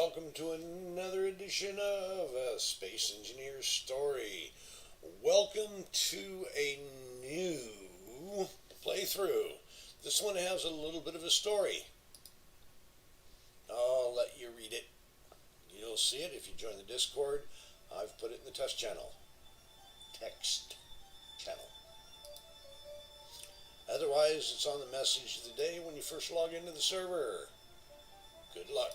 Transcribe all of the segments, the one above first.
welcome to another edition of a Space Engineer Story. Welcome to a new playthrough. This one has a little bit of a story. I'll let you read it. You'll see it if you join the Discord. I've put it in the text channel. Otherwise, it's on the message of the day when you first log into the server. Good luck.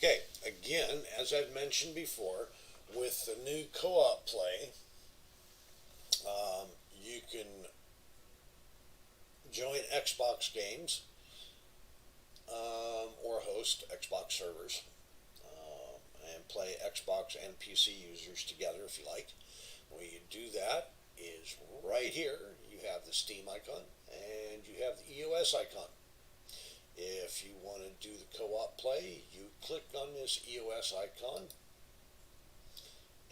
Okay, again, as I've mentioned before, with the new co-op play, you can join Xbox games or host Xbox servers and play Xbox and PC users together if you like. The way you do that is right here. You have the Steam icon and you have the EOS icon. If you want to do the co-op play, you click on this EOS icon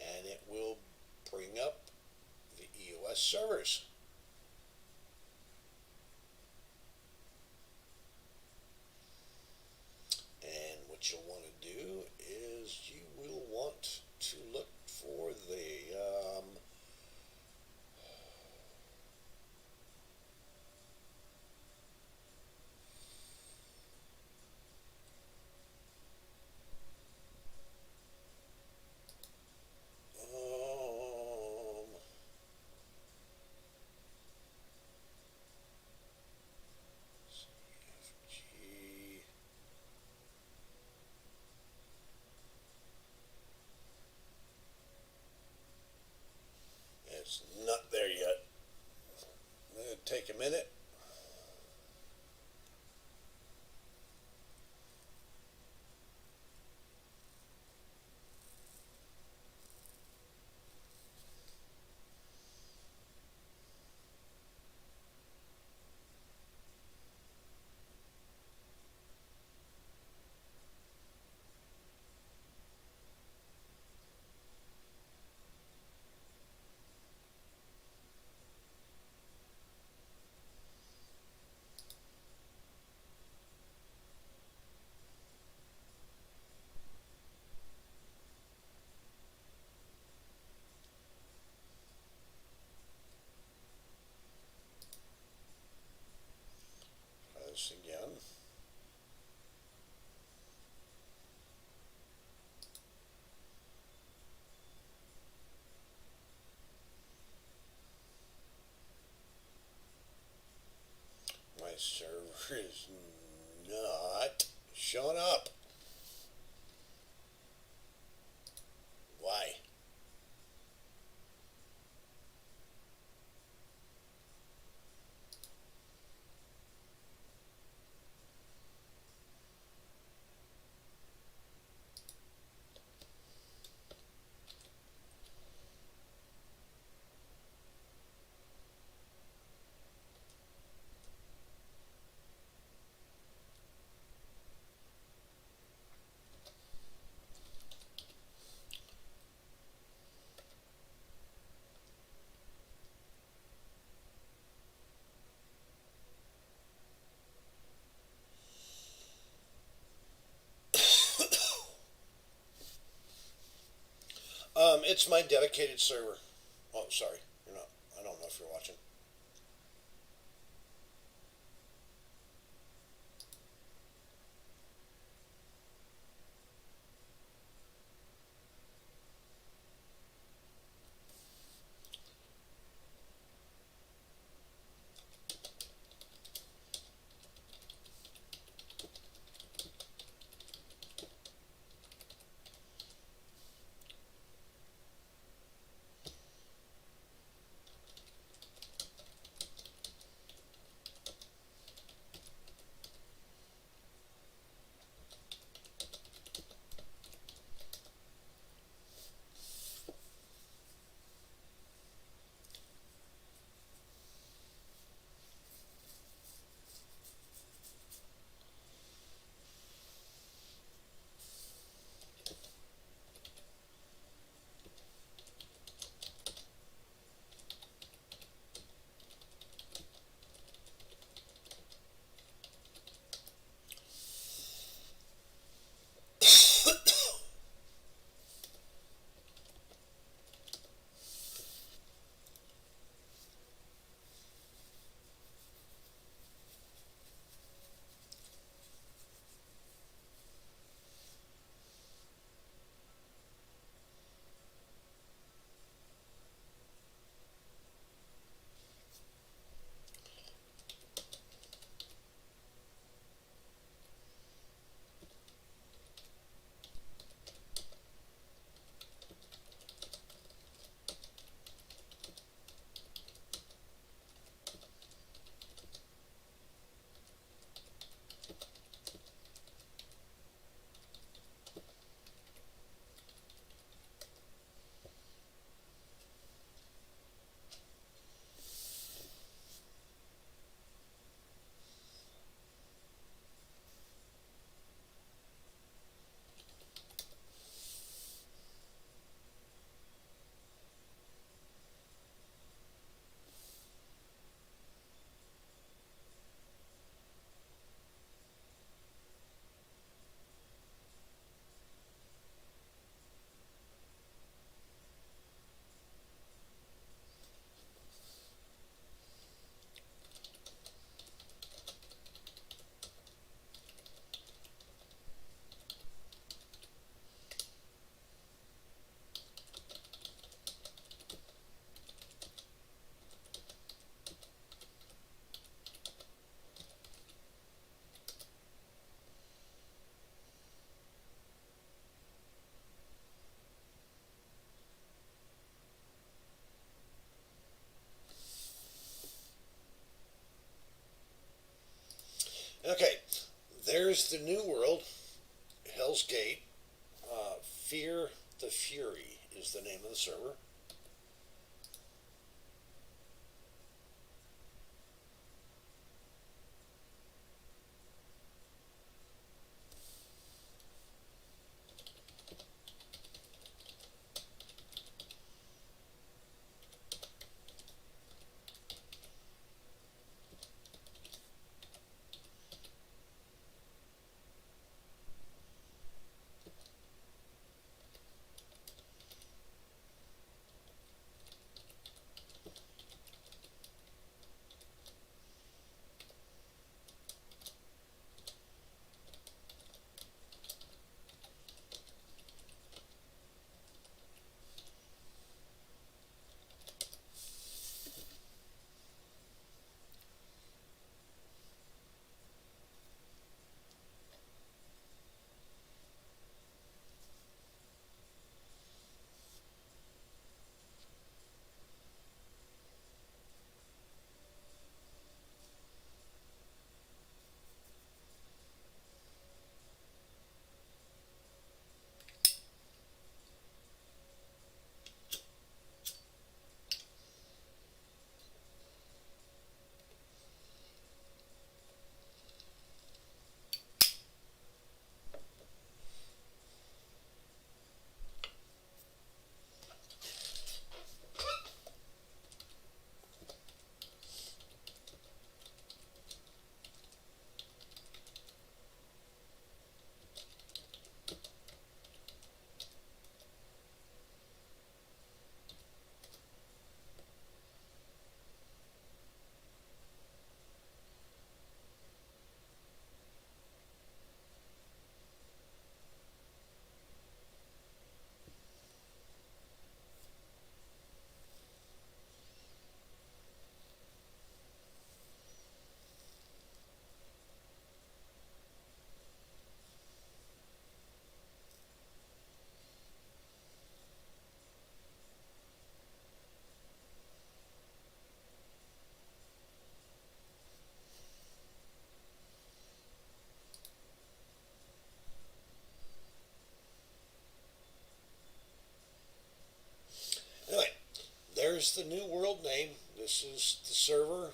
and it will bring up the EOS servers. And what you'll want to do is you will want to look for the CFG. It's not there yet. It'll take a minute. Try this again. My server is not showing up. Why? It's my dedicated server. Oh, sorry. You're not. I don't know if you're watching. there's the New World, Hell's Gate. Fear the Fury is the name of the server. Anyway, there's the New World name. This is the server.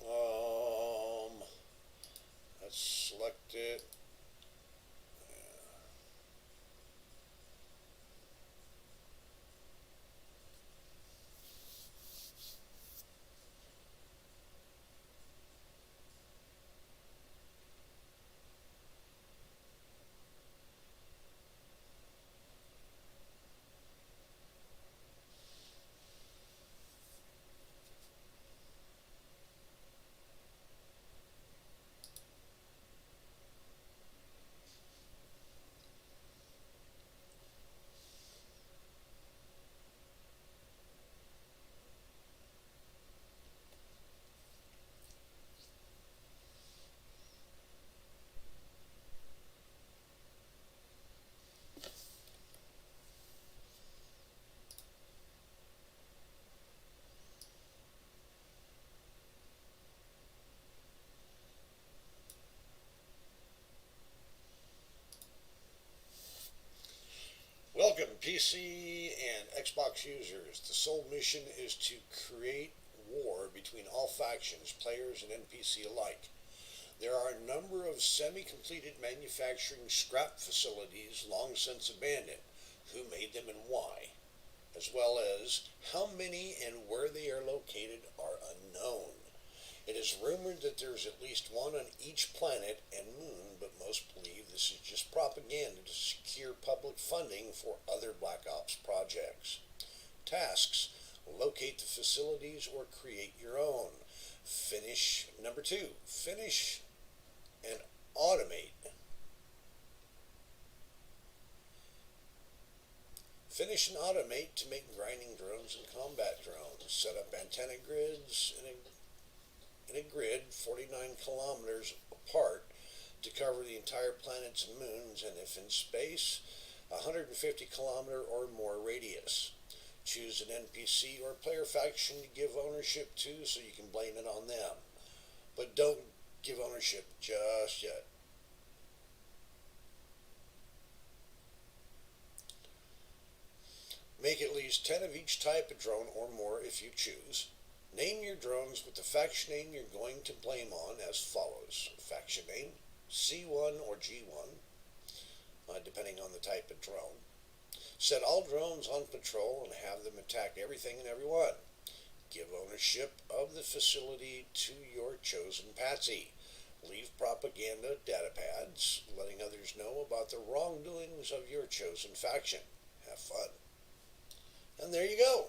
Um, let's select it. Welcome, PC and Xbox users. The sole mission is to create war between all factions, players and NPC alike. There are a number of semi-completed manufacturing scrap facilities long since abandoned. Who made them and why? As well as how many and where they are located are unknown. It is rumored that there's at least one on each planet and moon, but most believe this is just propaganda to secure public funding for other Black Ops projects. Tasks: locate the facilities or create your own. Number two, finish and automate. Finish and automate to make grinding drones and combat drones. Set up antenna grids in a grid 49 kilometers apart to cover the entire planet's moons, and if in space, 150-kilometer or more radius. Choose an NPC or player faction to give ownership to so you can blame it on them. But don't give ownership just yet. Make at least 10 of each type of drone or more if you choose. Name your drones with the faction name you're going to blame on as follows. Faction name, C1 or G1, depending on the type of drone. Set all drones on patrol and have them attack everything and everyone. Give ownership of the facility to your chosen patsy. Leave propaganda data pads, letting others know about the wrongdoings of your chosen faction. Have fun. And there you go.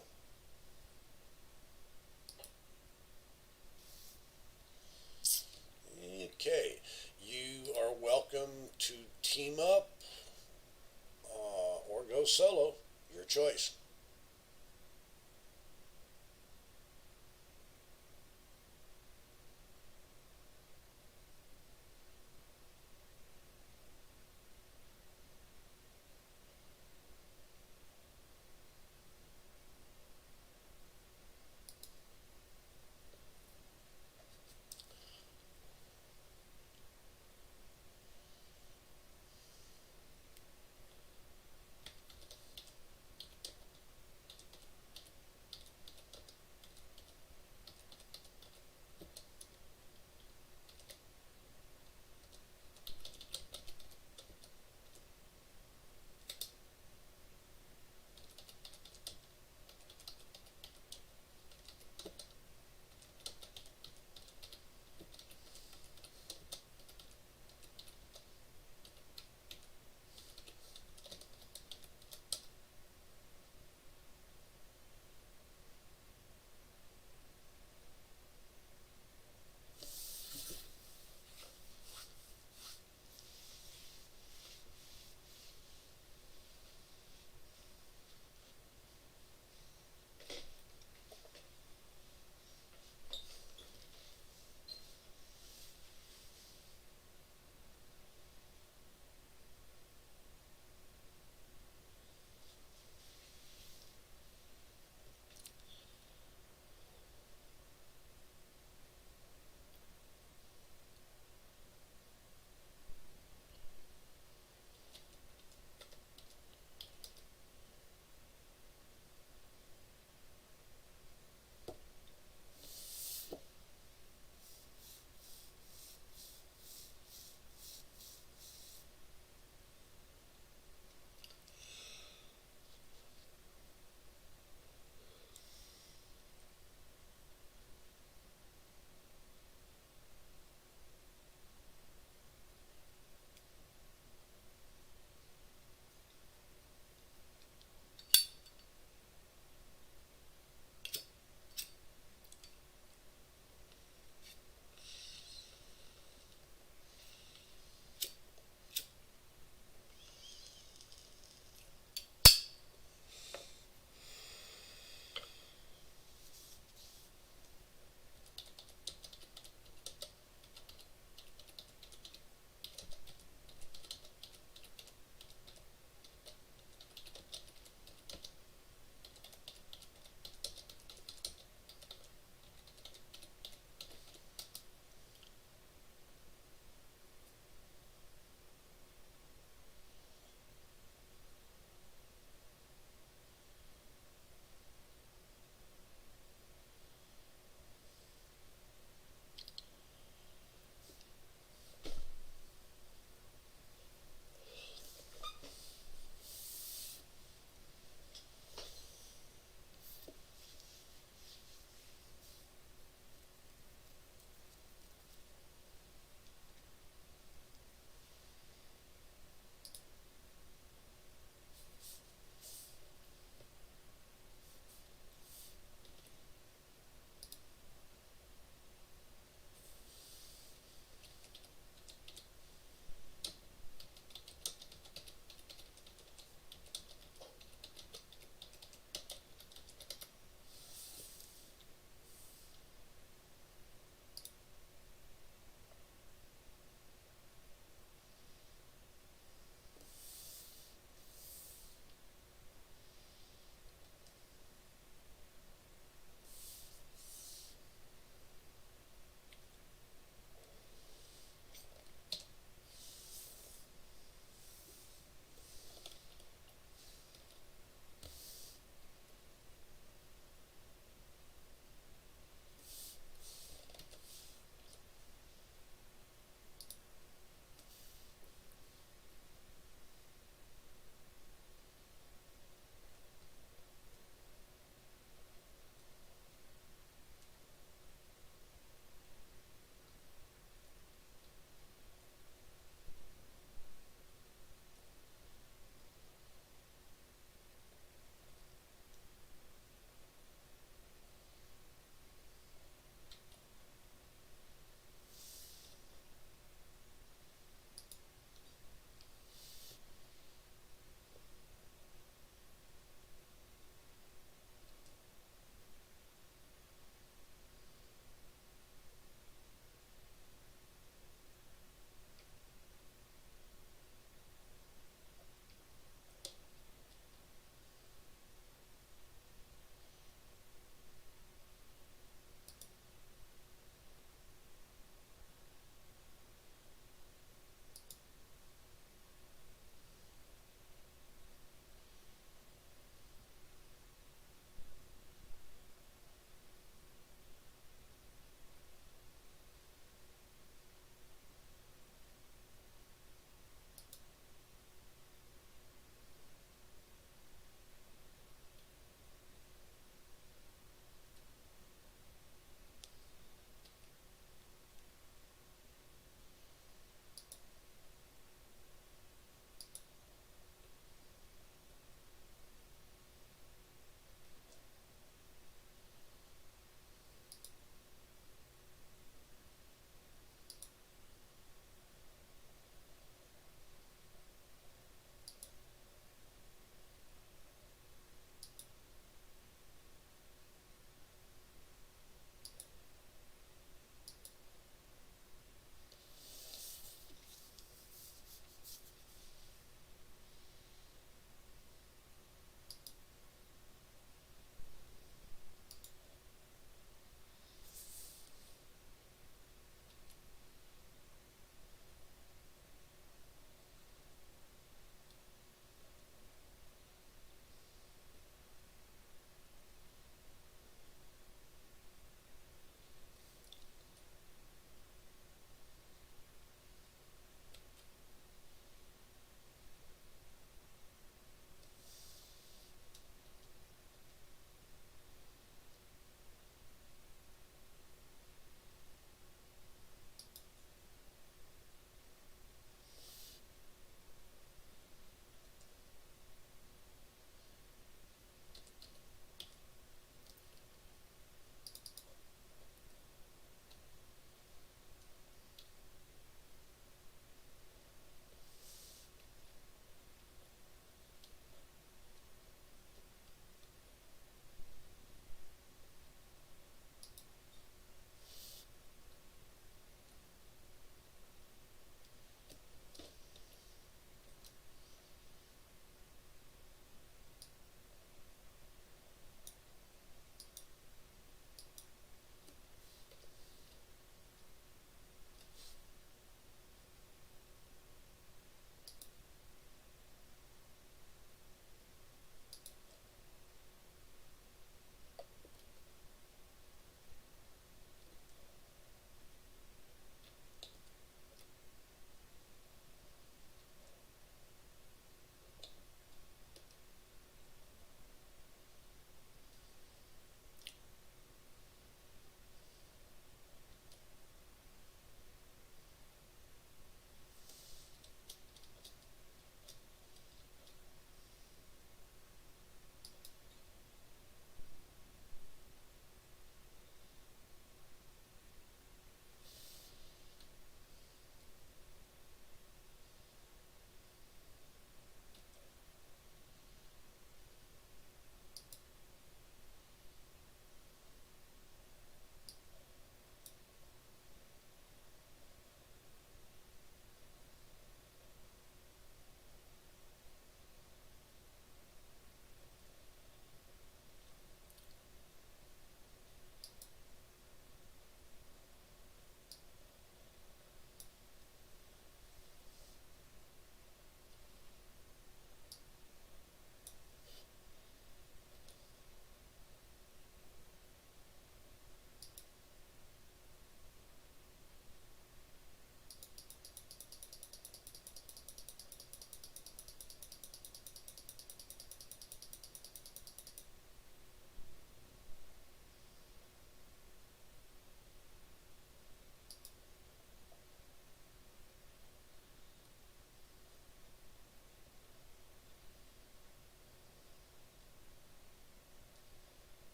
Okay, you are welcome to team up or go solo. Your choice.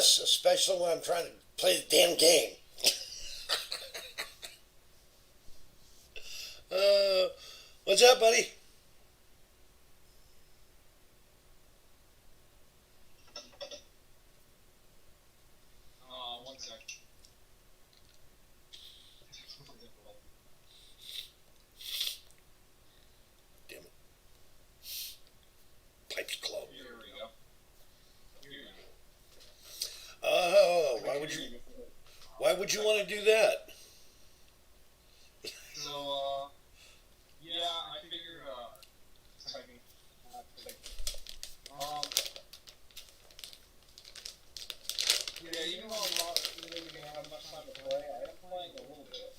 Yes, especially when I'm trying to play the damn game. Uh, what's up, buddy? One sec. Damn it, pipes club. Here we go. Here we Oh, go. why would you want to do that? So, yeah, I figured, typing, like, um, yeah, even though I'm not really gonna have much time to play, I am playing a little bit.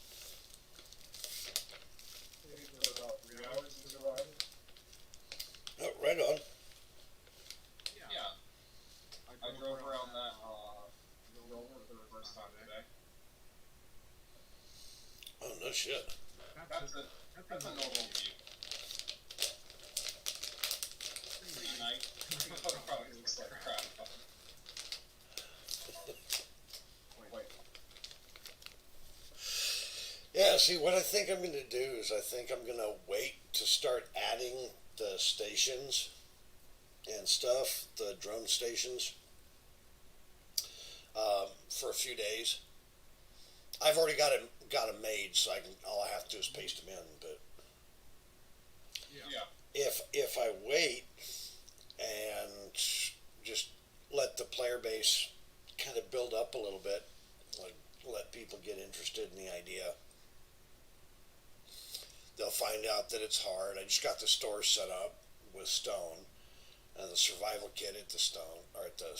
Maybe for about 3 hours into Survivor. Oh, right on. Yeah, I drove around that, rover for the first time today. Oh no shit. That's a normal view. Pretty nice. Probably looks like crap. Wait. Yeah, see, what I think I'm going to do is I think I'm going to wait to start adding the stations and stuff, the drone stations, for a few days. I've already got them made, so all I have to do is paste them in. But Yeah. if I wait and just let the player base kind of build up a little bit, like let people get interested in the idea, they'll find out that it's hard. I just got the store set up with stone and the survival kit at the stone or at the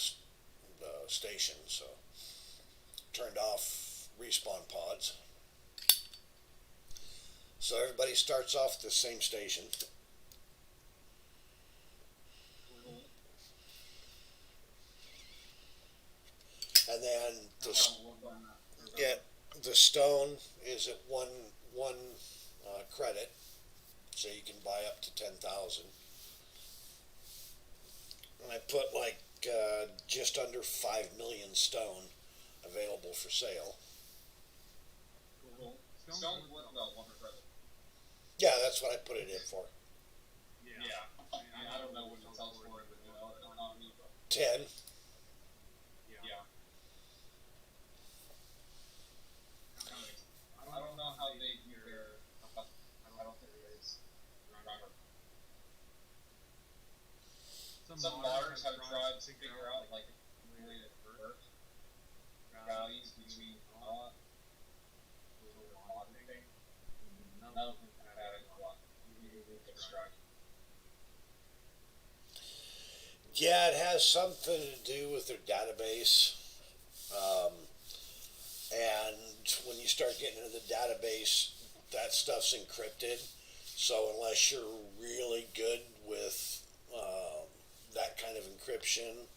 station. So turned off respawn pods. So everybody starts off at the same station. And then yeah, the stone is at one credit, so you can buy up to 10,000. And I put like just under 5 million stone available for sale. Stone's worth about 1 credit. Yeah, that's what I put it in for. Yeah. I don't know what it sells for in the economy, but 10. yeah. I don't know how they do their. I don't think it is. Some modders have tried to figure out like the way it works. Values between modding thing. None of them have had a lot. Extract. Yeah, it has something to do with their database. Um, and when you start getting into the database, that stuff's encrypted. So unless you're really good with that kind of encryption,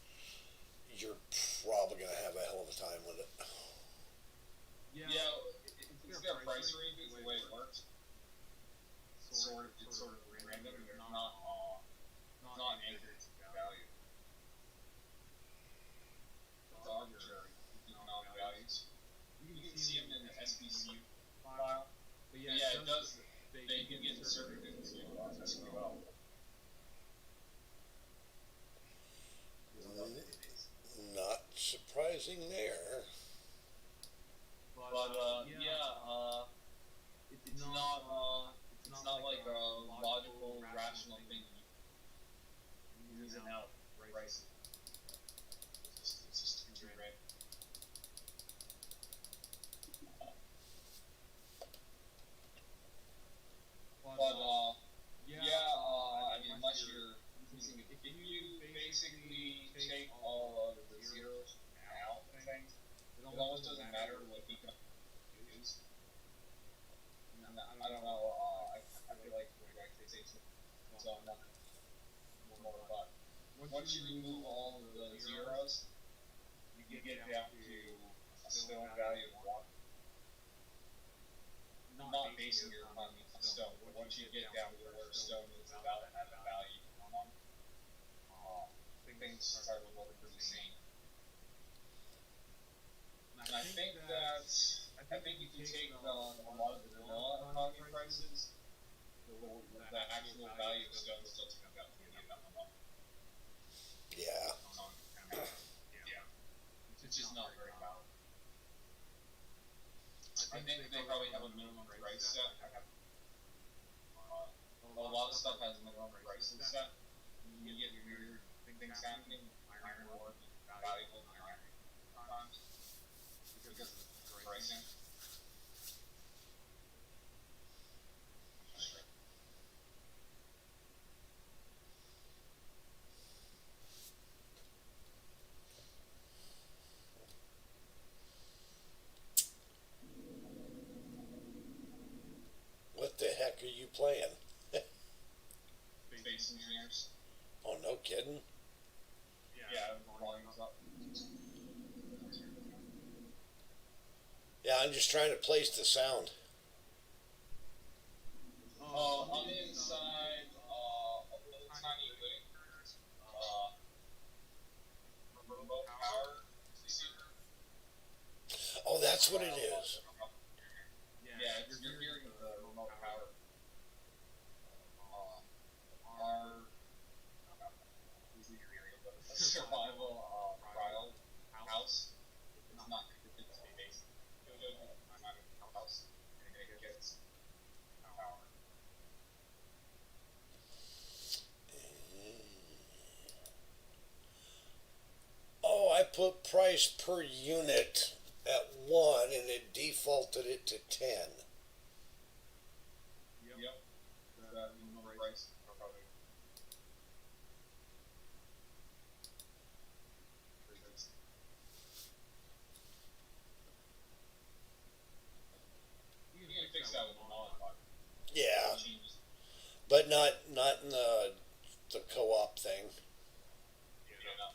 you're probably going to have a hell of a time with it. Yeah, it's their price range is the way it works. It's sort of random. They're not anchored to value. It's arbitrary economic values. You can see them in the SBC file. But yeah, it does. They can get certain things to SQL. Not surprising there. But it's not like a logical, rational thing. Using out price. It's just too right. But I mean, unless you're using, if you basically take all of the zeros out of things, it almost doesn't matter what econ is. I don't know. I feel like I could say so nothing more, but once you remove all of the zeros, you get down to a stone value of 1. Not basing your economy on stone, but once you get down to where stone is about to have a value of 1, things start looking pretty sane. you take a lot of the vanilla economy prices, the actual value of stone still comes out to be about a month. Yeah. Yeah. It's just not very valuable. I think they probably have a minimum price set. A lot of stuff has minimum prices set. You get weird things happening. Iron ore is valuable in iron times because of the pricing. What the heck are you playing? Space engineers. Oh, no kidding. Yeah, volume's up. Yeah, I'm just trying to place the sound. I'm inside a little tiny living remote power receiver. Oh, that's what it is. Yeah, you're hearing the remote power. Our survival trial house is not connected to base. House and it gets power. Oh, I put price per unit at 1 and it defaulted it to 10. Yep. That minimum price probably. You can fix that with mod. Yeah, but not in the co-op thing. Yeah.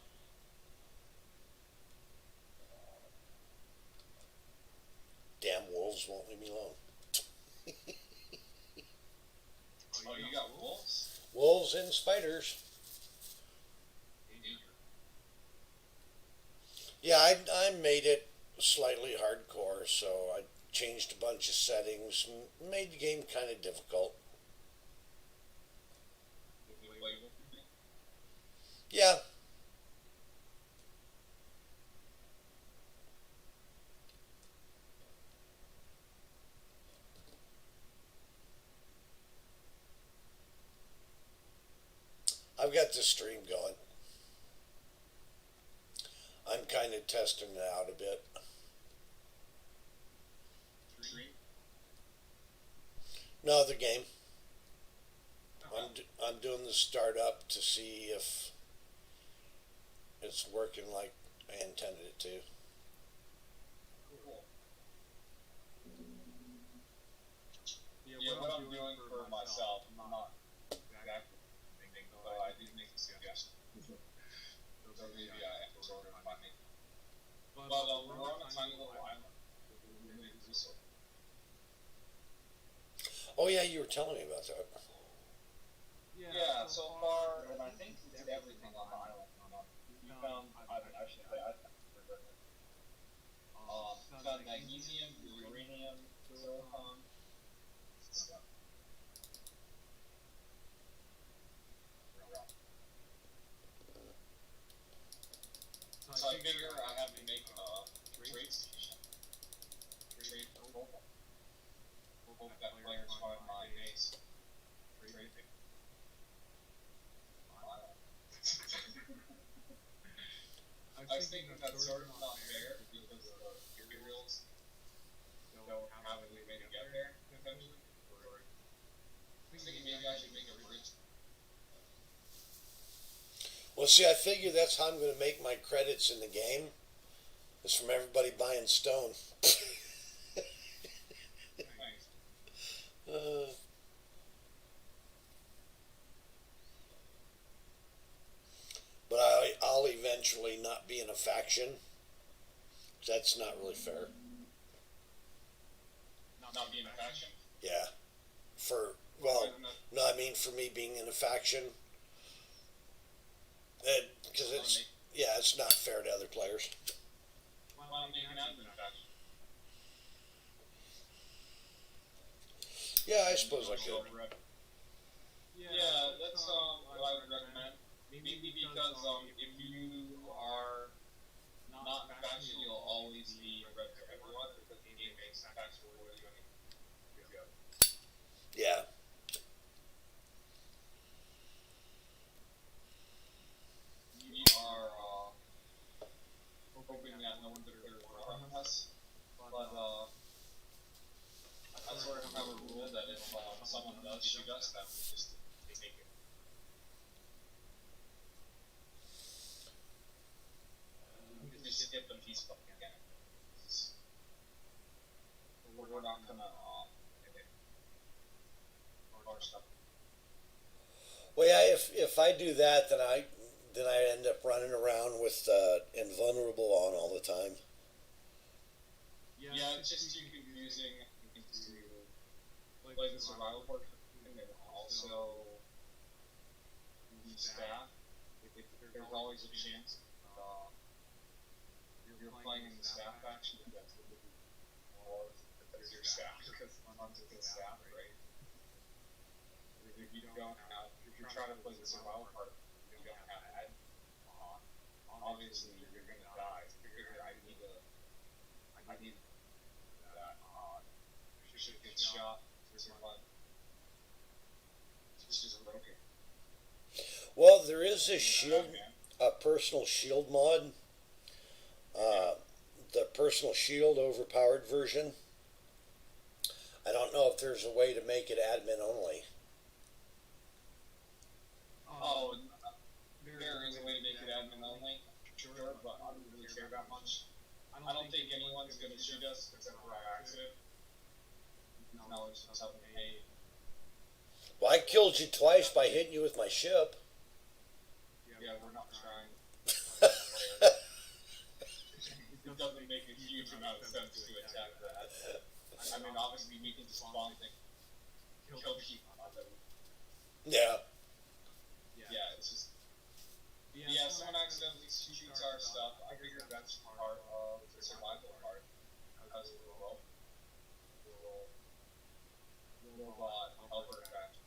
Damn wolves won't leave me alone. Oh, you got wolves? Wolves and spiders. Yeah, I made it slightly hardcore, so I changed a bunch of settings, made the game kind of difficult. Yeah. I've got the stream going. I'm kind of testing it out a bit. No, the game. I'm doing the startup to see if it's working like I intended it to. Cool. Yeah, what I'm doing for myself, I'm not exactly thinking, but I did make a suggestion. So maybe I have to sort of find it. But we're on a tiny little island. Oh yeah, you were telling me about that. Yeah, so far, and I think it's everything on the island. We found, I should say, found magnesium, uranium, silicon, stuff. So I figure I have to make a trade station. Trade for Volvo. Hope that players find my base. Trade. I was thinking that's sort of not fair because the Imperials don't have any way to get there eventually. I was thinking maybe I should make a bridge. Well, see, I figure that's how I'm going to make my credits in the game. Is from everybody buying stone. Thanks. But I'll eventually not be in a faction. That's not really fair. Not being a faction? Yeah. No, I mean for me being in a faction. Because it's not fair to other players. Why don't you not be in a faction? Yeah, I suppose I could. Yeah, that's what I would recommend. Maybe because if you are not in faction, you'll always be a red to everyone because the game makes faction for you. Yeah. Yeah. We are hoping that no one declares war on us, but I sort of have a rule that if someone does shoot us, then we just take it. We can just skip the peace button again. We're not gonna our stuff. Well, yeah. If I do that, then I end up running around with invulnerable on all the time. Yeah, it's just too confusing to play the survival portion and then also the staff. There's always a chance you're playing in the staff faction that's or that's your staff because once it's the staff, right? If you don't have, if you're trying to play the survival part, you don't have ad on. Obviously, you're gonna die. I need that should get shot to survive. It's just broken. Well, there is a personal shield mod. The personal shield overpowered version. I don't know if there's a way to make it admin only. Oh, there is a way to make it admin only, sure, but I don't really care that much. I don't think anyone's gonna shoot us except for by accident. No, it's something hey. Well, I killed you twice by hitting you with my ship. Yeah, we're not trying. It doesn't make a huge amount of sense to attack that. I mean, obviously we can just spawn thing, kill people. Yeah. Yeah, it's just. Yeah, someone accidentally shoots our stuff. I figured that's part of the survival part. As a robot helper effect.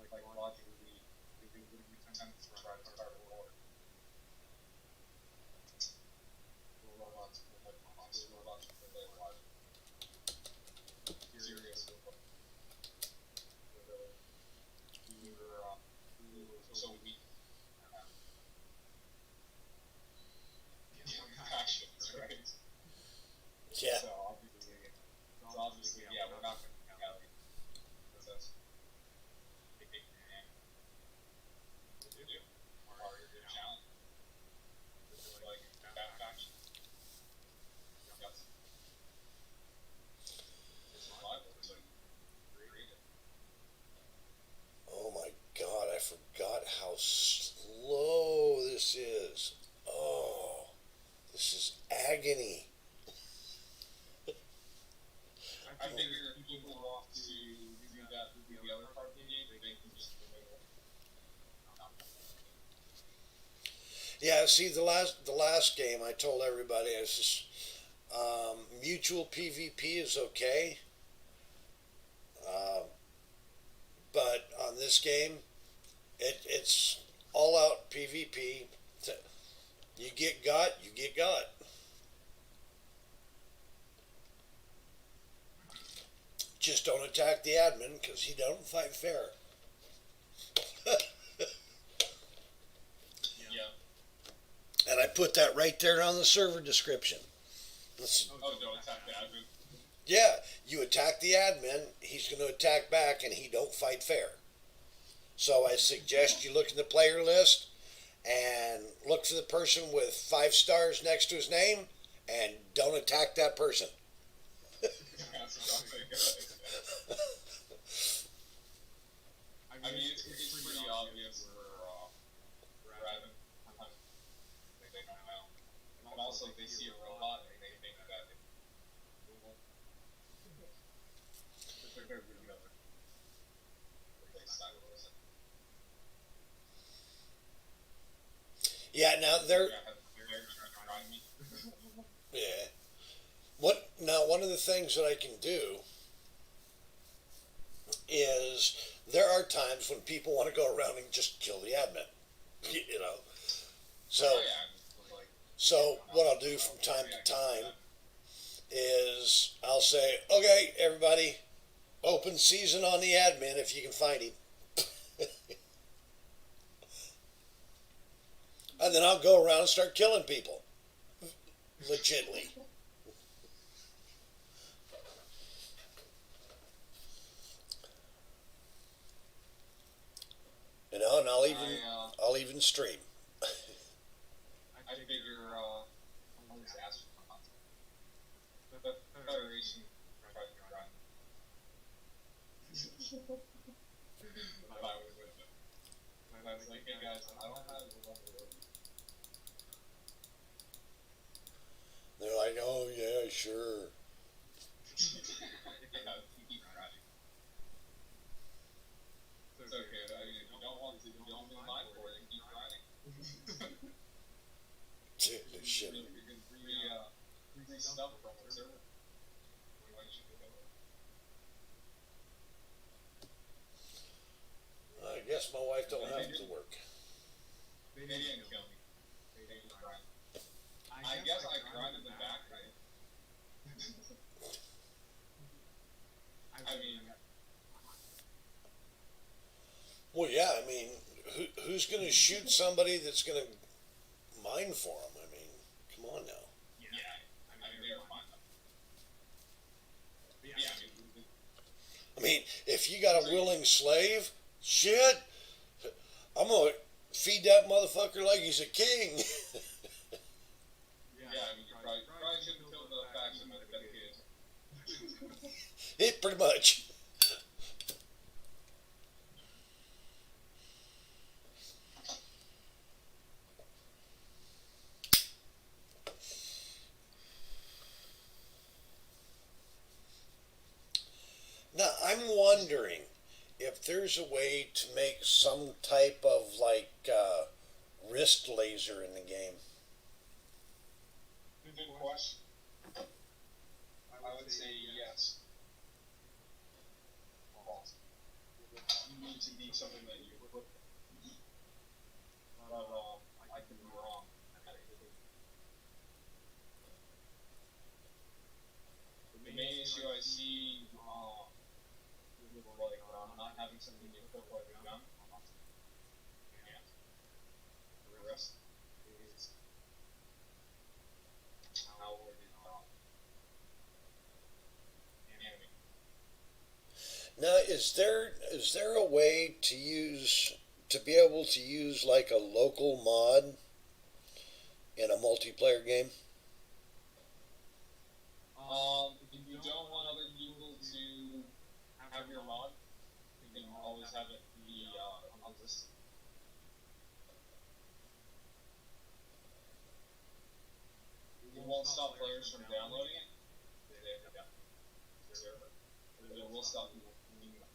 Like logically, we tend to try to start a war. Robots will play a lot. Serious. We were so weak. Actions, right? Yeah. So obviously, yeah, we're not going to count it. Because that's a big man. What to do? Part of your challenge. Like, that faction. Yes. It's survival, it's like, creative. Oh my god, I forgot how slow this is. Oh, this is agony. I figure if people go off to do that with the other part of the game, they can just Yeah, see the last game I told everybody I was just mutual PvP is okay, uh, but on this game it's all out PvP. You get got, you get got. Just don't attack the admin because he don't fight fair. Yeah. And I put that right there on the server description. Oh, don't attack the admin. Yeah, you attack the admin, he's going to attack back, and he don't fight fair. So I suggest you look in the player list and look for the person with 5 stars next to his name, and don't attack that person. I mean, it's pretty obvious for admin. They don't know. And also, they see a robot and they think that they're really other. They side with it. Yeah, now they're They're trying to find me. yeah. What now? One of the things that I can do is there are times when people want to go around and just kill the admin, you know. So, Oh yeah, like so what I'll do from time to time is I'll say, okay, everybody, open season on the admin if you can find him. And then I'll go around and start killing people. Legitly. You know, and I'll even stream. I figure I'm just asking the Federation tried to drive if I was with them. And I was like, hey guys, I don't have a level of They're like, oh yeah, sure. yeah, keep driving. It's okay. I mean, if you don't want to, don't be mine for it and keep driving. Shit. You can free stuff from the server. Why should we go? I guess my wife don't have to work. They didn't kill me. They didn't drive. I guess I cried in the back, right? I mean, Well, yeah, I mean, who's going to shoot somebody that's going to mine for them? I mean, come on now. yeah. I mean, they're fine. Yeah, I mean, if you got a willing slave, shit, I'm going to feed that motherfucker like he's a king. yeah, I mean, you probably shouldn't kill the faction with the kids. It pretty much. Now, I'm wondering if there's a way to make some type of like wrist laser in the game. Good question. I would say yes. You need to be something that you put. But I could be wrong. The main issue I see with like not having something you put like a gun, and the rest is how it is animated. Now, is there a way to be able to use like a local mod in a multiplayer game? If you don't want other people to have your mod, you can always have it be on this. It won't stop players from downloading it. Yeah. It will stop people from using it.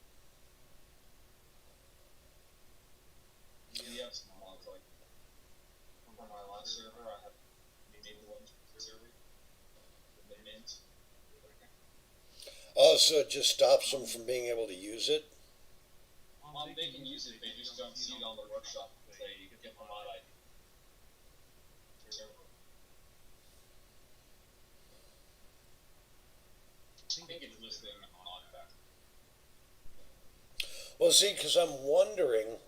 You have some mods like from my last server, I have maybe one server, the mint. Oh, so it just stops them from being able to use it? They can use it, they just don't see it on the workshop. They get the mod ID. Server. I think it's listed in the mod pack. Well, see, because I'm wondering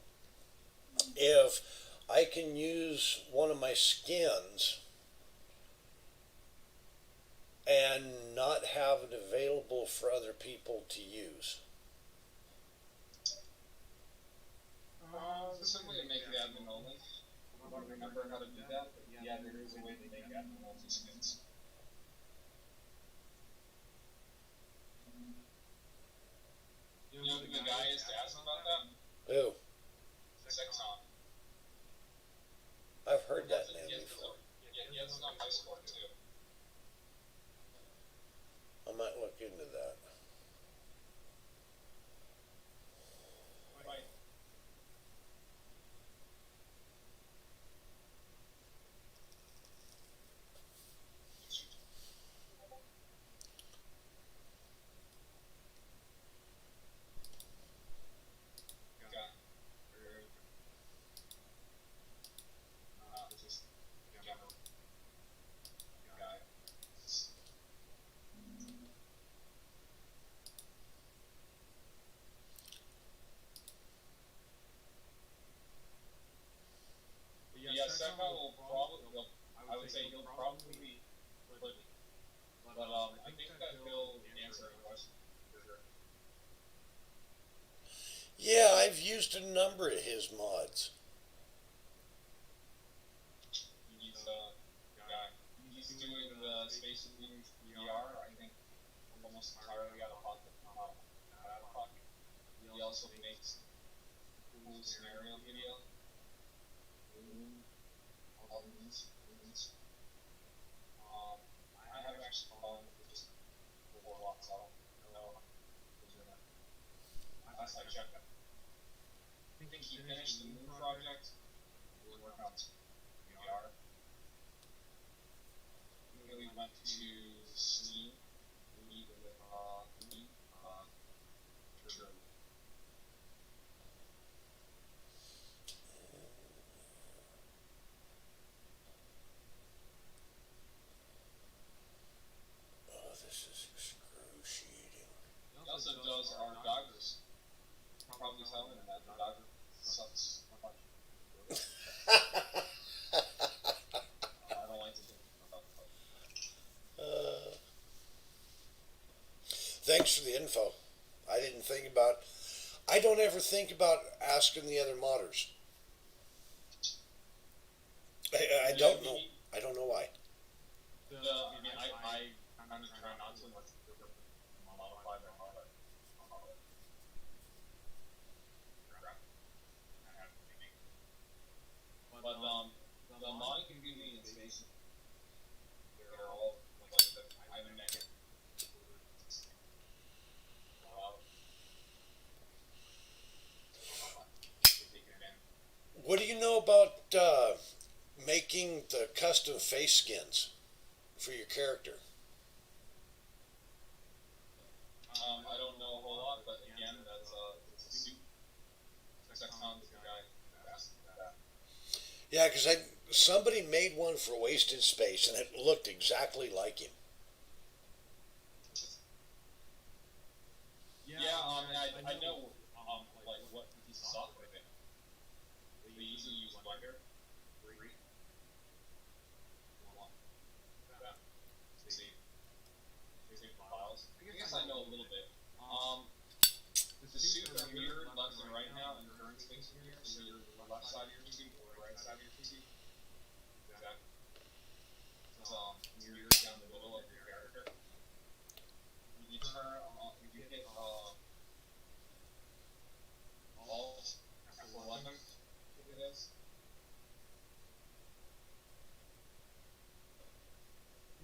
if I can use one of my skins and not have it available for other people to use. Simply to make it admin only. I don't remember how to do that, but yeah, there is a way to make admin only skins. You know who the guy is to ask about that? Who? Sexon. I've heard that name before. Yeah, he has it on Discord too. I might look into that. Right. But I think that Bill answered the question. Yeah, I've used a number of his mods. He's guy. He's doing the Space Invaders VR. I think almost entirely out of pocket. Out of pocket. He also makes cool scenario video. All the moons. I have actually fallen with just 4 blocks out. No, last I checked. I think he finished the moon project. He was working on VR. We went to Steam. We meet with sure. Oh, this is excruciating. He also does our Dodgers. Probably telling him that the Dodgers sucks. I don't like to think about Thanks for the info. I didn't think about. I don't ever think about asking the other modders. I don't know. I don't know why. I mean, I kind of try not to modify their model. But the modding community in Space, they're all like the Ivan Megan. What do you know about making the custom face skins for your character? I don't know a whole lot, but again, that's a suit. Sexton's the guy who asked me that. Yeah, because somebody made one for Wasted Space, and it looked exactly like him. Yeah, I know like what piece of software they usually use Blender. Save files. I guess I know a little bit. The suits are mirrored left and right now in current Space here. So your left side of your suit or right side of your suit. Exactly. It's mirrored down the middle of your character. You turn if you hit Alt F11, it is.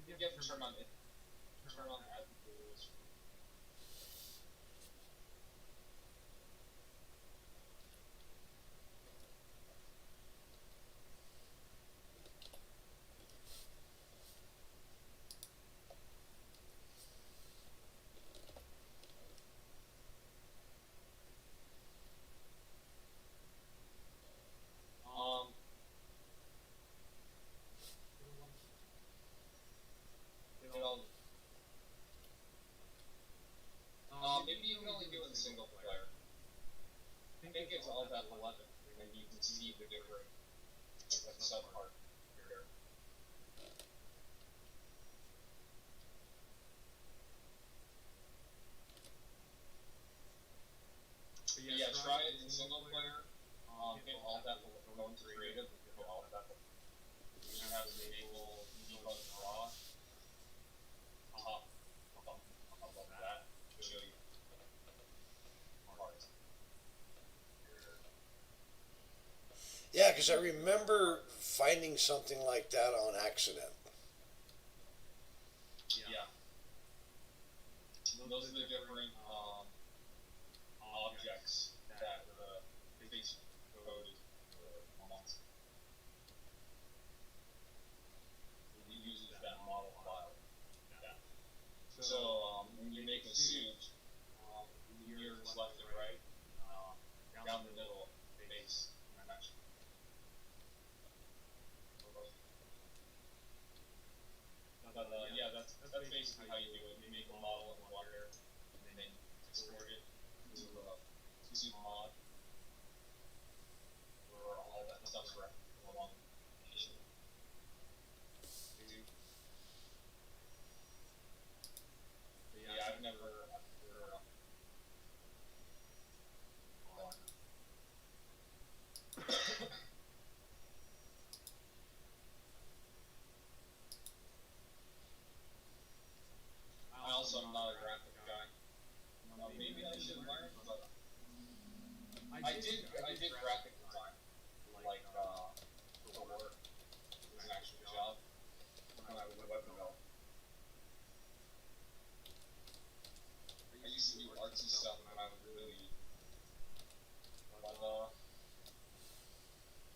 You get to turn on it. Turn on the tools. Maybe you can only do it in single player. I think it's all that 11, and you can see the different subpart here. But yeah, try it in single player. Hit all that go into creative, and hit all that. You have to enable debug raw. Above that, show you. Yeah, because I remember finding something like that on accident. Yeah. Those are the different objects that the base code is amongst. It uses that model file. Yeah. So when you make a suit, mirrors left and right, down the middle, base, and actually. But yeah, that's basically how you do it. You make a model in Blender, and then export it to suit mod, where all that stuff's wrapped along the also not a graphic guy. Maybe I should learn, but I did graphic design, like for work. It was an actual job when I was a web developer. I used to do artsy stuff when I was really, but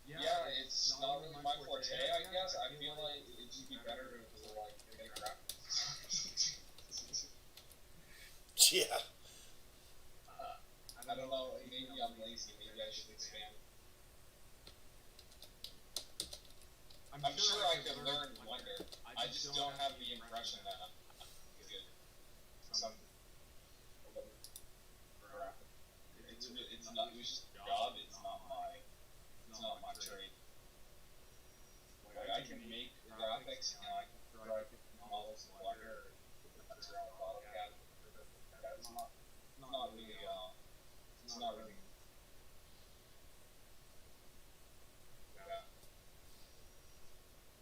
yeah, it's not really my forte, I guess. I feel like it'd just be better to like get a graphic design. Yeah. I don't know, maybe I'm lazy, maybe I should expand. I'm sure I could learn Blender. I just don't have the impression that I'm good. Some graphic. It's not just a job, it's not my trade. Like I can make graphics and I can draw models in Blender, that's around AutoCAD. That's not really it's not really yeah.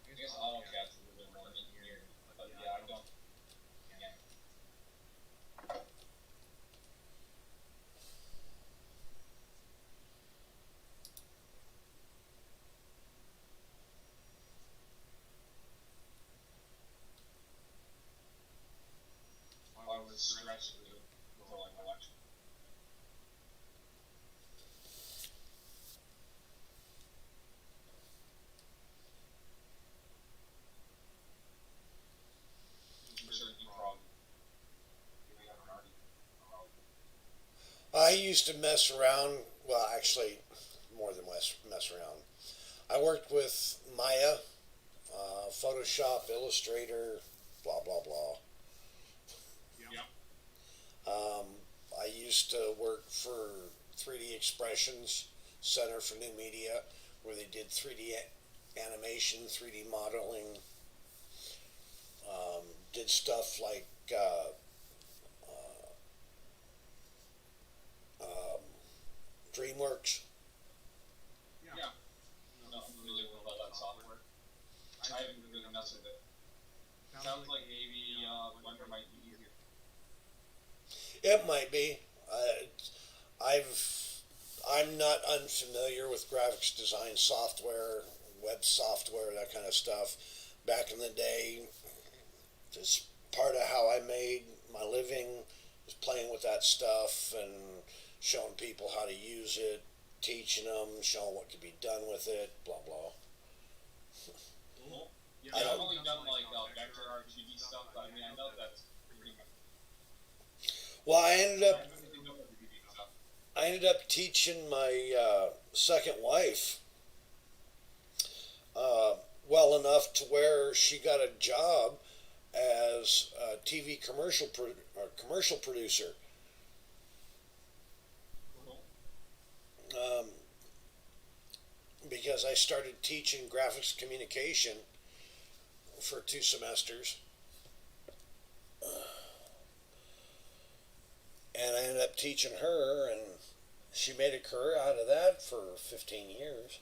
I guess AutoCAD's a little bit more engineering, but yeah, I don't. Yeah. I was stretched for like election. I'm sure you probably haven't already. I used to mess around. Well, actually, more than mess around. I worked with Maya, Photoshop, Illustrator, blah blah blah. Yeah. I used to work for 3D Expressions Center for New Media, where they did 3D animation, 3D modeling, did stuff like um, DreamWorks. Yeah. Not familiar with all that software. I haven't really messed with it. Sounds like maybe Blender might be easier. It might be. I'm not unfamiliar with graphics design software, web software, that kind of stuff. Back in the day, just part of how I made my living was playing with that stuff and showing people how to use it, teaching them, showing what could be done with it, blah blah. Cool. Yeah, I I've don't- only done like vector RGB stuff, but I mean I know that's pretty much. Well, I don't really know RGB stuff. I ended up teaching my second wife well enough to where she got a job as a TV commercial producer. Cool. Um, because I started teaching graphics communication for 2 semesters, and I ended up teaching her, and she made a career out of that for 15 years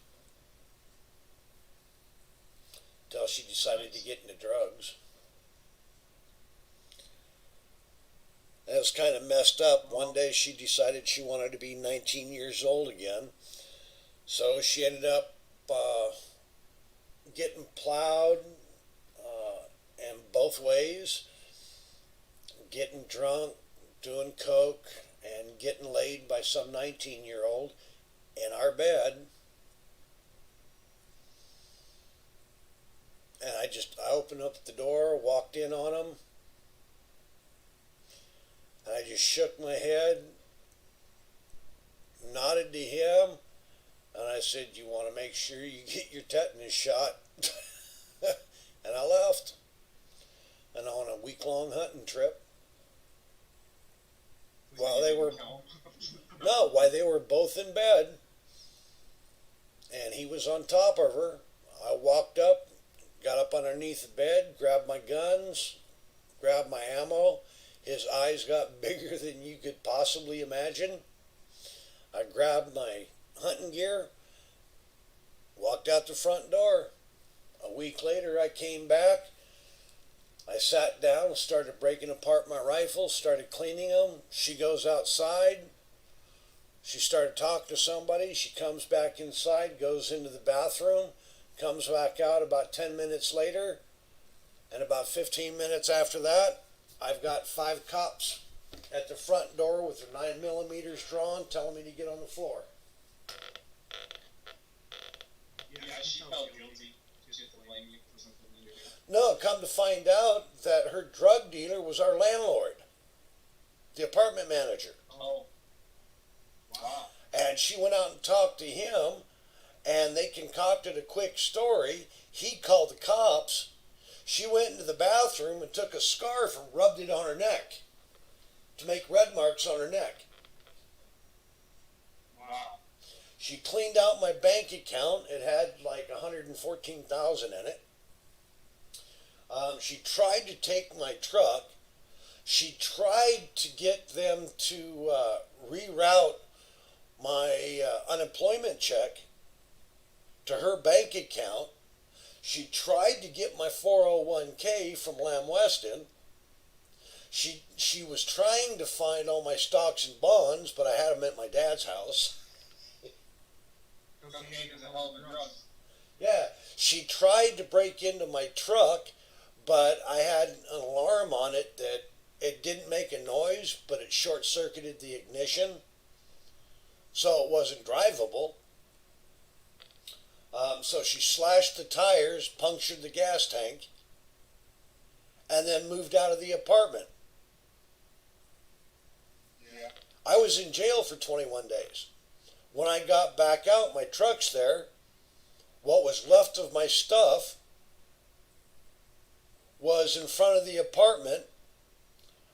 until she decided to get into drugs. That was kind of messed up. One day she decided she wanted to be 19 years old again, so she ended up getting plowed and both ways, getting drunk, doing coke, and getting laid by some 19-year-old in our bed. And I opened up the door, walked in on him, and I just shook my head, nodded to him, and I said, "You want to make sure you get your tetanus shot?" And I left. And on a week-long hunting trip. While they were both in bed, and he was on top of her, I walked up, got up underneath the bed, grabbed my guns, grabbed my ammo. His eyes got bigger than you could possibly imagine. I grabbed my hunting gear, walked out the front door. A week later, I came back, I sat down, started breaking apart my rifles, started cleaning them. She goes outside. She started talking to somebody. She comes back inside, goes into the bathroom, comes back out about 10 minutes later. And about 15 minutes after that, I've got 5 cops at the front door with their 9mm drawn, telling me to get on the floor. Yeah, she felt guilty. She had to blame you for something you did. No, come to find out that her drug dealer was our landlord, the apartment manager. Oh, wow. And she went out and talked to him, and they concocted a quick story. He called the cops. She went into the bathroom and took a scarf and rubbed it on her neck to make red marks on her neck. Wow. She cleaned out my bank account. It had like $114,000 in it. She tried to take my truck. She tried to get them to reroute my unemployment check to her bank account. She tried to get my 401k from Lamb Weston. She was trying to find all my stocks and bonds, but I had them at my dad's house. Cocaine is a hell of a drug. Yeah, she tried to break into my truck, but I had an alarm on it that it didn't make a noise, but it short-circuited the ignition, so it wasn't drivable. So she slashed the tires, punctured the gas tank, and then moved out of the apartment. Yeah. I was in jail for 21 days. When I got back out, my truck's there. What was left of my stuff was in front of the apartment,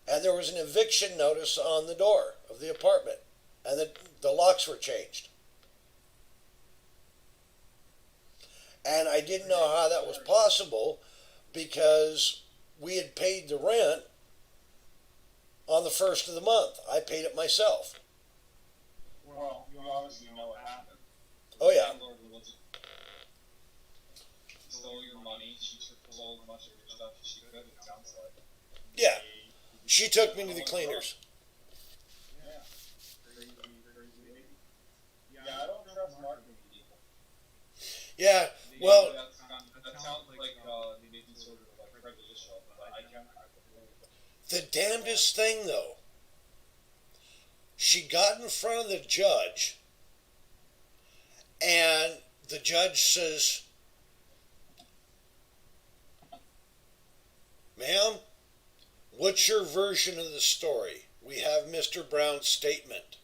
and there was an eviction notice on the door of the apartment, and the locks were changed. And I didn't know how that was possible because we had paid the rent on the first of the month. I paid it myself. Well, you obviously know what happened. Oh, yeah. Stole your money. She stole a bunch of your stuff. She could, it sounds like. Yeah. She took me to the cleaners. Yeah. Crazy lady. Yeah, I don't trust marketing people. Yeah, well, that sounds like they may be sort of like prejudicial, but I can't. the damnedest thing, though, she got in front of the judge, and the judge says, "Ma'am, what's your version of the story? We have Mr. Brown's statement.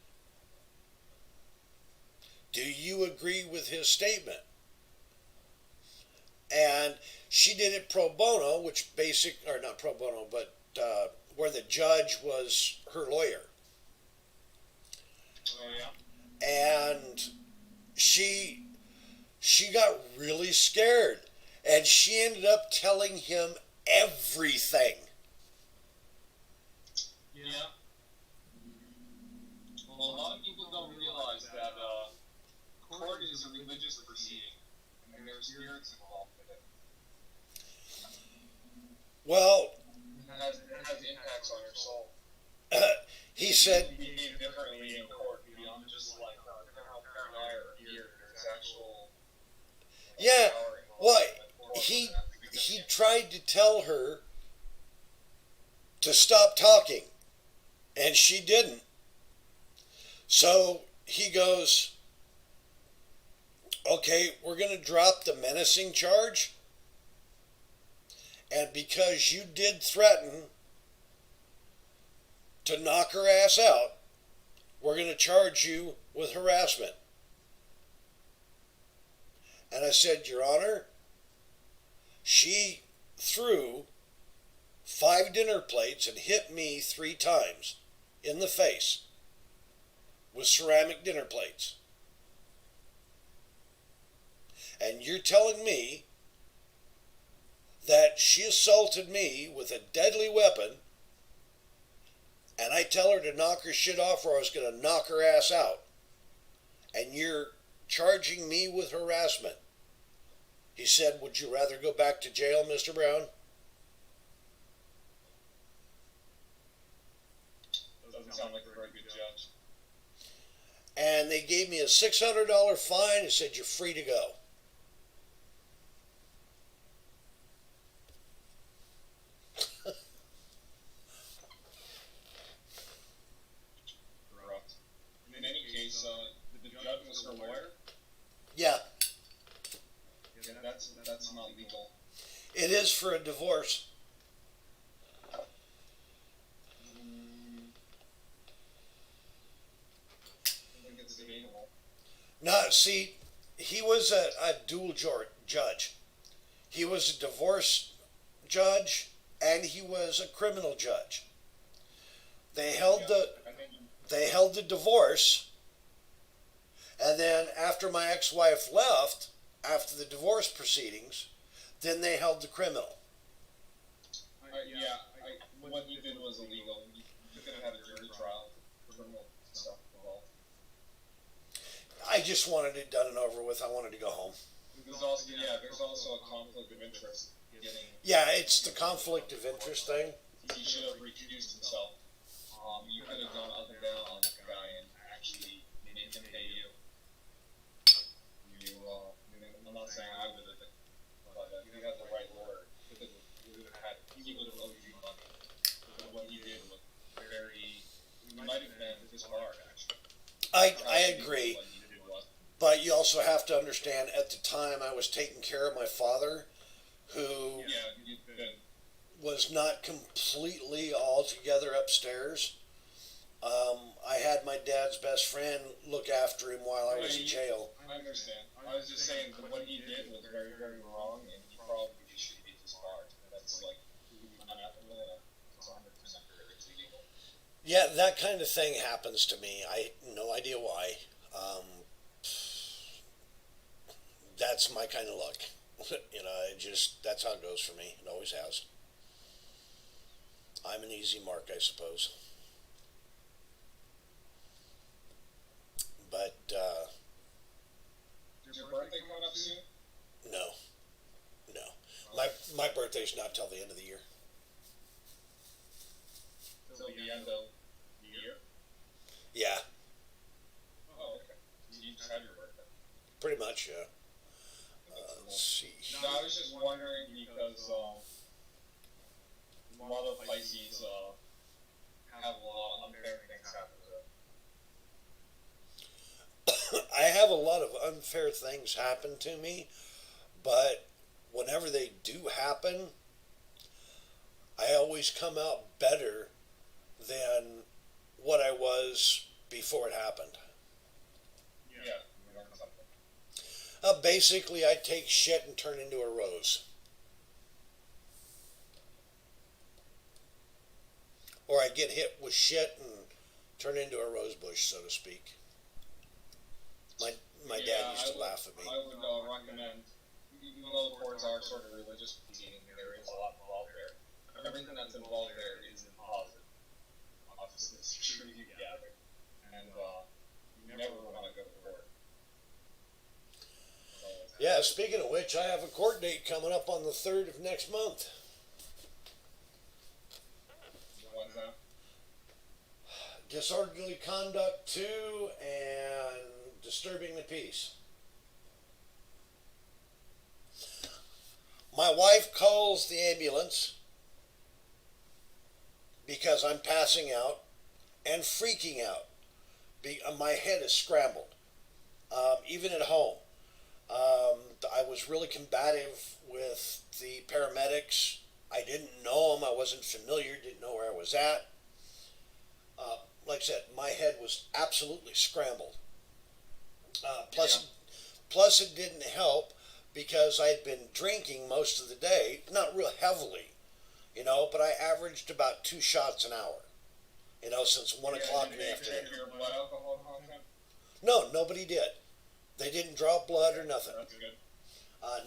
Do you agree with his statement?" And she did it pro bono, which or not pro bono, but where the judge was her lawyer. Oh, yeah. And she got really scared, and she ended up telling him everything. Yeah. Well, a lot of people don't realize that court is a religious proceeding, and there's spirits involved in it. Well, It has impacts on your soul. he said, You behave differently in court beyond just like how paranoid or fear. There's actual. yeah, Power involved well, in it. he tried to tell her to stop talking, and she didn't. So he goes, "Okay, we're going to drop the menacing charge, and because you did threaten to knock her ass out, we're going to charge you with harassment." And I said, "Your Honor, she threw 5 dinner plates and hit me 3 times in the face with ceramic dinner plates. And you're telling me that she assaulted me with a deadly weapon, and I tell her to knock her shit off or I was going to knock her ass out, and you're charging me with harassment?" He said, "Would you rather go back to jail, Mr. Brown?" sound like a very good judge. And they gave me a $600 fine and said, you're free to go. Correct. In any case, the judge was her lawyer. Yeah, Yeah, that's not legal. it is for a divorce. I think it's debatable. No, see, he was a dual judge. He was a divorce judge and he was a criminal judge. They held the I think they held the divorce, and then after my ex-wife left, after the divorce proceedings, then they held the criminal. what he did was illegal. You could have had a jury trial for criminal stuff involved. I just wanted it done and over with. I wanted to go home. There's also a conflict of interest. Yeah, it's the conflict of interest thing. He should have recused himself. You could have gone up and down on that guy and actually made him pay you. I'm not saying I would have, but if you had the right lawyer, he would have owed you money. But what he did was he might have been his hard, actually. I agree. What he did was. But you also have to understand, at the time I was taking care of my father, who Yeah, you've been. was not completely altogether upstairs. I had my dad's best friend look after him while I was in jail. I understand. I was just saying that what he did was very, very wrong, and he probably should be disbarred. That's like, it's 100% illegal. Yeah, that kind of thing happens to me. I no idea why. That's my kind of luck. That's how it goes for me. It always has. I'm an easy mark, I suppose. But Is your birthday coming up soon? no, no. My birthday's not till the end of the year. Till the end of the year? Yeah, Oh, okay. You just had your birthday. pretty much. Yeah. Let's see. No, I was just wondering because a lot of Pisces have a lot of unfair things happen to them. I have a lot of unfair things happen to me, but whenever they do happen, I always come out better than what I was before it happened. Yeah, you learn something. Basically, I take shit and turn into a rose. Or I get hit with shit and turn into a rose bush, so to speak. My dad used to laugh at me. I would recommend, even though the courts are sort of religious proceedings, there is a lot involved there. Everything that's involved there is in positive. Obviously, it's true you gather. And you never want to go to court. Yeah, speaking of which, I have a court date coming up on the 3rd of next month. What's that? Disorderly conduct 2 and disturbing the peace. My wife calls the ambulance because I'm passing out and freaking out. My head is scrambled. Even at home. I was really combative with the paramedics. I didn't know them. I wasn't familiar. Didn't know where I was at. Like I said, my head was absolutely scrambled. Plus, it didn't help because I'd been drinking most of the day, not real heavily, but I averaged about 2 shots an hour, since 1 o'clock in the afternoon. Did you check your blood alcohol content? No, nobody did. They didn't draw blood or nothing. That's good.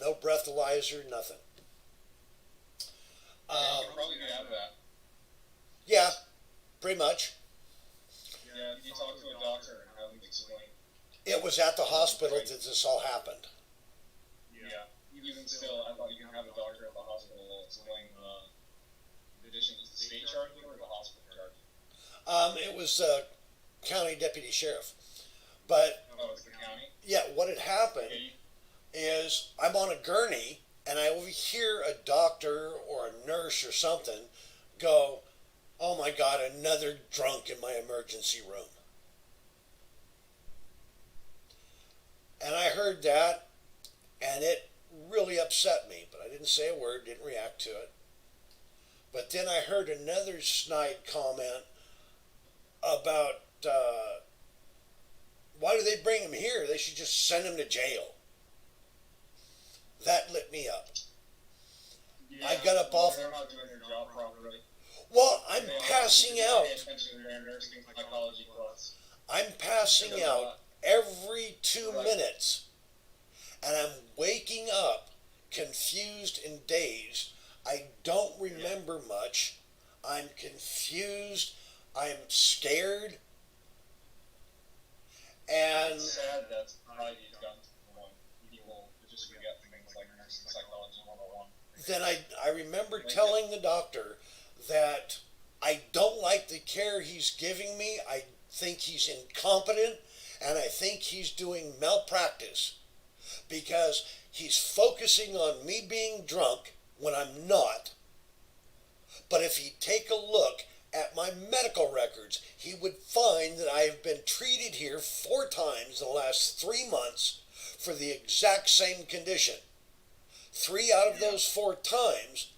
No breathalyzer, nothing. You probably have that. Yeah, pretty much. Yeah, you talk to a doctor and have them explain. It was at the hospital that this all happened. Yeah. Even still, I thought you can have a doctor at the hospital explain the addition to the state charge or the hospital charge. It was the county deputy sheriff. But Oh, it's the county. yeah, what had happened Okay. is I'm on a gurney and I overhear a doctor or a nurse or something go, "Oh my God, another drunk in my emergency room." And I heard that and it really upset me, but I didn't say a word, didn't react to it. But then I heard another snide comment about why do they bring him here? They should just send him to jail. That lit me up. Yeah, I got up off. They're not doing their job properly. Well, I'm They passing pay out. attention to their nursing psychology class. I'm passing out every 2 minutes, and I'm waking up confused and dazed. I don't remember much. I'm confused. I'm scared. And It's sad that's how you've gotten to the point. People just forget things like nursing psychology 101. then I remember telling the doctor that I don't like the care he's giving me. I think he's incompetent, and I think he's doing malpractice because he's focusing on me being drunk when I'm not. But if he'd take a look at my medical records, he would find that I have been treated here 4 times in the last 3 months for the exact same condition. 3 out of those 4 times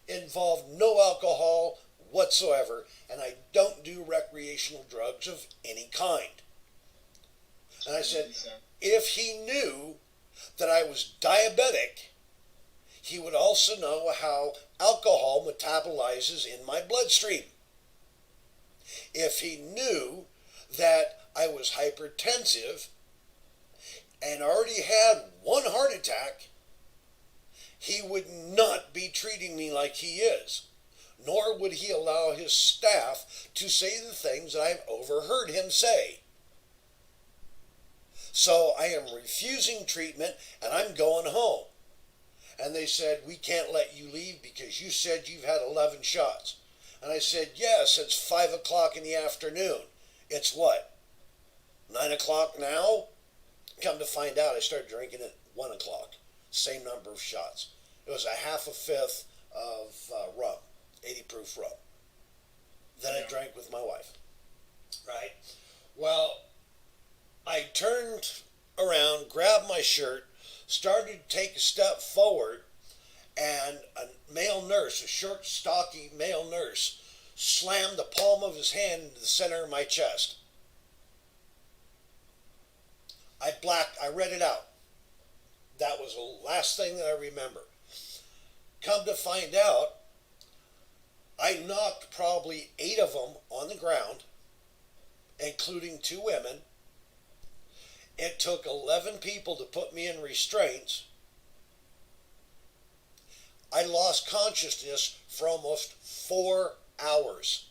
involved no alcohol whatsoever, and I don't do recreational drugs of any kind. And I said, if he knew that I was diabetic, he would also know how alcohol metabolizes in my bloodstream. If he knew that I was hypertensive and already had 1 heart attack, he would not be treating me like he is, nor would he allow his staff to say the things that I've overheard him say. So I am refusing treatment and I'm going home. And they said, we can't let you leave because you said you've had 11 shots. And I said, yes, it's 5 o'clock in the afternoon. It's what, 9 o'clock now? Come to find out, I started drinking at 1 o'clock. Same number of shots. It was a half a fifth of rum, 80 proof rum. Then I drank with my wife. Right? Well, I turned around, grabbed my shirt, started to take a step forward, and a male nurse, a short, stocky male nurse, slammed the palm of his hand into the center of my chest. I read it out. That was the last thing that I remember. Come to find out, I knocked probably 8 of them on the ground, including 2 women. It took 11 people to put me in restraints. I lost consciousness for almost 4 hours.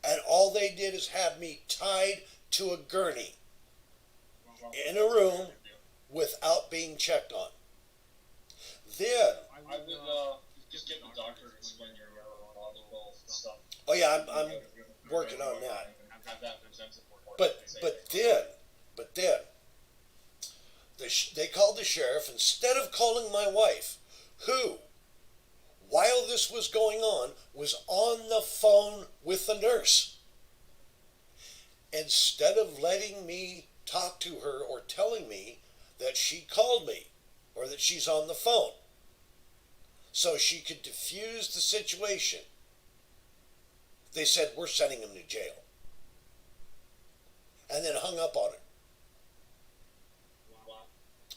And all they did is have me tied to a gurney in a room without being checked on. Then, I would just get the doctor to explain your neurological stuff. oh yeah, I'm working on that. Have that presented for But then, they called the sheriff instead of calling my wife, who, while this was going on the phone with the nurse. Instead of letting me talk to her or telling me that she called me or that she's on the phone so she could diffuse the situation, they said, we're sending him to jail. And then hung up on her.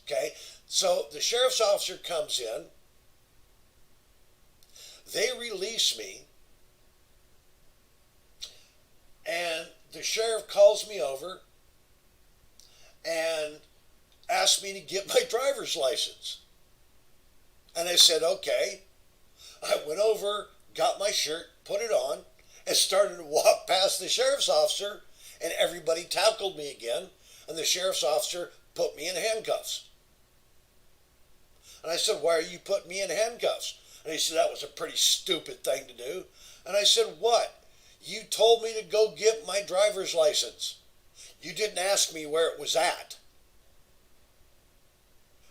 Okay, so the sheriff's officer comes in, they release me, and the sheriff calls me over and asked me to get my driver's license. And I said, okay. I went over, got my shirt, put it on, and started to walk past the sheriff's officer, and everybody tackled me again, and the sheriff's officer put me in handcuffs. And I said, why are you putting me in handcuffs? And he said, that was a pretty stupid thing to do. And I said, what? You told me to go get my driver's license. You didn't ask me where it was at.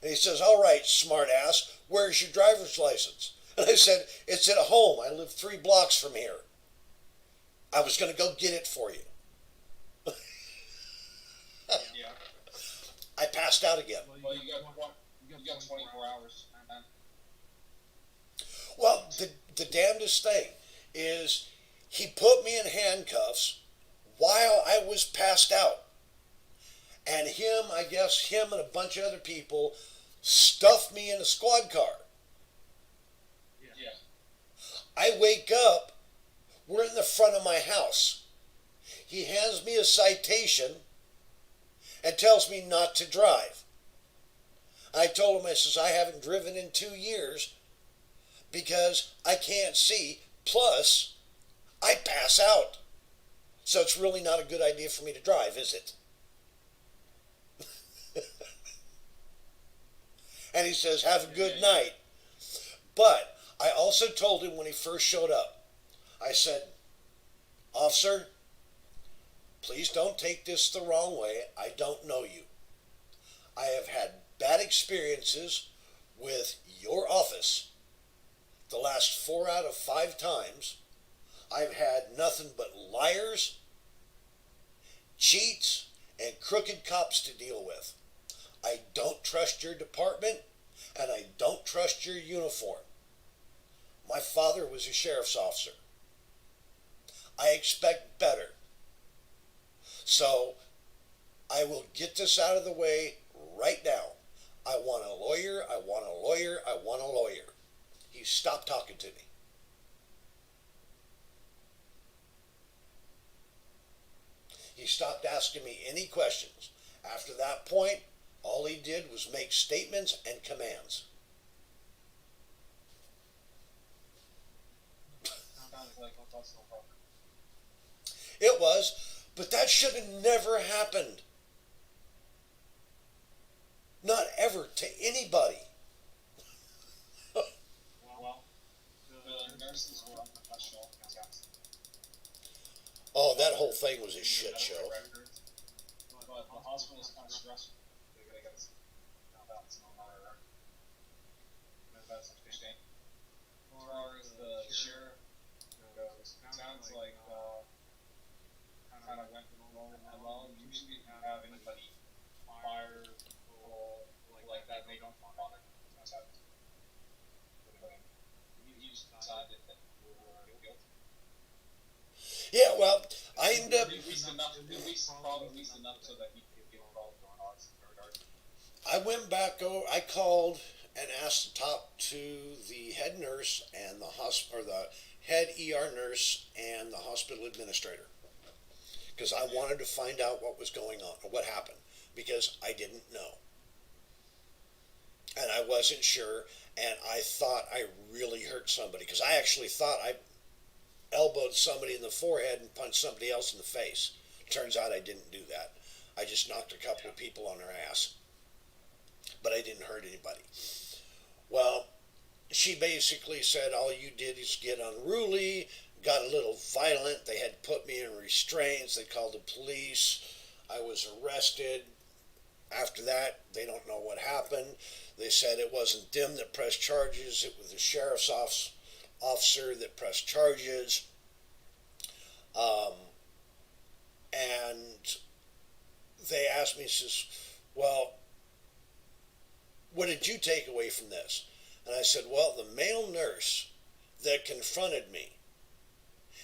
And he says, all right, smart ass, where's your driver's license? And I said, it's at home. I live 3 blocks from here. I was going to go get it for you. Yeah. I passed out again. Well, you got 24 hours. Man. Well, the damnedest thing is he put me in handcuffs while I was passed out. And I guess him and a bunch of other people stuffed me in a squad car. Yeah. I wake up, we're in the front of my house. He hands me a citation and tells me not to drive. I told him, I says, I haven't driven in 2 years because I can't see, plus I pass out. So it's really not a good idea for me to drive, is it? And he says, have a good night. But I also told him when he first showed up, I said, officer, please don't take this the wrong way. I don't know you. I have had bad experiences with your office the last 4 out of 5 times. I've had nothing but liars, cheats, and crooked cops to deal with. I don't trust your department, and I don't trust your uniform. My father was a sheriff's officer. I expect better. So I will get this out of the way right now. I want a lawyer, I want a lawyer, I want a lawyer. He stopped talking to me. He stopped asking me any questions. After that point, all he did was make statements and commands. It was, but that should have never happened. Not ever to anybody. Well, the nurses were unprofessional. Oh, that whole thing was a shit show. But the hospital's kind of stressful. They got balance on that record. That's interesting. As far as the sheriff goes, it sounds like kind of went alone. Usually, if you have anybody fired or like that, they don't want it. You just decided that you were guilty. Yeah, well, I ended up. At least enough so that he could get involved in odds. I went back over. I called and asked to talk to the head nurse and the head ER nurse and the hospital administrator, because I wanted to find out what was going on or what happened, because I didn't know and I wasn't sure, and I thought I really hurt somebody, because I actually thought I elbowed somebody in the forehead and punched somebody else in the face. Turns out I didn't do that. I just knocked a couple of people on their ass, but I didn't hurt anybody. Well, she basically said all you did is get unruly, got a little violent. They had put me in restraints. They called the police. I was arrested. After that, they don't know what happened. They said it wasn't them that pressed charges. It was the sheriff's officer that pressed charges. And they asked me, says, well, what did you take away from this? And I said, well, the male nurse that confronted me,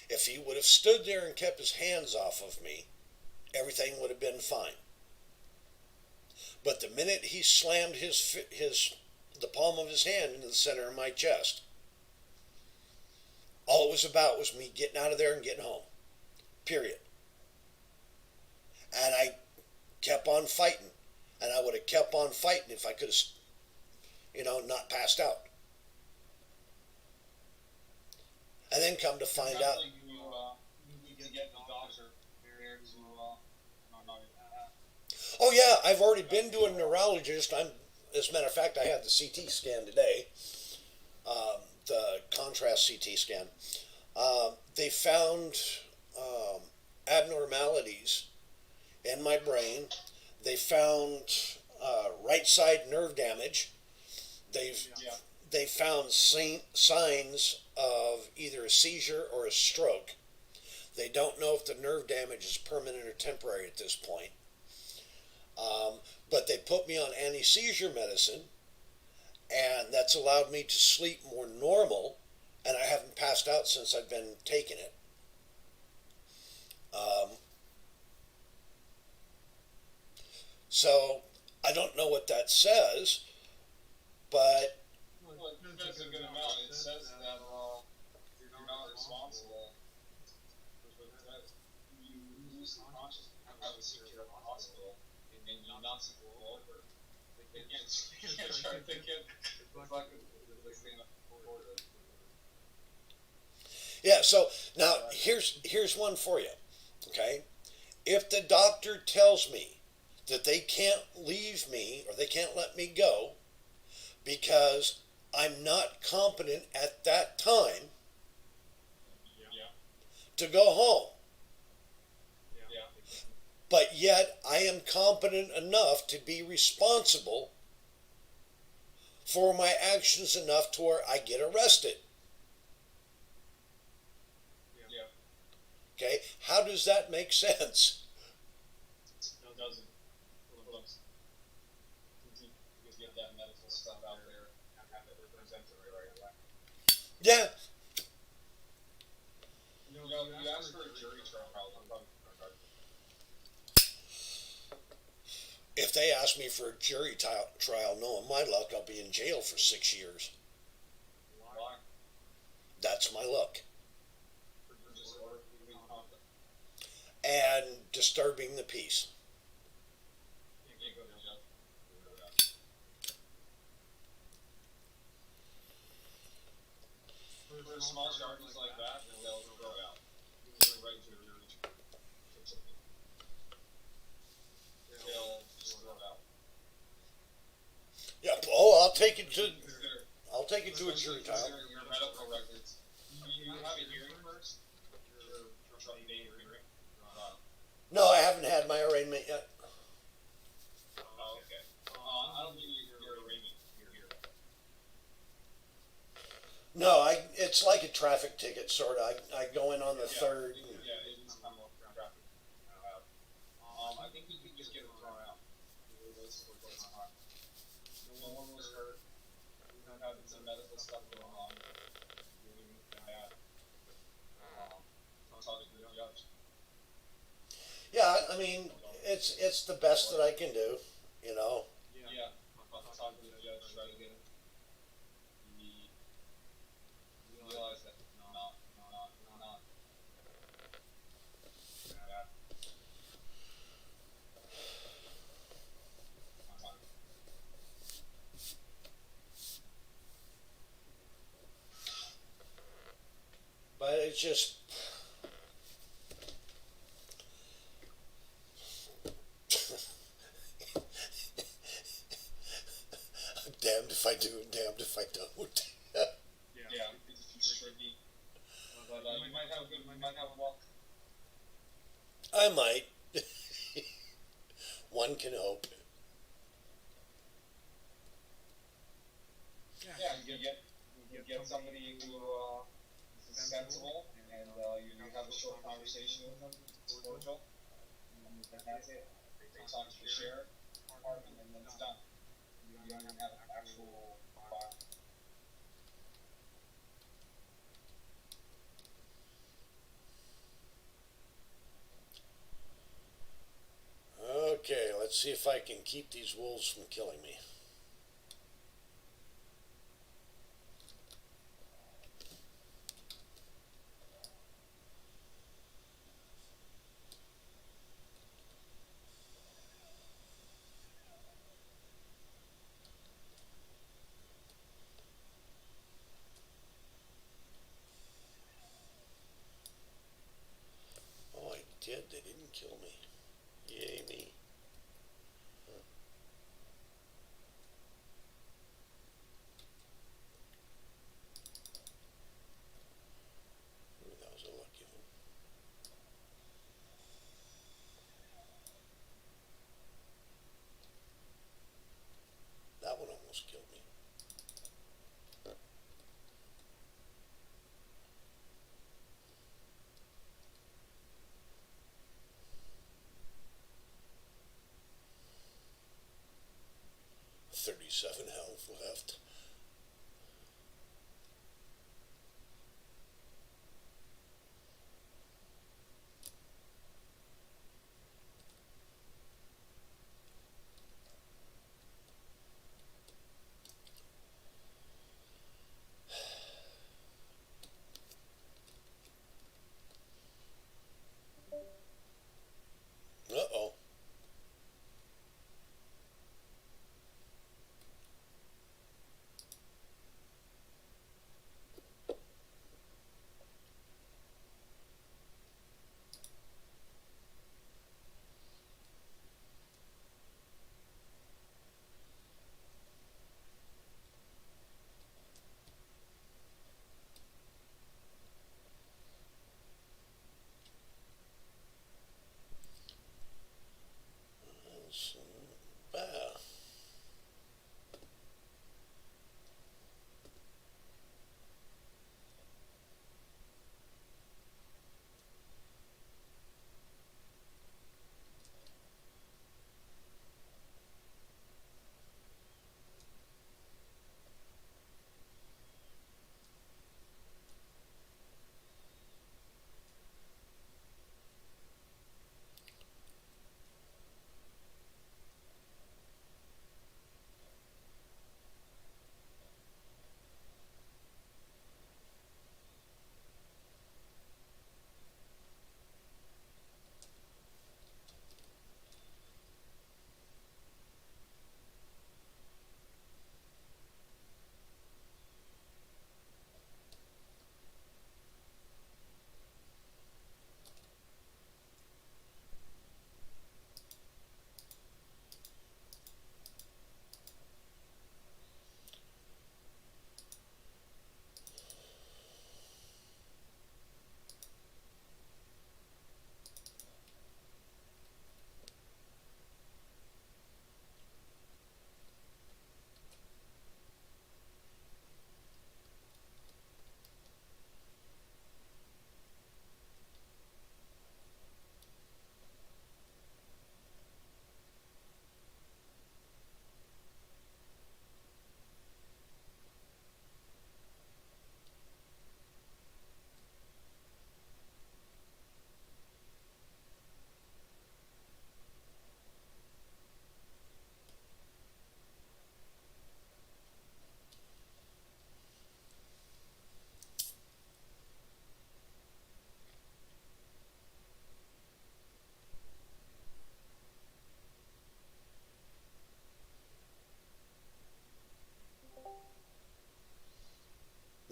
if he would have stood there and kept his hands off of me, everything would have been fine. But the minute he slammed the palm of his hand into the center of my chest, all it was about was me getting out of there and getting home. Period. And I kept on fighting. And I would have kept on fighting if I could have, not passed out. And then come to find out. You get the doctor here to Oh yeah, I've already been to a neurologist. As a matter of fact, I had the CT scan today. the contrast CT scan, they found um, abnormalities in my brain. They found right side nerve damage. They've Yeah. they found signs of either a seizure or a stroke. They don't know if the nerve damage is permanent or temporary at this point. But they put me on anti-seizure medicine, and that's allowed me to sleep more normal, and I haven't passed out since I've been taking it. Um, so I don't know what that says, but Well, it says a good amount. It says that you're not responsible for that. You lose consciousness, have a secure at the hospital, and you not see people over. They can't try. They can't. It's like this thing up order. yeah. So now here's one for you. Okay, if the doctor tells me that they can't leave me or they can't let me go because I'm not competent at that time Yeah. to go home, Yeah. but yet I am competent enough to be responsible for my actions enough to where I get arrested. Yeah. Okay, how does that make sense? It doesn't. Looks. You get that medical stuff out there and have it presented right away. Yeah, You asked for a jury trial. if they ask me for a jury trial, knowing my luck, I'll be in jail for 6 years. Why? That's my luck. For just leaving conflict. And disturbing the peace. You can't go to jail. For small charges like that, they'll throw it out. You're right to your they'll just throw it out. Yeah. Oh, I'll take it to a jury trial. Your medical records. You have a hearing first. Your hearing. No, I haven't had my arraignment yet. Oh, okay. I don't think your arraignment. Your hearing. No, it's like a traffic ticket, sort of. I go in on the third. Yeah, it's kind of traffic. I think you can just get it thrown out. No one was hurt. We don't have some medical stuff going on. Bad. Talking to the judge. Yeah, I mean, it's the best that I can do, you know. Yeah. Talking to the judge, try to get him. He realized that not. Yeah. But it's just. Damned if I do and damned if I don't. Yeah, it's tricky. But you might have a walk. I might. One can hope. Yeah, you get somebody who is sensible, and you have a short conversation with them. It's cordial, and that's it. They talk to the sheriff department, and then it's done. You don't even have an actual file. Okay, let's see if I can keep these wolves from killing me. Oh, I did. They didn't kill me. Yay me. 27 health left. Uh-oh. Bah.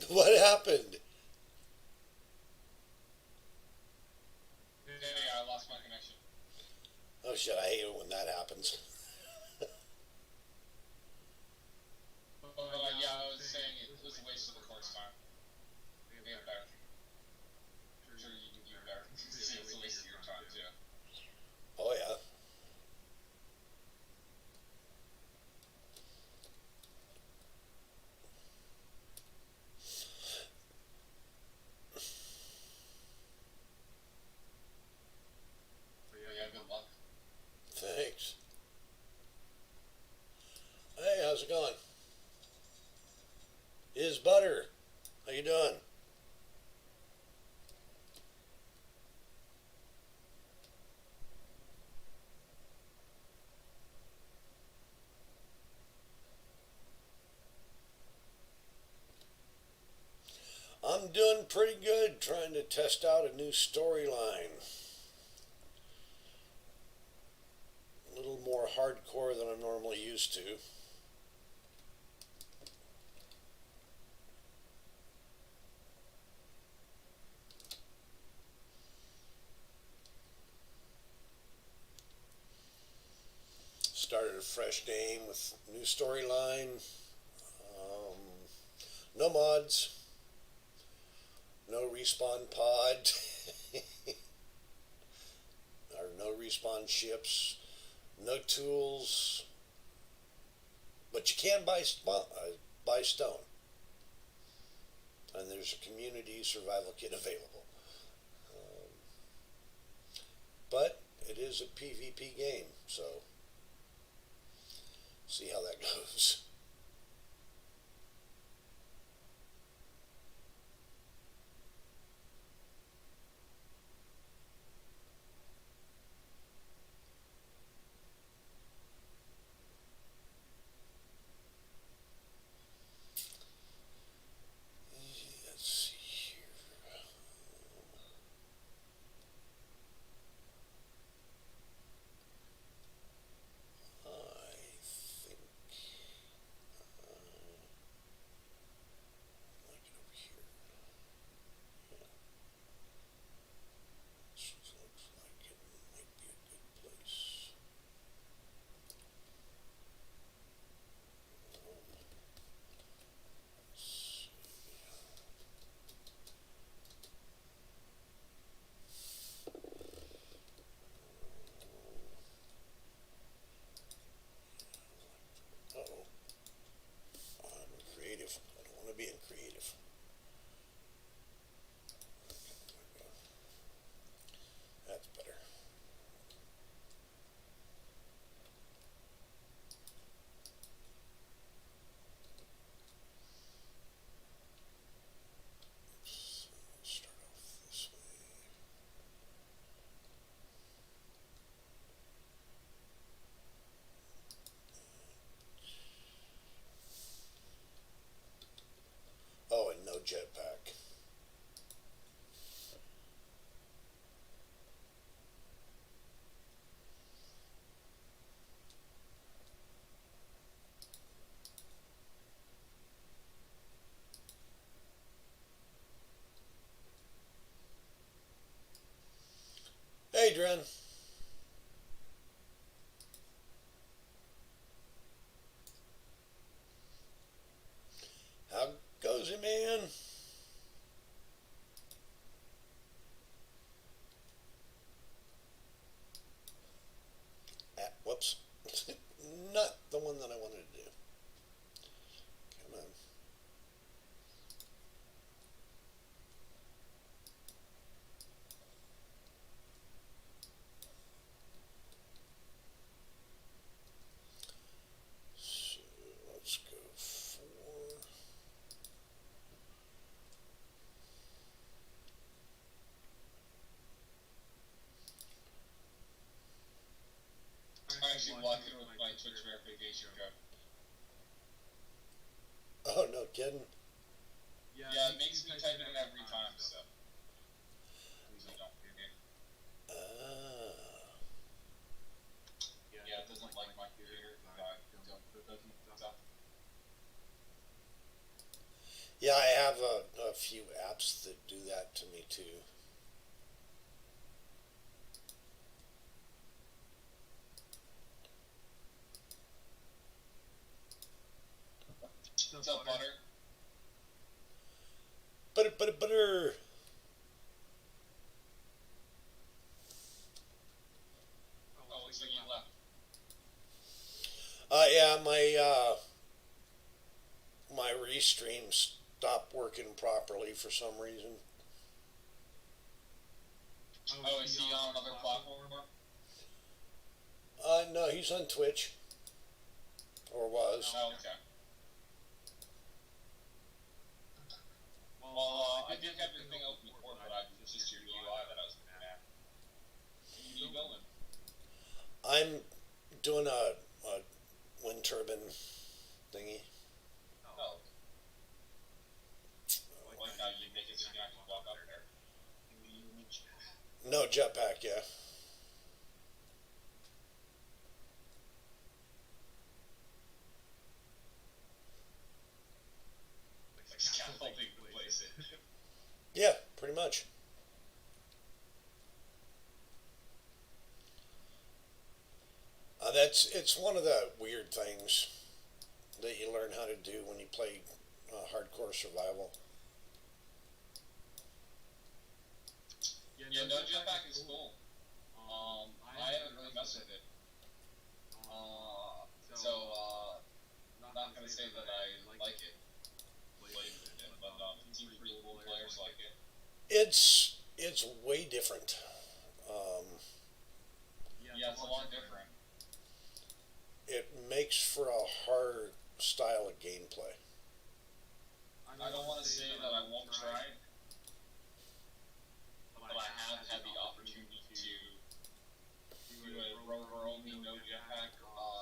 What happened? Yeah, I lost my connection. Oh shit, I hate it when that happens. Yeah, I was saying it was a waste of the course time. Maybe better. I'm sure you better. See, it's a waste of your time too. Oh yeah. But yeah, good luck. Thanks. Hey, how's it going? Is Butter. How you doing? I'm doing pretty good trying to test out a new storyline. A little more hardcore than I'm normally used to. Started a fresh game with new storyline. Um, no mods, no respawn pod, or no respawn ships, no tools, but you can buy stone, and there's a community survival kit available. Um, but it is a PvP game, so see how that goes. Adrian. How goes it, man? Whoops. Not the one that I wanted to do. Come on. So let's go for. I actually blocked it with my Twitch verification code. Oh, no kidding. Yeah, it makes me type it in every time, so. Please don't hear me. Ah. Yeah, it doesn't like my computer. It doesn't. Yeah, I have a few apps that do that to me too. What's up, butter? Butter. Oh, looks like you left. Yeah, my restream stopped working properly for some reason. Oh, is he on another platform? No, he's on Twitch, or was. Oh, okay. Well, I did have your thing open before, but I just your UI that I was looking at. What are you building? I'm doing a wind turbine thingy. Oh. Like how you make it so you can actually walk up there. No jetpack, yeah. Like scaffolding to place it. Yeah, pretty much. It's one of the weird things that you learn how to do when you play hardcore survival. Yeah, no jetpack is cool. I haven't really messed with it. Not gonna say that I like it. Played with it, but it seems pretty cool. Players like it. It's way different. Yeah, it's a lot different. It makes for a harder style of gameplay. I don't want to say that I won't try it, but I have had the opportunity to do a rover only no jetpack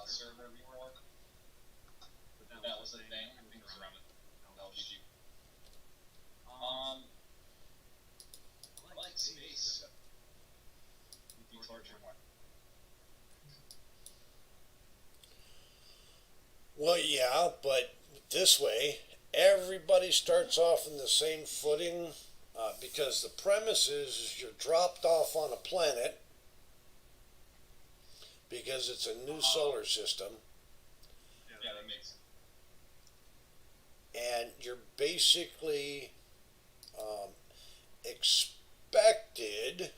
server before. But that was the thing. I think it was around LG. I like space. You can torture more. Well, yeah, but this way, everybody starts off in the same footing because the premise is you're dropped off on a planet because it's a new solar system, Yeah, that makes sense. and you're basically expected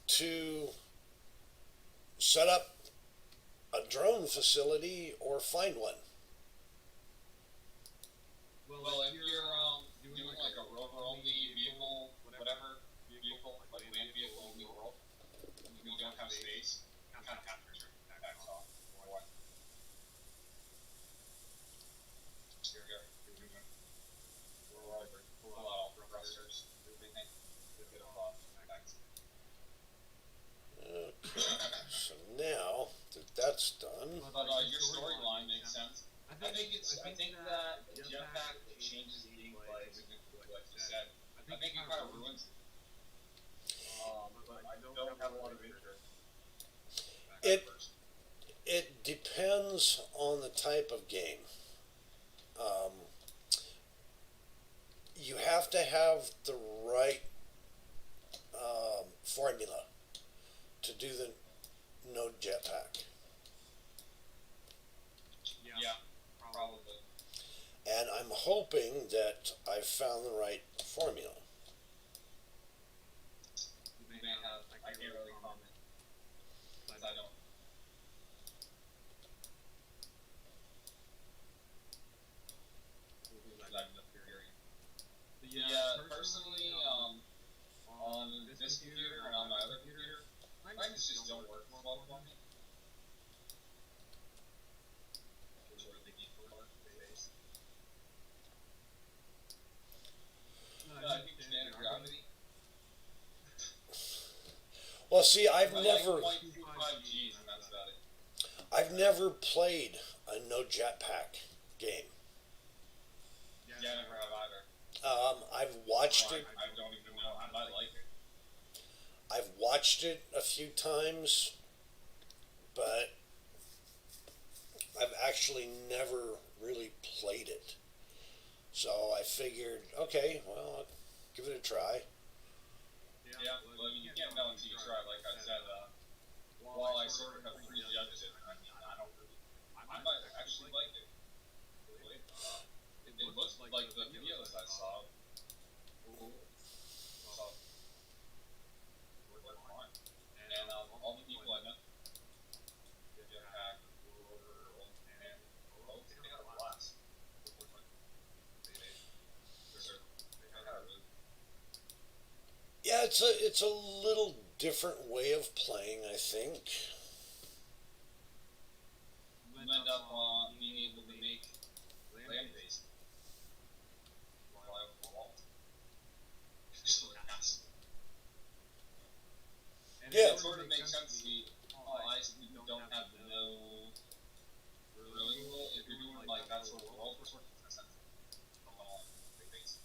to set up a drone facility or find one. Well, if you're doing like a rover only vehicle, whatever vehicle, like land vehicle in the world, and you don't have space, you kind of have to turn your backpacks off. Or what? Here we go. We're all pull out thrusters, everything. Get it off backpacks. Okay, so now that that's done, But your storyline makes sense. I think that the jetpack changes the gameplay, like you said. I think it kind of ruins it. But I don't have a lot of interest. it depends on the type of game. Um, you have to have the right formula to do the Node Jetpack. Yeah, probably. And I'm hoping that I've found the right formula. You may have. I can't really comment because I don't. Because I'm not hearing. Yeah, personally, on this computer and on my other computer, mine just don't work well for me. Which are the need for work days. I think standard gravity. Well, see, I've I never, like 0.25 G's and that's about it. I've never played a Node Jetpack game. Yeah, I never have either. I've watched So it. I don't even know. I might like it. I've watched it a few times, but I've actually never really played it. So I figured, okay, well, I'll give it a try. Yeah, well, I mean, you can't know until you try. Like I said, while I sort of have prejudged it, I mean, I don't really. I might actually like it. It looks like the videos I saw. Cool. So, worth fine. And all the people I met, Jetpack, and they had a blast. They had a really. Yeah, it's a little different way of playing, I think. You end up being able to make land base. Yeah. It sort of makes sense to me. I don't have no drilling rule. If you're doing like that sort of world, for sort of makes sense. Big base.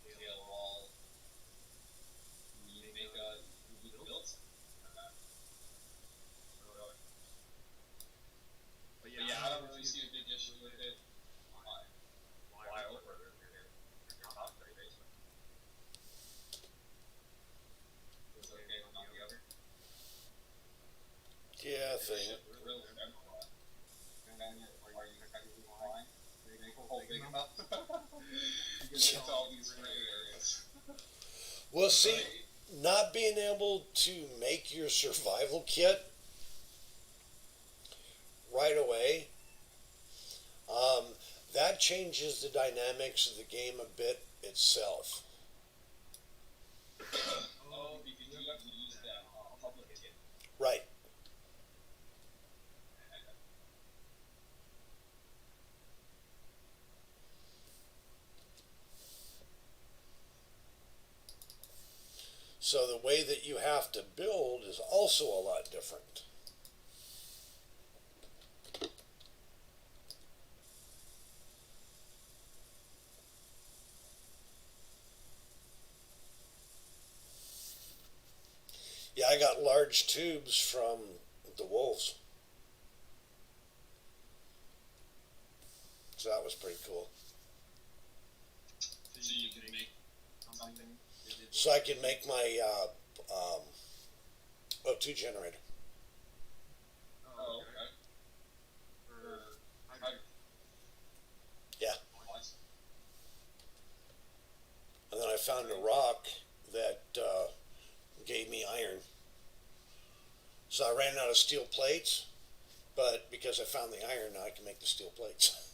Scale wall. You make you build something. But yeah, I don't really see a big issue with it. Why over there? You're not very basement. Was it okay with not the other? Yeah, thing. Really, and then are you technically fine? Make a whole big enough? Because it's all these gray areas. Well, see, not being able to make your survival kit right away, that changes the dynamics of the game a bit itself. Oh, because you have to use that public kit. Right. So the way that you have to build is also a lot different. Yeah, I got large tubes from the wolves. So that was pretty cool. So you can make something. So I can make my O2 generator. Oh, okay. For hydrogen. Yeah. Nice. And then I found a rock that gave me iron. So I ran out of steel plates, but because I found the iron, now I can make the steel plates.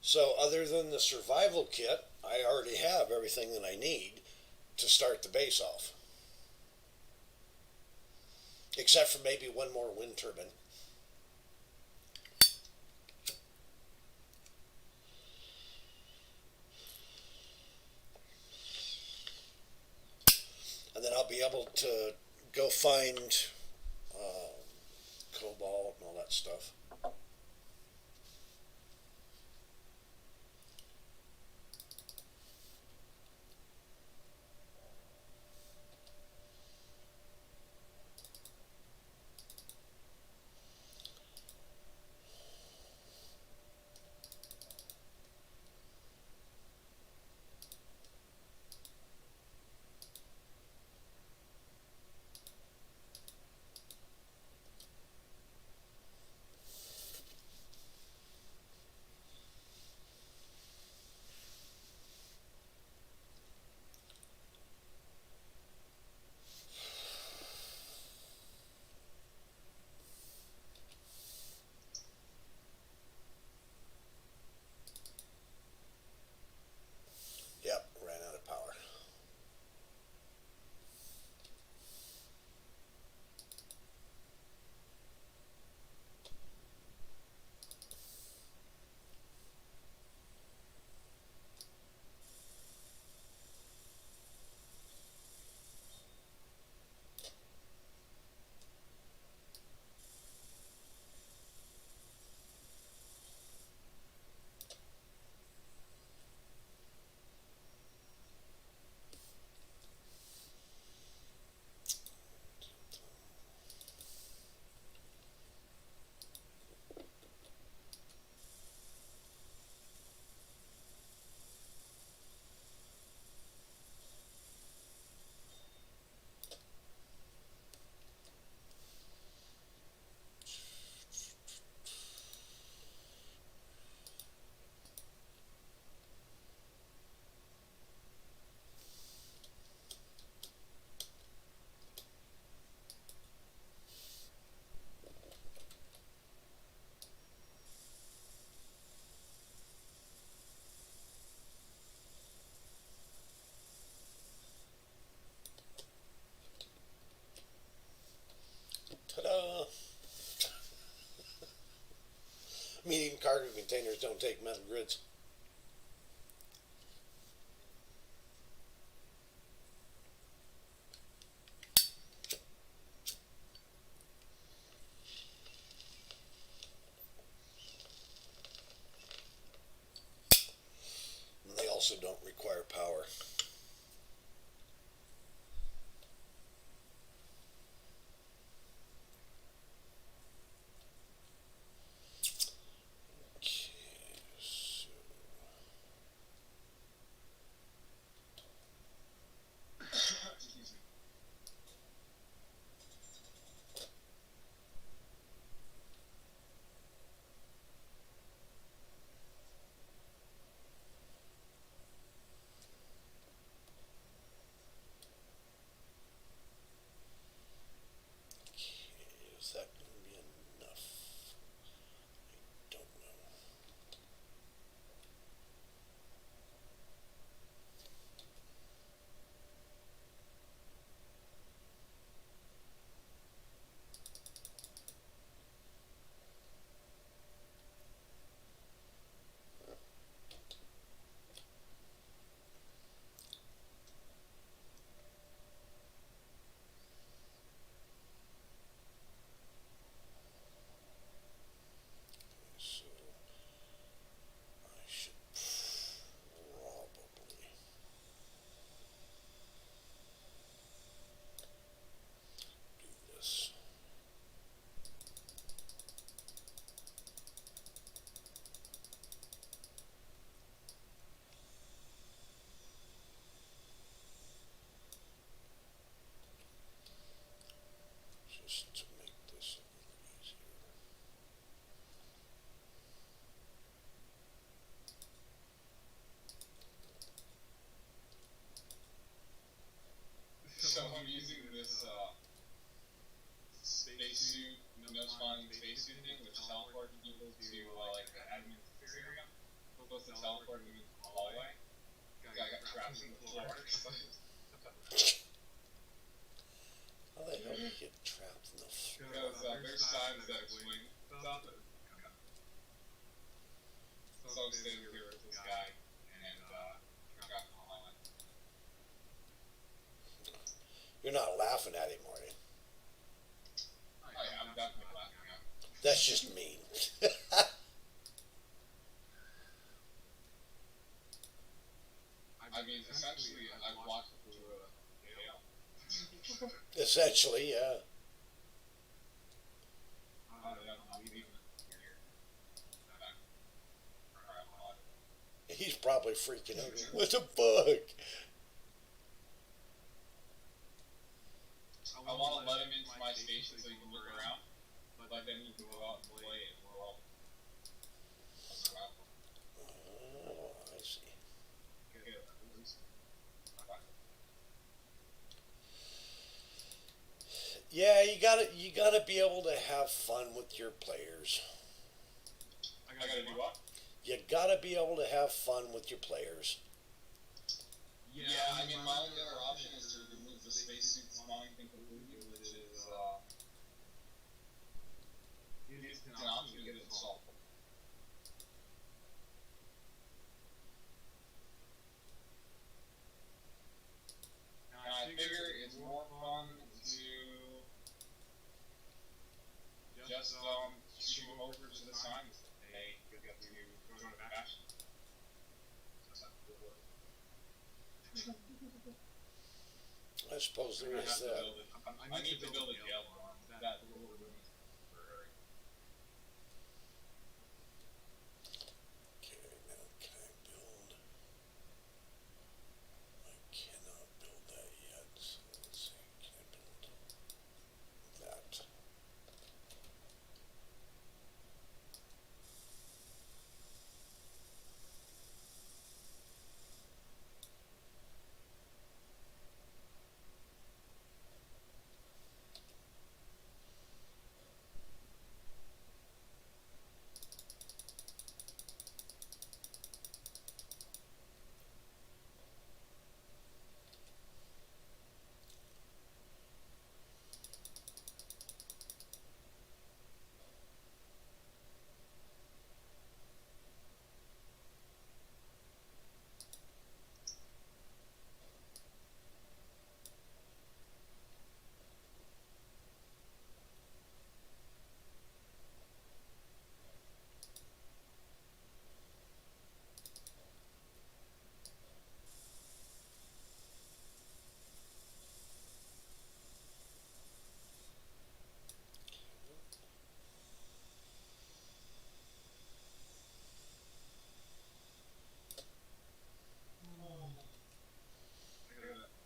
So other than the survival kit, I already have everything that I need to start the base off. Except for maybe one more wind turbine. And then I'll be able to go find cobalt and all that stuff. Yep, ran out of power. Ta-da! Medium cargo containers don't take metal grids. And they also don't require power. Excuse me. Is that going to be enough? I don't know. So I should probably do this. Just to make this a little easier. So I'm using this spacesuit, no spawning spacesuit thing, which teleports people to like the admin area. Supposed to teleport me to the hallway. Guy got trapped in the floor. How the hell do you get trapped in the floor? Because there's signs that explain stuff. So I'm standing here with this guy and got caught. You're not laughing at him, are you? Oh yeah, I'm definitely laughing at him. That's just mean. I mean, essentially, I've watched it through a jail. Essentially, yeah. I'm leaving here. Back. He's probably freaking out. What the fuck? I want to let him into my station so he can look around, but then he can go out and play it. Well, Oh, I see. Yeah, you gotta be able to have fun with your players. I gotta do what? You gotta be able to have fun with your players. Yeah, I mean, my only other option is to remove the spacesuits mine thing completely, which is, it's an option to get it solved. And I figure it's more fun to just, shoot over to the sign and say, hey, you got to join a faction. That's not cool. I suppose there I is have to that. build it. I need to build a jail farm. That will ruin it for Okay, now can I build? I cannot build that yet. So let's see. Can I build that?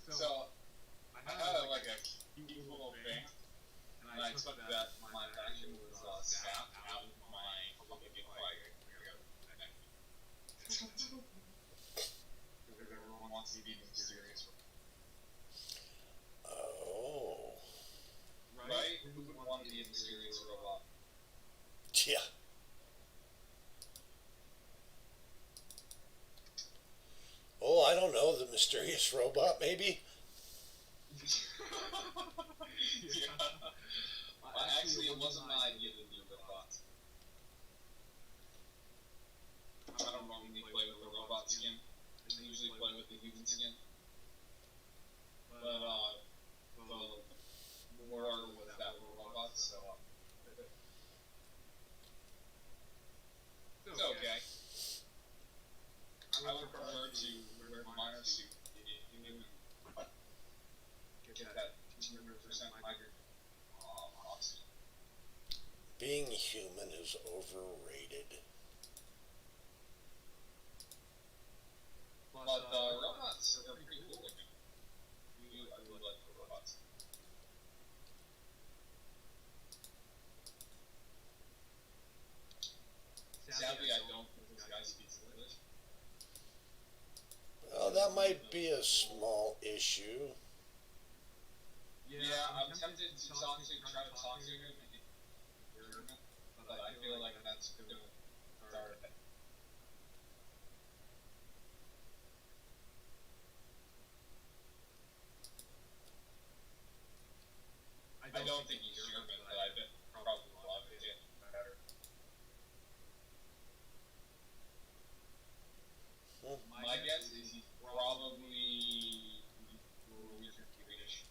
So, I had like a cute little thing, and I took that my faction was staff out of my public flag. Because everyone wants to be mysterious. Oh. Right? Who would want to be a mysterious robot? Yeah. Oh, I don't know. The mysterious robot, maybe? Yeah. Actually, it wasn't my idea to do robots. I don't normally play with the robot skin. I usually play with the human skin. But, the more with that robots, so, it's okay. I would prefer to wear a minor suit in human. Get that 200% migrant oxygen. Being human is overrated. But robots are pretty cool looking. I really like the robots. Sadly, I don't think this guy speaks English. Well, that might be a small issue. Yeah, I'm tempted to try to talk to him in German, but I feel like that's going to start. I don't think he's German, but I bet probably love it better. My guess is he's probably Norwegian Swedish.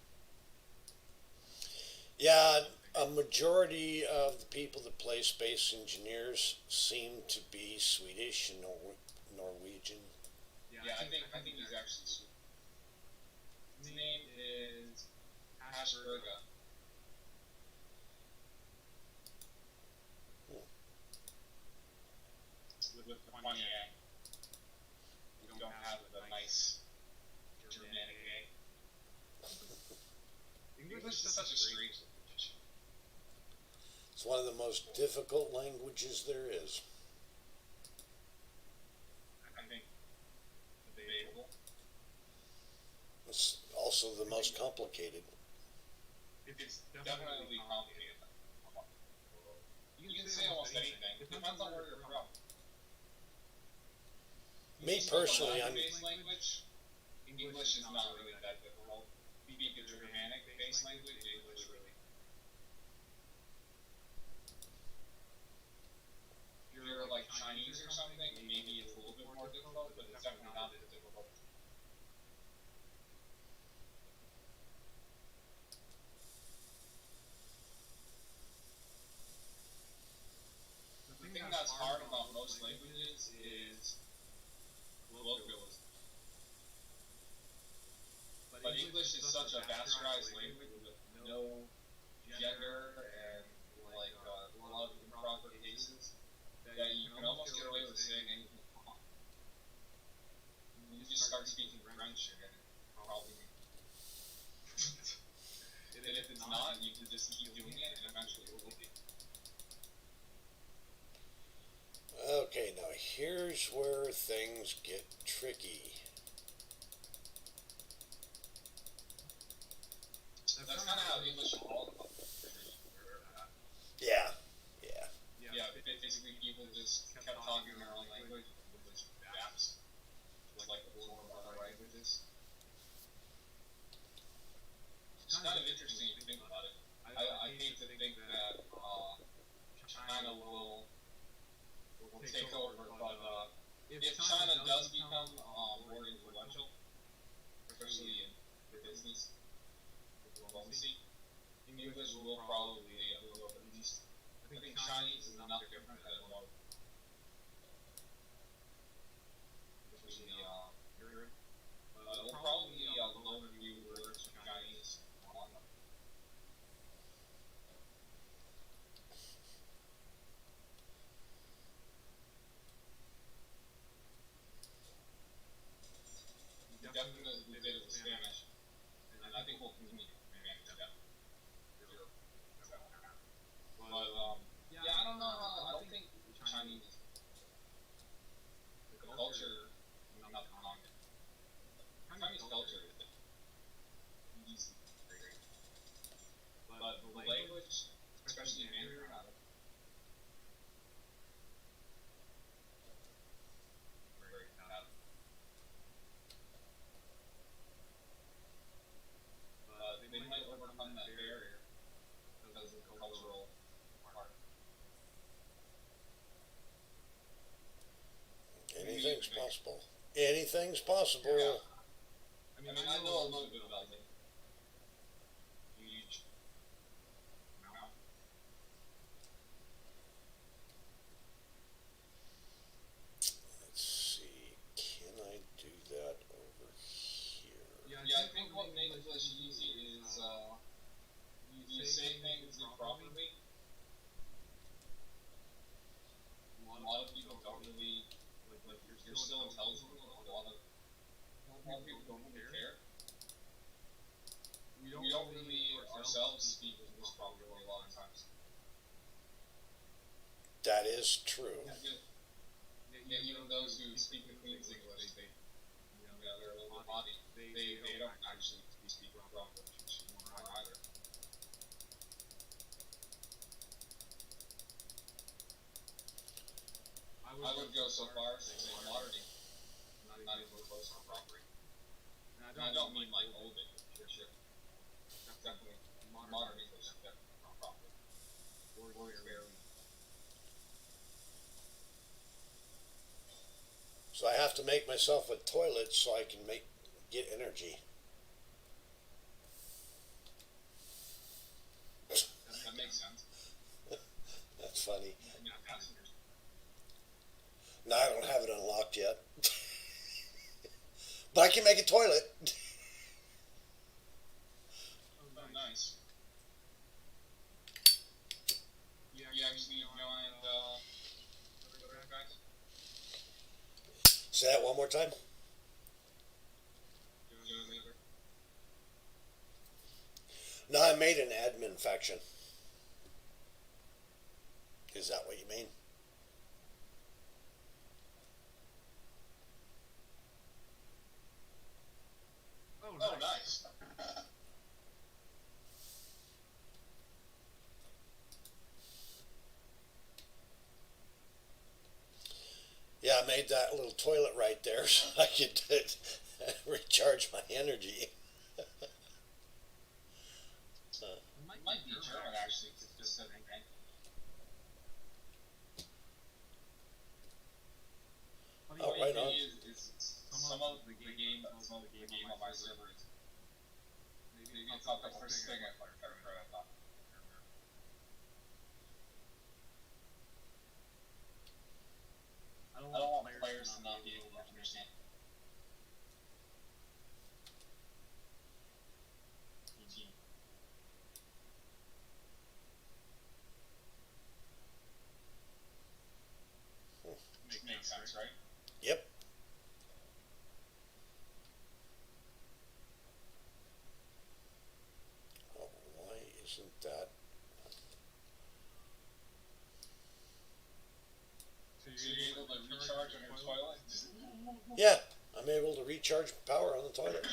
Yeah, A majority of the people that play Space Engineers seem to be Swedish and Norwegian. Yeah, I think he's actually Swedish. His name is Ashberga. With the funny A. We don't have the nice Germanic A. English is such a strange language. It's one of the most difficult languages there is. I think debatable. It's also the most complicated. It's definitely complicated. You can say almost anything. It depends on where you're from. Me personally, I'm Base language. English is not really that difficult. If you speak a Germanic base language, English really. If you're like Chinese or something, maybe it's a little bit more difficult, but it's definitely not as difficult. The thing that's hard about most languages is colloquialism. But English is such a bastardized language with no gender and like a lot of improper cases that you can almost get away with saying anything wrong. You just start speaking French and probably. And if it's not, you can just keep doing it and eventually it will be. okay. Now here's where things get tricky. That's kind of how English evolved. Yeah, yeah. Yeah, basically people just kept talking their own language, English adapts to like the form of other languages. It's kind of interesting if you think about it. I hate to think that China will take over, but if China does become more influential, especially in business, diplomacy, English will probably will at least. I think Chinese is not different than what, especially Europe. It'll probably loan a few words from Chinese on them. You definitely did it with Spanish, and I think we'll continue to manage that. But yeah, I don't know. I don't think Chinese, the culture, not the content. Chinese culture is easy, great. But the language, especially Mandarin, I don't very bad. But they might overcome that barrier because of the cultural part. Anything's possible. Anything's possible. Yeah. I mean, I know a little bit about it. Huge amount. Let's see. Can I do that over here? Yeah, I think what makes English easy is you say things improperly. A lot of people don't really like you're still intelligible. A lot of people don't really care. We don't really ourselves speak English properly a lot of times. That is true. Yeah, even those who speak the Queen's English, they're a little bit naughty. They don't actually speak proper English either. I would go so far as to say modern English, not even close to proper. And I don't mean like old English, sure. Definitely modern English, definitely not proper. Or barely. So I have to make myself a toilet so I can get energy. That makes have it unlocked yet. But I can make a toilet. Oh, nice. You actually joined other guys? Say that one more time. Join the other? No, I made an admin faction. Is that what you mean? Oh, nice. Yeah, I made that little toilet right there so I could recharge my energy. It might be German actually, because it just said thank you. Oh, right on. Is some of the game on my server is maybe it's not the first thing I tried. I don't want players to not be able to understand. Team. Makes sense, right? Yep. Oh, why isn't that? So you're able to recharge on your toilet? Yeah, I'm able to recharge power on the toilet.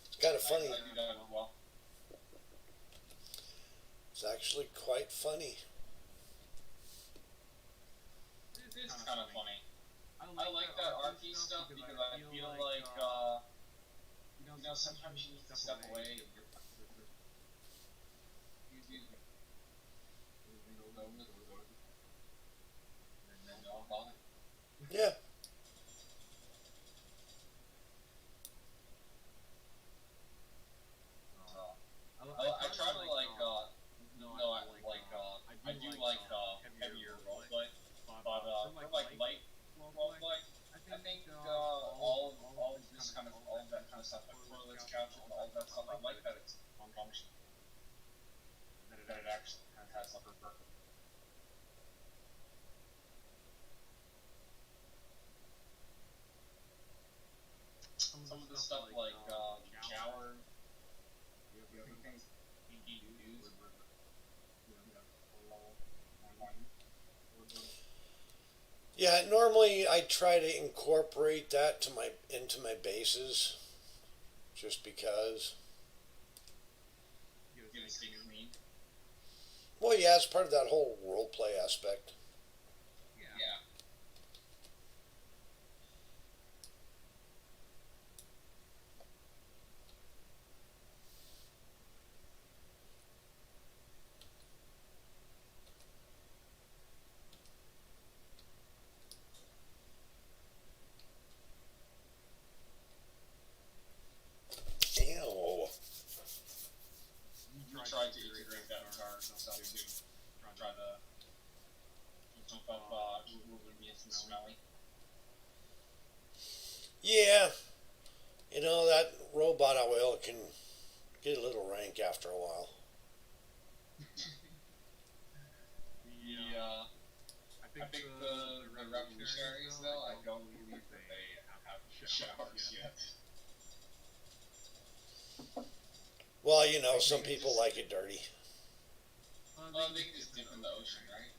It's kind of funny. I do that as well. It's actually quite funny. It's kind of funny. I like that RP stuff because I feel like, sometimes you need to step away. Yeah. I try to I do like heavier roleplay, but for like light roleplay, I think all of this kind of all of that kind of stuff, like toilets, couches, and all of that stuff. I like that it's functional, that it actually kind of has like a purpose. Some of the stuff like shower, the other things you need to do is Yeah, normally I try to incorporate that into my bases, just because. get it stay clean. Well, yeah, it's part of that whole role play aspect. Yeah. Ew. We tried to integrate that in our stuff too. Try to keep up moving and smelly. Yeah, that robot oil can get a little rank after a while. I think the revolutionaries though, I don't believe that they have showers yet. Well, some people like it dirty. Well, they can just dip in the ocean, right?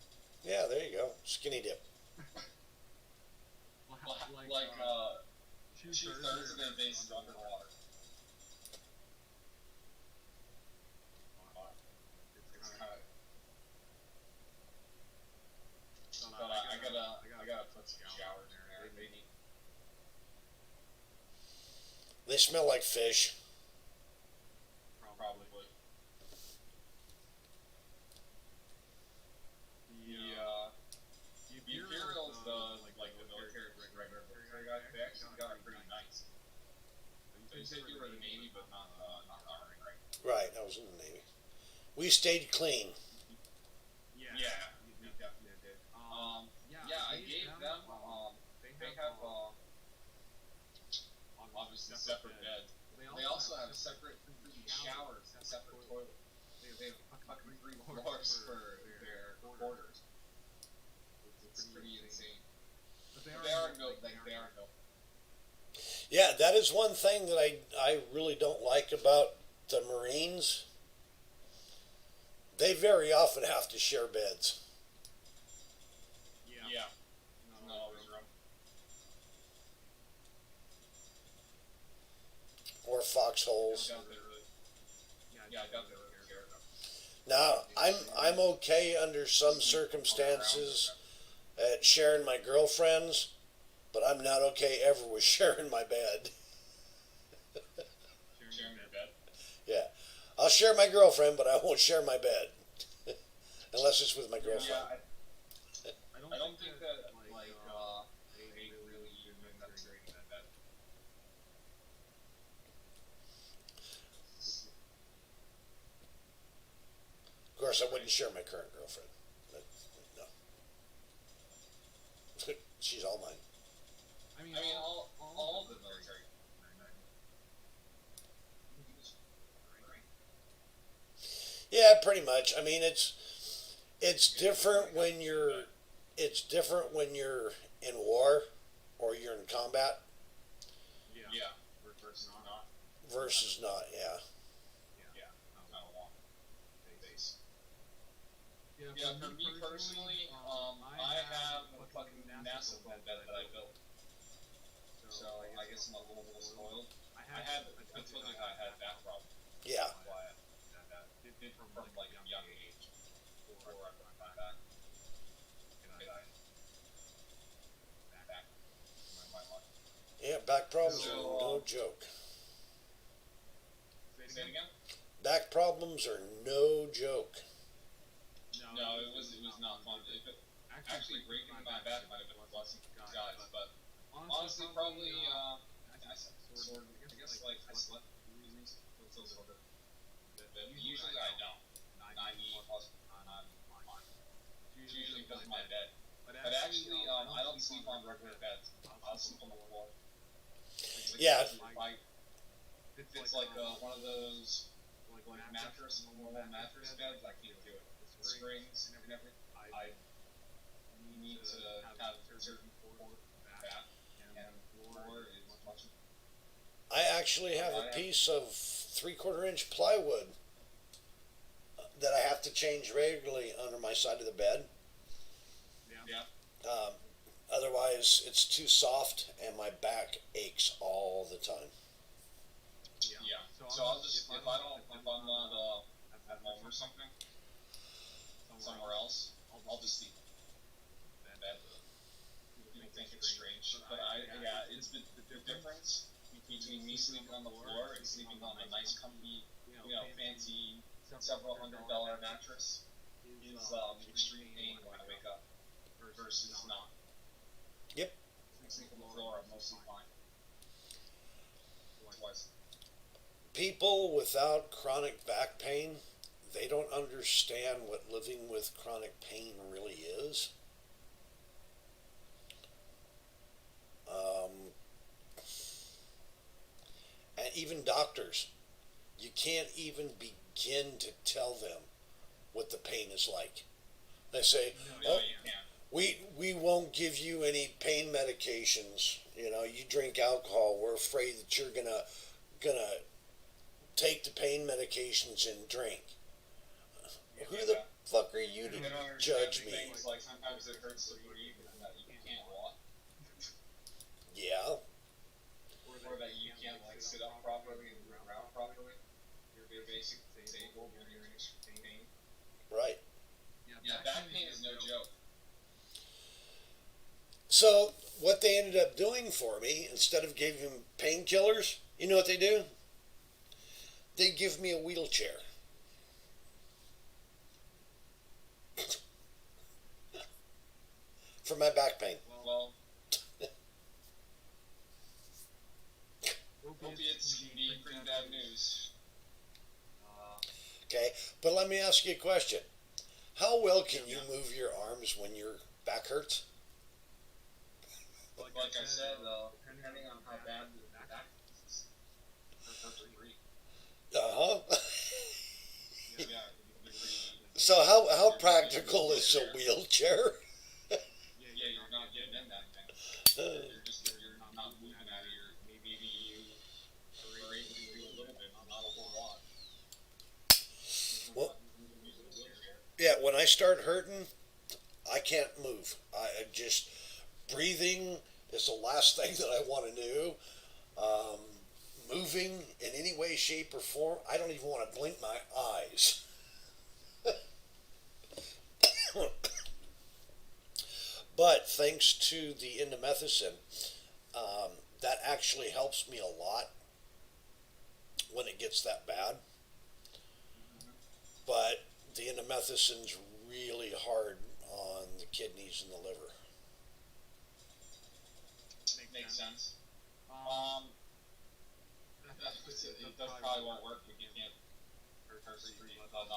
Yeah, there you go. Skinny dip. Like, 2/3 of their base is underwater. It's kind of. But I gotta put some showers in there. They need. They smell like fish. Probably. The Imperials, like the military, regular military guys, they actually got pretty nice. So you said you were in the Navy, but not the Army, right? Right, I was in the Navy. We stayed clean. Yeah, we definitely did. Yeah, I gave them, they have obviously separate beds. They also have separate showers, separate toilets. They have fucking 3 floors for their quarters. It's pretty insane. But they are built like they are built. Yeah, that is one thing that I really don't like about the Marines. They very often have to share beds. Yeah. Not always room. Or foxholes. Yeah, I doubt they really care. Now, I'm okay under some circumstances at sharing my girlfriends, but I'm not okay ever with sharing my bed. Sharing their bed. Yeah, I'll share my girlfriend, but I won't share my bed unless it's with my girlfriend. Yeah, I don't think that they really even necessary in that bed. Of course, I wouldn't share my current girlfriend. But, no, she's all mine. I mean, all of the military. Yeah, pretty much. I mean, it's different when you're in war or you're in combat Yeah. Versus not. versus not. Yeah. Yeah. Not a long base. Yeah, for me personally, I have a fucking massive bed that I built. So I guess I'm a little spoiled. I told you I had back problems. Yeah. Why it did from like a young age. Before I went back. And I died. Back. My life. Yeah. Back problems So, are no joke. Say it again? Back problems are no joke. No, it was not fun. Actually breaking my back might have been a blessing from guys, but honestly, probably I guess like I slept reasons. Sort of. But usually I don't. 90 plus I'm fine. It's usually because of my bed. But actually, I don't sleep on regular beds. I'll sleep on the floor. Yeah. It's like one of those like normal mattress beds. I can't do it. The springs and everything. I need to have a certain back, and the floor is much. I actually have a piece of 3/4 inch plywood that I have to change regularly under my side of the bed. Yeah. Otherwise, it's too soft and my back aches all the time. Yeah. So I'll just if I'm not at home or something, somewhere else, I'll just sleep in bed. People think it's strange, but it's the difference between me sleeping on the floor and sleeping on a nice, comfy, fancy, several $100 mattress is extreme pain when I wake up versus not. Yep. Sleep on the floor, I'm mostly fine. Twice. People without chronic back pain, they don't understand what living with chronic pain really is. And even doctors, you can't even begin to tell them what the pain is like. They say, No, "Oh, you can't. we won't give you any pain medications. You drink alcohol. We're afraid that you're gonna take the pain medications and drink." Who the fuck are you to judge me? Things like sometimes it hurts to breathe and that you can't walk, Yeah, or that you can't like sit up properly and move around properly. You're basically disabled. You're in extreme pain. right. Yeah, back pain is no joke. So what they ended up doing for me, instead of giving me painkillers, you know what they do? They give me a wheelchair. For my back pain. Well, opiates can be pretty bad news. Okay, but let me ask you a question. How well can you move your arms when your back hurts? like I said, depending on how bad the back is, for free. Uh huh. Yeah, it'd be pretty. So how practical is a wheelchair? Yeah, you're not getting in that thing. You're not moving out of your. Maybe you are able to do a little bit, but not a whole lot. Well, Using a wheelchair. yeah. When I start hurting, I can't move. I just breathing is the last thing that I want to do. Um, Moving in any way, shape, or form, I don't even want to blink my eyes. But thanks to the indomethacin, that actually helps me a lot when it gets that bad. But the indomethacin really hard on the kidneys and the liver. Makes sense. That probably won't work if you can't personally breathe, but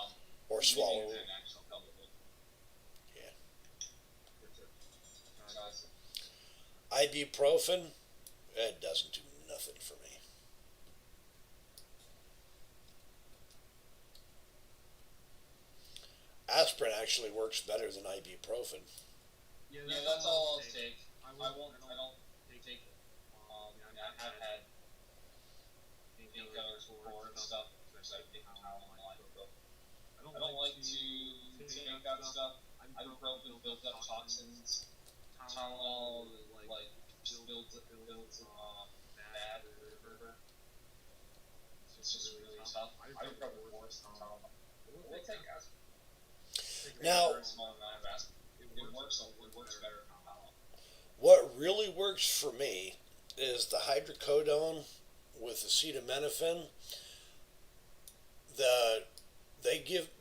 Or swallow. Yeah. Ibuprofen, it doesn't do nothing for me. Aspirin actually works better than ibuprofen. Yeah, that's all I'll take. I don't take it. I have had painkillers for and stuff, because I think how I like it. I don't like to take that stuff. Ibuprofen builds up toxins. Tylenol like builds bad or it's just really tough. Ibuprofen works than Tylenol. We'll take aspirin. Now, it works better than Tylenol. what really works for me is the hydrocodone with acetaminophen.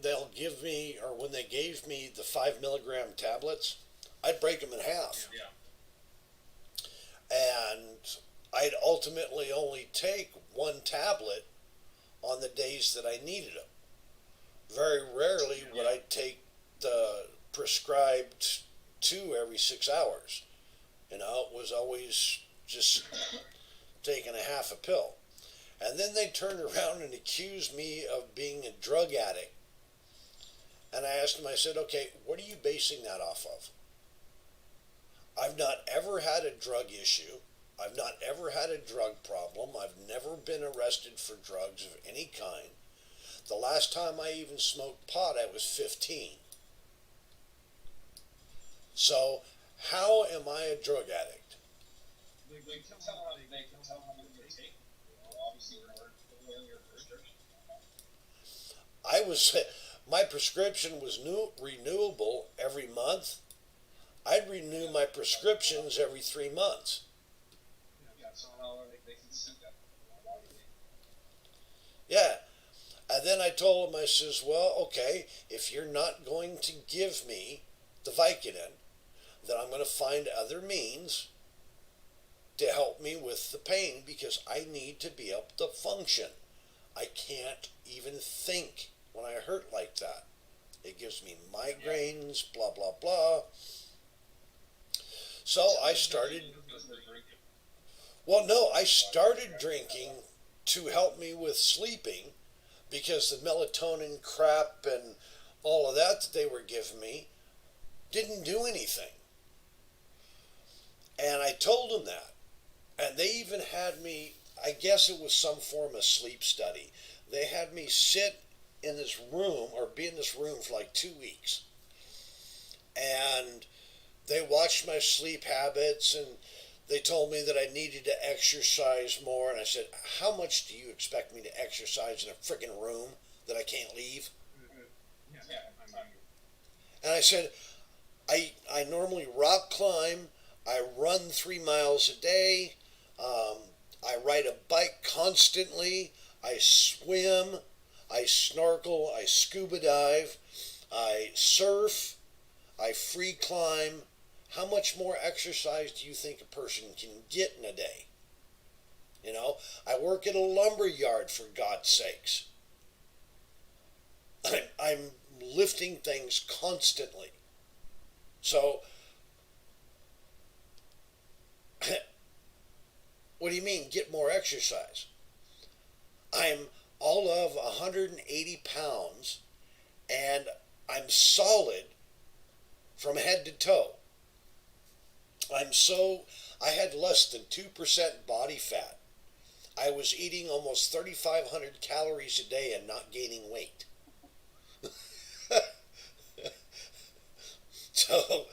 They'll give me, or when they gave me the 5 milligram tablets, I'd break them in half. Yeah. And I'd ultimately only take one tablet on the days that I needed them. Very rarely would I take the prescribed 2 every 6 hours. It was always just taking a half a pill. And then they turned around and accused me of being a drug addict. And I asked them, I said, okay, what are you basing that off of? I've not ever had a drug issue. I've not ever had a drug problem. I've never been arrested for drugs of any kind. The last time I even smoked pot, I was 15. So, how am I a drug addict? They can tell how you take. Obviously, we're your prescription. My prescription was renewable every month. I'd renew my prescriptions every 3 months. Yeah, so they can see that. Yeah. And then I told him, I says, well, okay, if you're not going to give me the Vicodin, then I'm going to find other means to help me with the pain because I need to be able to function. I can't even think when I hurt like that. It gives me migraines, blah, blah, blah. So I started... Well, no, I started drinking to help me with sleeping because the melatonin crap and all of that they were giving me didn't do anything. And I told them that. And they even had me, I guess it was some form of sleep study. They had me sit in this room or be in this room for like 2 weeks. And they watched my sleep habits and they told me that I needed to exercise more. And I said, how much do you expect me to exercise in a freaking room that I can't leave? And I said, I normally rock climb. I run 3 miles a day. I ride a bike constantly. I swim. I snorkel. I scuba dive. I surf. I free climb. How much more exercise do you think a person can get in a day? I work at a lumber yard, for God's sakes. I'm lifting things constantly. So What do you mean, get more exercise? I'm all of 180 pounds and I'm solid from head to toe. I had less than 2% body fat. I was eating almost 3,500 calories a day and not gaining weight. So,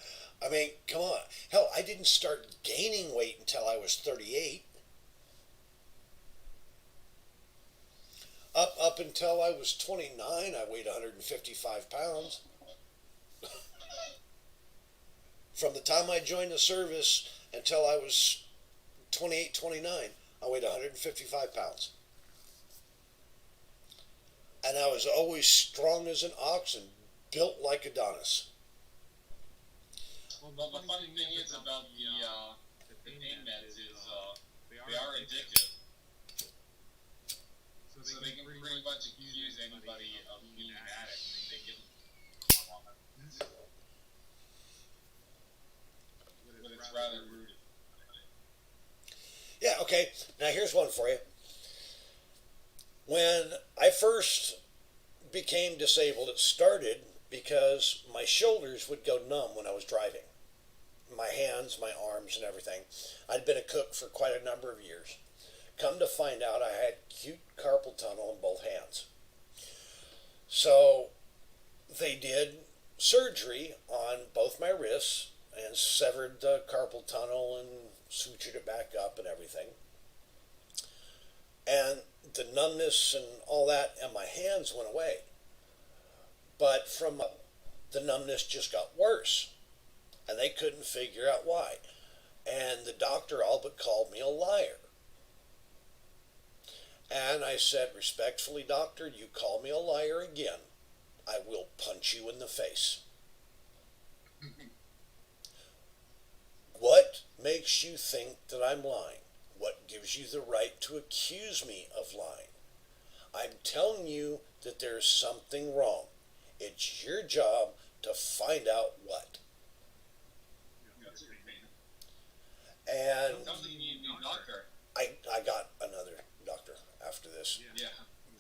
I mean, come on. Hell, I didn't start gaining weight until I was 38. Up until I was 29, I weighed 155 pounds. From the time I joined the service until I was 28, 29, I weighed 155 pounds. And I was always strong as an ox and built like Adonis. Well, the funny thing is about the pain meds is they are addictive. So they can pretty much accuse anybody of being an addict. They give them on it. But it's rather rude. Yeah, okay. Now here's one for you. When I first became disabled, it started because my shoulders would go numb when I was driving. My hands, my arms, and everything. I'd been a cook for quite a number of years. Come to find out, I had acute carpal tunnel in both hands. So they did surgery on both my wrists and severed the carpal tunnel and sutured it back up and everything. And the numbness and all that and my hands went away. But from the numbness just got worse. And they couldn't figure out why. And the doctor all but called me a liar. And I said, respectfully, doctor, you call me a liar again, I will punch you in the face. What makes you think that I'm lying? What gives you the right to accuse me of lying? I'm telling you that there's something wrong. It's your job to find out what. And I got another doctor after this. Yeah.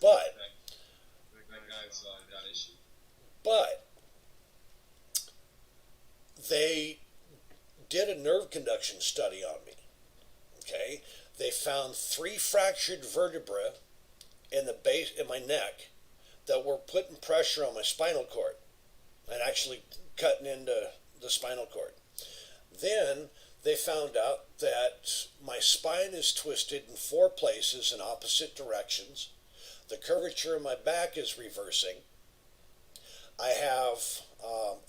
But that guy's got issues. But they did a nerve conduction study on me. Okay? They found 3 fractured vertebrae in the base in my neck that were putting pressure on my spinal cord and actually cutting into the spinal cord. Then they found out that my spine is twisted in 4 places in opposite directions. The curvature of my back is reversing. I have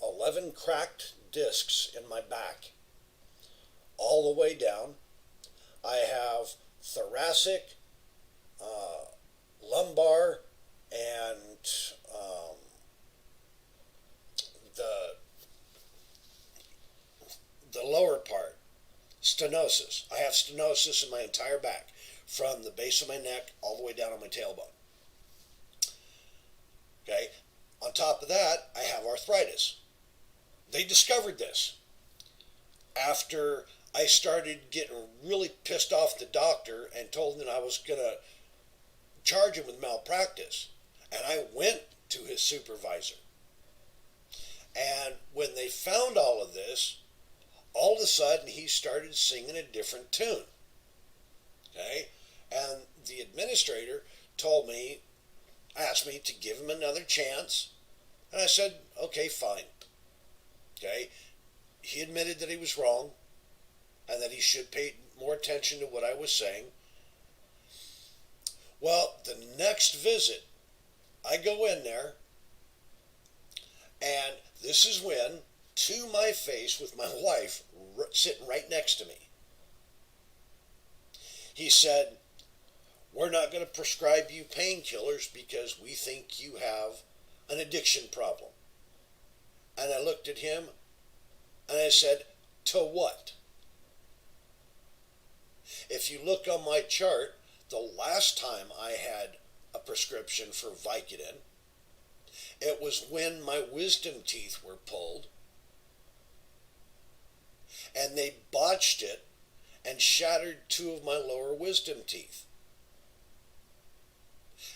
11 cracked discs in my back all the way down. I have thoracic, lumbar, and the lower part, stenosis. I have stenosis in my entire back, from the base of my neck all the way down on my tailbone. Okay? On top of that, I have arthritis. They discovered this after I started getting really pissed off the doctor and told him that I was going to charge him with malpractice. And I went to his supervisor. And when they found all of this, all of a sudden he started singing a different tune. Okay? And the administrator asked me to give him another chance. And I said, okay, fine. Okay? He admitted that he was wrong and that he should pay more attention to what I was saying. Well, the next visit, I go in there, and this is when, to my face with my wife sitting right next to me, he said, we're not going to prescribe you painkillers because we think you have an addiction problem. And I looked at him and I said, to what? If you look on my chart, the last time I had a prescription for Vicodin, it was when my wisdom teeth were pulled, and they botched it and shattered two of my lower wisdom teeth.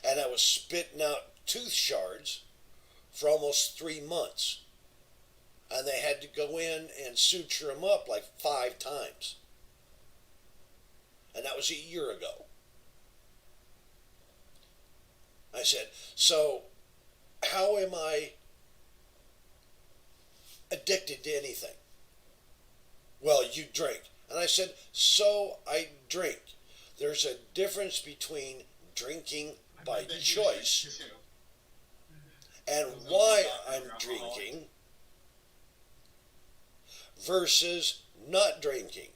And I was spitting out tooth shards for almost 3 months. And they had to go in and suture them up like 5 times. And that was a year ago. I said, so how am I addicted to anything? Well, you drink. And I said, so I drink. There's a difference between drinking by choice and why I'm drinking versus not drinking.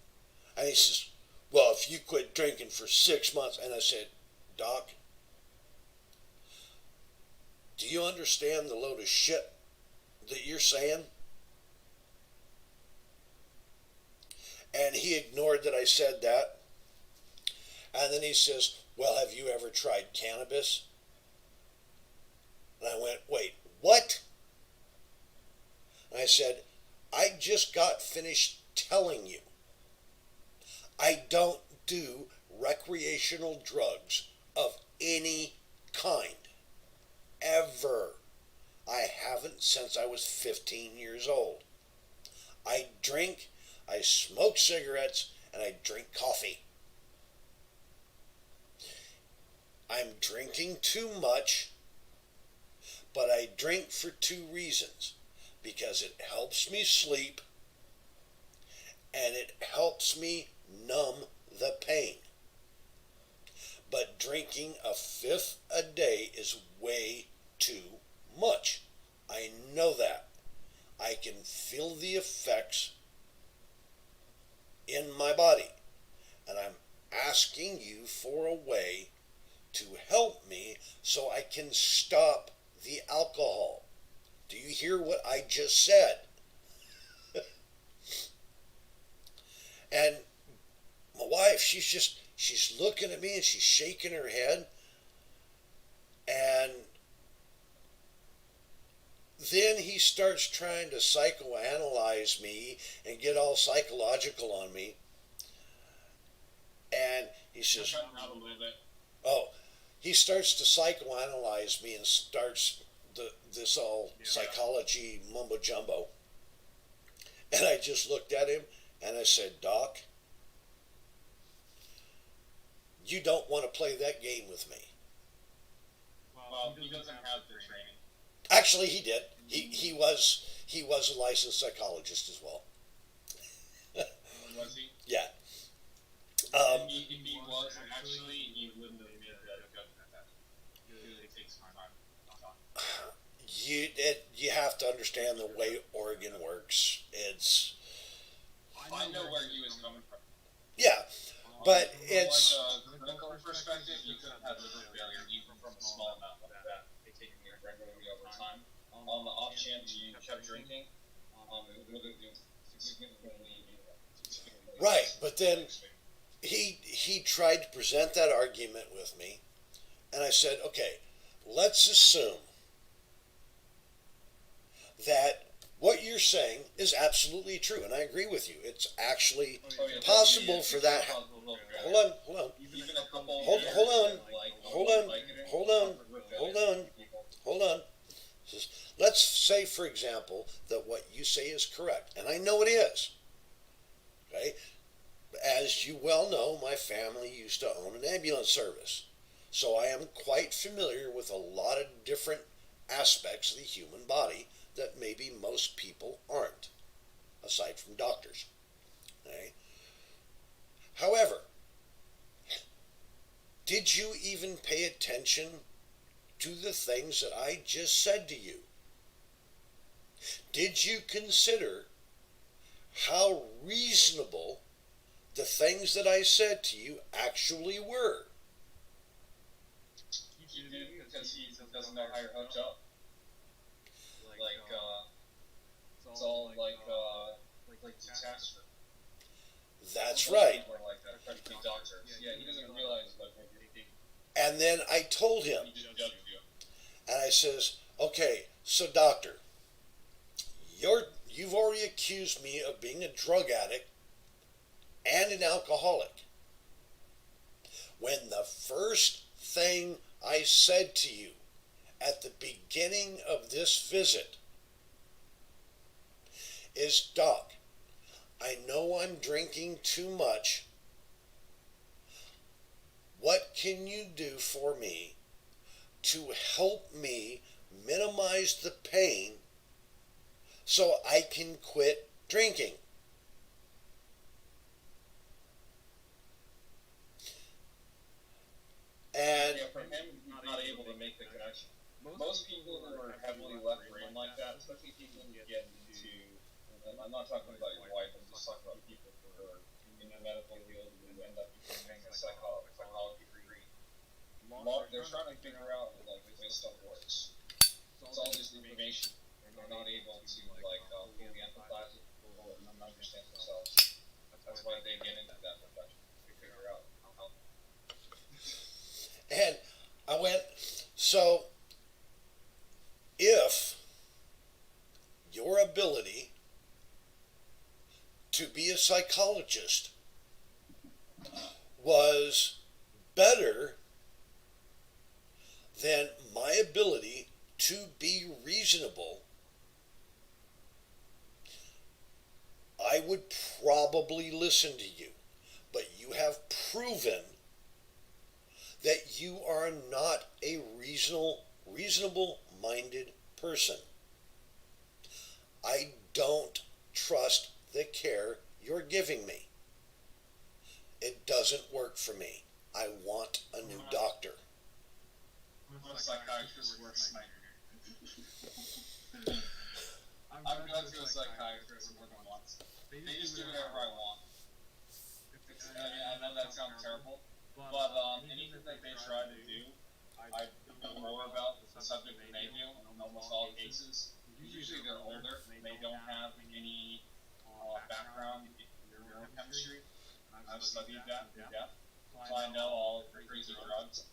And he says, well, if you quit drinking for 6 months. And I said, Doc, do you understand the load of shit that you're saying? And he ignored that I said that. And then he says, well, have you ever tried cannabis? And I went, wait, what? And I said, I just got finished telling you I don't do recreational drugs of any kind. Ever. I haven't since I was 15 years old. I drink, I smoke cigarettes, and I drink coffee. I'm drinking too much, but I drink for 2 reasons. Because it helps me sleep, and it helps me numb the pain. But drinking a 5th a day is way too much. I know that. I can feel the effects in my body. And I'm asking you for a way to help me so I can stop the alcohol. Do you hear what I just said? And my wife, she's looking at me and she's shaking her head. And then he starts trying to psychoanalyze me and get all psychological on me. And he says, oh, he starts to psychoanalyze me and starts this all psychology mumbo jumbo. And I just looked at him and I said, Doc, you don't want to play that game with me. Well, he doesn't have the training. Actually, he did. He was a licensed psychologist as well. Was he? Yeah. If he was, actually, he wouldn't have made that judgment at that. It takes time. You have to understand the way Oregon works. I know where he was coming from. Yeah, but it's From a clinical perspective, you could have had liver failure even from a small amount of that taking it regularly over time. On the off chance you kept drinking, it would have been significantly right. But then he tried to present that argument with me, and I said, okay, let's assume that what you're saying is absolutely true, and I agree with you. It's actually possible for that. Hold on. Let's say, for example, that what you say is correct, and I know it is. Okay? As you well know, my family used to own an ambulance service, so I am quite familiar with a lot of different aspects of the human body that maybe most people aren't, aside from doctors. Okay? However, did you even pay attention to the things that I just said to you? Did you consider how reasonable the things that I said to you actually were? You did because he doesn't know how you're hooked up. It's all like detached. That's right. Like that. Doctor. Yeah, he doesn't realize what you're thinking. And then I told him, and I says, okay, so doctor, you've already accused me of being a drug addict and an alcoholic. When the first thing I said to you at the beginning of this visit is, Doc, I know I'm drinking too much. What can you do for me to help me minimize the pain so I can quit drinking? And yeah, for him, he's not able to make the connection. Most people who are heavily left brain like that, especially people who get into, I'm not talking about your wife, I'm just talking about people who are in the medical field who end up becoming a psychology degree. They're trying to figure out like the way stuff works. It's all just information. They're not able to like fully empathize with people and understand themselves. That's why they get into that profession. They figure out how. And I went, so if your ability to be a psychologist was better than my ability to be reasonable, I would probably listen to you. But you have proven that you are not a reasonable-minded person. I don't trust the care you're giving me. It doesn't work for me. I want a new doctor. Most psychiatrists work sniper. I'm going to a psychiatrist more than once. They just do whatever I want. I know that sounds terrible, but anything that they try to do, I know more about the subject than they do in almost all cases. Usually they're older, they don't have any background in neurochemistry. I've studied that in depth, so I know all the crazy drugs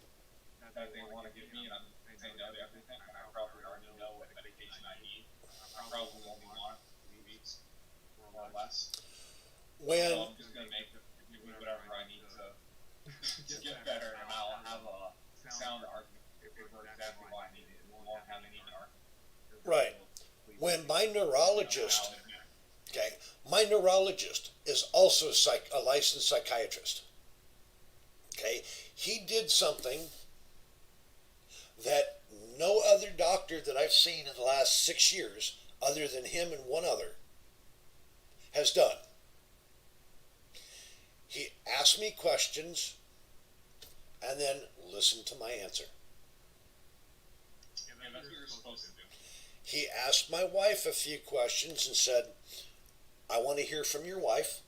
that they want to give me, and I'm saying no to everything, and I probably already know what medication I need. I probably only want 3 weeks or less. So I'm just going to give me whatever I need to get better, and I'll have a sound argument for exactly why I need it. It won't have any argument. Right. When my neurologist, my neurologist is also a licensed psychiatrist. Okay, he did something that no other doctor that I've seen in the last 6 years, other than him and one other, has done. He asked me questions and then listened to my answer. Yeah, that's what you're supposed to do. He asked my wife a few questions and said, I want to hear from your wife.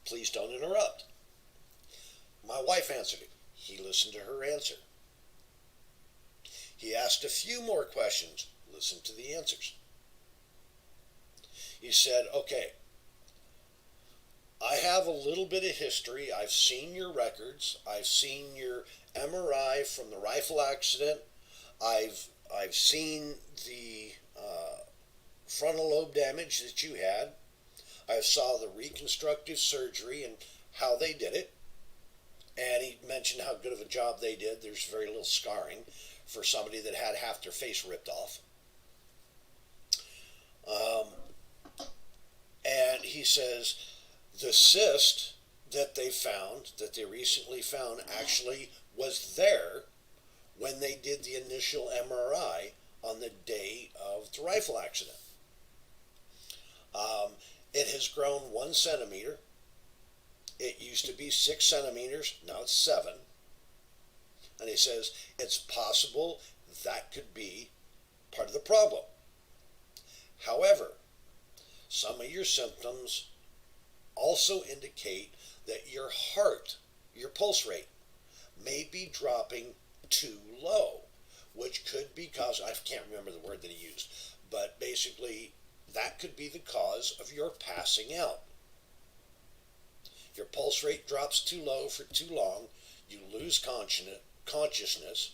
Please don't interrupt. My wife answered it. He listened to her answer. He asked a few more questions. Listened to the answers. He said, okay, I have a little bit of history. I've seen your records. I've seen your MRI from the rifle accident. I've seen the frontal lobe damage that you had. I saw the reconstructive surgery and how they did it. And he mentioned how good of a job they did. There's very little scarring for somebody that had half their face ripped off. And he says the cyst that they recently found, actually was there when they did the initial MRI on the day of the rifle accident. It has grown 1 centimeter. It used to be 6 centimeters, now it's 7. And he says it's possible that could be part of the problem. However, some of your symptoms also indicate that your heart, your pulse rate, may be dropping too low, which could be cause, I can't remember the word that he used, but basically that could be the cause of your passing out. Your pulse rate drops too low for too long, you lose consciousness,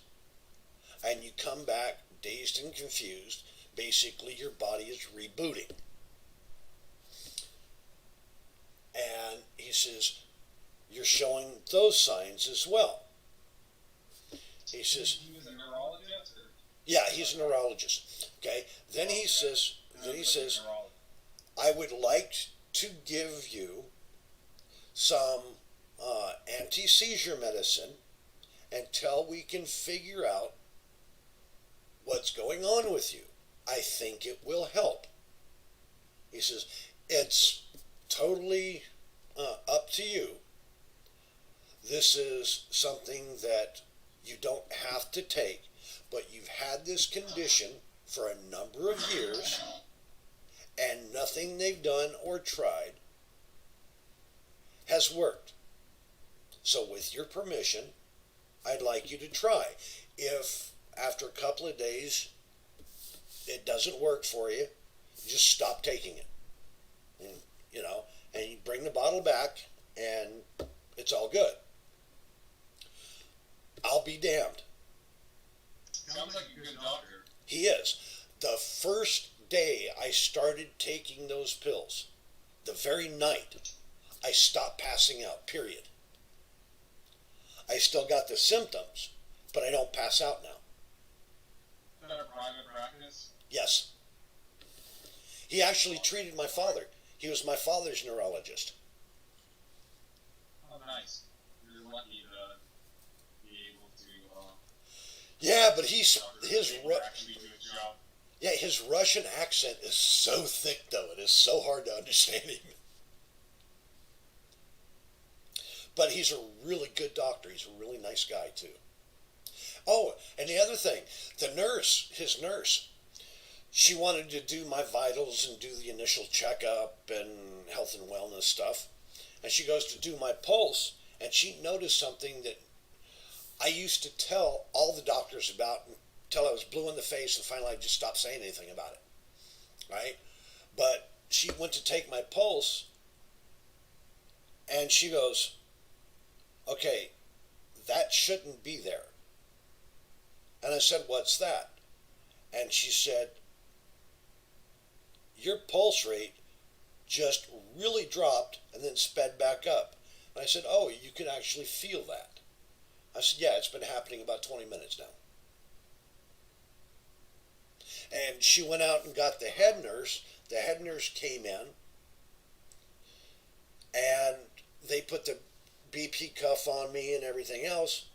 and you come back dazed and confused. Basically, your body is rebooting. And he says, you're showing those signs as well. He says, He was a neurologist, or yeah, he's a neurologist. Okay. Then he says, I would like to give you some anti-seizure medicine until we can figure out what's going on with you. I think it will help. He says, it's totally up to you. This is something that you don't have to take, but you've had this condition for a number of years, and nothing they've done or tried has worked. So with your permission, I'd like you to try. If after a couple of days it doesn't work for you, just stop taking it. And, and you bring the bottle back and it's all good. I'll be damned. sounds like a good doctor. He is. The first day I started taking those pills, the very night, I stopped passing out, period. I still got the symptoms, but I don't pass out now. Is that a private practice? Yes. He actually treated my father. He was my father's neurologist. Oh, nice. You're lucky to be able to. Yeah, but his actually do a job. yeah, his Russian accent is so thick though. It is so hard to understand him. But he's a really good doctor. He's a really nice guy too. Oh, and the other thing, his nurse, she wanted to do my vitals and do the initial checkup and health and wellness stuff. And she goes to do my pulse, and she noticed something that I used to tell all the doctors about until I was blue in the face, and finally I just stopped saying anything about it. Right? But she went to take my pulse, and she goes, okay, that shouldn't be there. And I said, what's that? And she said, your pulse rate just really dropped and then sped back up. And I said, oh, you can actually feel that. I said, yeah, it's been happening about 20 minutes now. And she went out and got the head nurse. The head nurse came in and they put the BP cuff on me and everything else.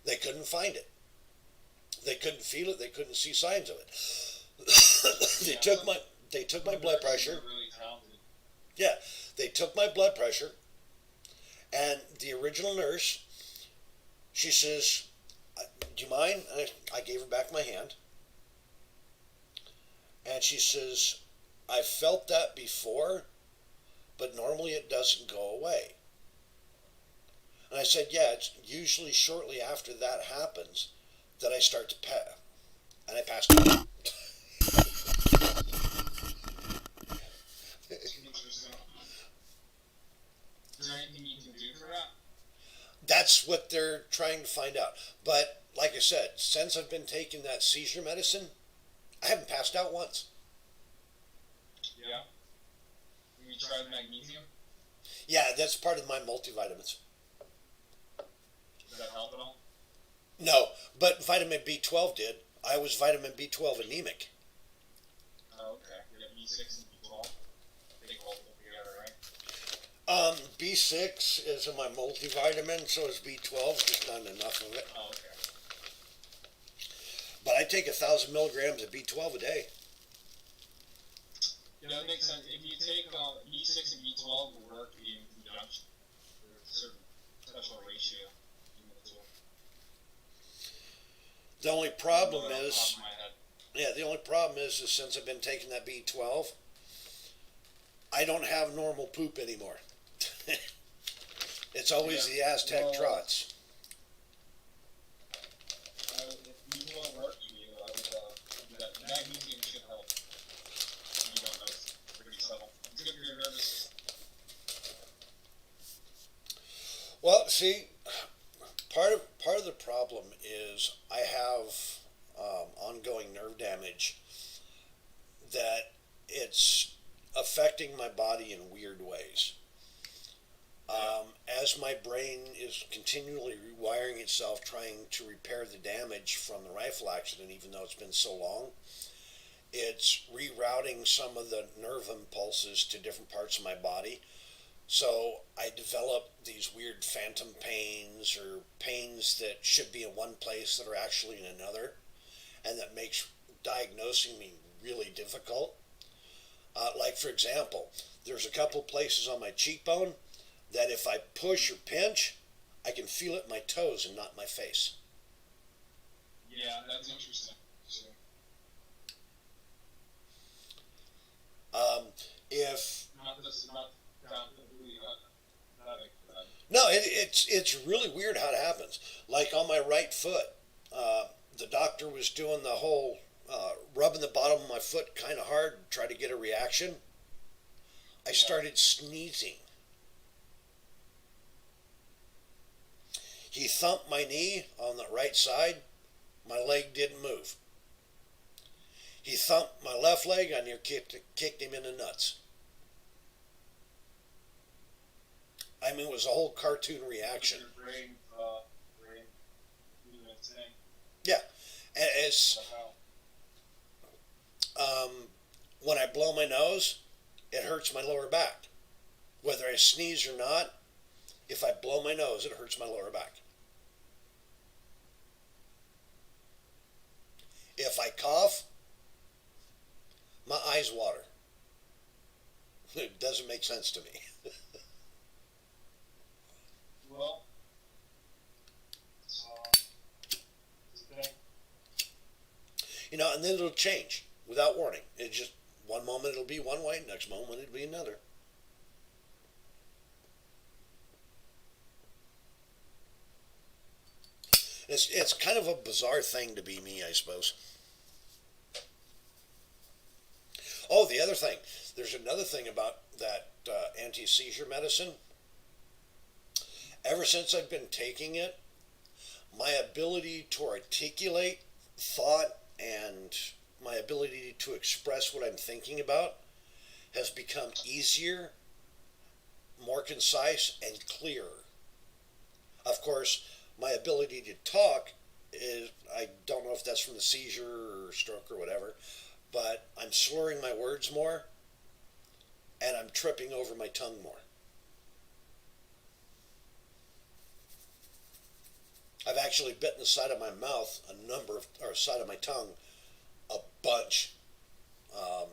They couldn't find it. They couldn't feel it. They couldn't see signs of it. They took my blood pressure. Really talented. Yeah, they took my blood pressure, and the original nurse, she says, do you mind? I gave her back my hand, and she says, I felt that before, but normally it doesn't go away. And I said, yeah, it's usually shortly after that happens that I start to pass. And I passed out. Interesting. Is there anything you can do for that? That's what they're trying to find out. But like I said, since I've been taking that seizure medicine, I haven't passed out once. Yeah. Have you tried magnesium? Yeah, that's part of my multivitamins. Does that help at all? No, but vitamin B12 did. I was vitamin B12 anemic. Oh, okay. You got B6 and B12. They go all together, right? B6 is in my multivitamin, so is B12, just not enough of it. Oh, okay. But I take 1,000 milligrams of B12 a day. Yeah, that makes sense. If you take B6 and B12 will work in conjunction. There's a certain special ratio in the two. The only problem Off the is, top of my head. yeah, the only problem is since I've been taking that B12, I don't have normal poop anymore. It's always the Aztec trots. If you won't work you, I would do that. Magnesium should help. You don't know, it's pretty subtle. It's good for your nervous system. Well, see, part of the problem is I have ongoing nerve damage that it's affecting my body in weird ways. As my brain is continually rewiring itself, trying to repair the damage from the rifle accident, even though it's been so long, it's rerouting some of the nerve impulses to different parts of my body. So I develop these weird phantom pains or pains that should be in one place that are actually in another, and that makes diagnosing me really difficult. Like, for example, there's a couple places on my cheekbone that if I push or pinch, I can feel it in my toes and not my face. Yeah, that's interesting. So, Um, if not this, not down completely. Not No, it's really weird how it happens. Like on my right foot, the doctor was doing the whole rubbing the bottom of my foot kind of hard, to try to get a reaction. I yeah. started sneezing. He thumped my knee on the right side. My leg didn't move. He thumped my left leg. I near kicked him in the nuts. I mean, it was a whole cartoon reaction. Your brain doing its thing. Yeah, and it's Somehow. when I blow my nose, it hurts my lower back. Whether I sneeze or not, if I blow my nose, it hurts my lower back. If I cough, my eyes water. It doesn't make sense to me. Well, it's a thing. And then it'll change without warning. It just one moment it'll be one way, next moment it'll be another. It's kind of a bizarre thing to be me, I suppose. Oh, the other thing. There's another thing about that anti-seizure medicine. Ever since I've been taking it, my ability to articulate thought and my ability to express what I'm thinking about has become easier, more concise, and clearer. Of course, my ability to talk is, I don't know if that's from the seizure or stroke or whatever, but I'm slurring my words more and I'm tripping over my tongue more. I've actually bitten the side of my mouth or side of my tongue a bunch um,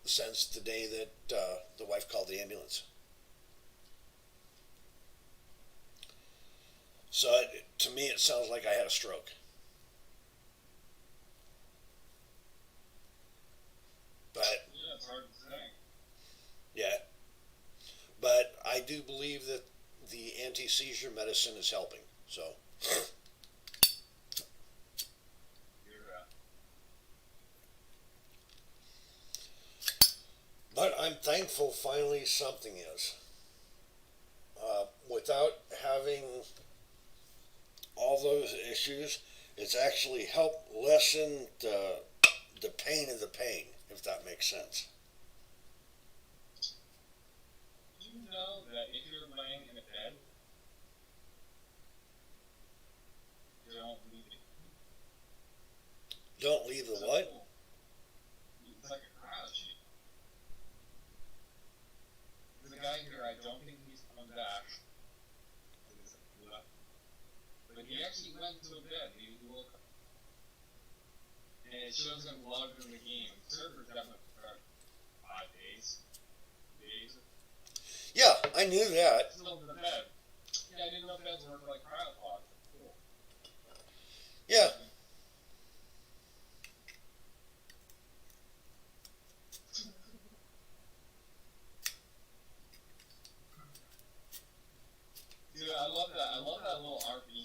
since the day that the wife called the ambulance. So to me, it sounds like I had a stroke. But Yeah, it's hard to say. yeah, but I do believe that the anti-seizure medicine is helping. So, You're, but I'm thankful finally something is. Without having all those issues, it's actually helped lessen the pain of the pain, if that makes sense. you know that if you're laying in a bed, you don't leave it. Don't leave the what? It's like a crowd sheet. There's a guy here, I don't think he's coming back. But he actually went to a bed. He woke up. And it shows him logged in the game. The server's definitely for 5 days. Days. Yeah, I knew that. Still in the bed. Yeah, I didn't know beds work like crowd pods. Cool. Yeah, Dude, I love that. I love that little RP.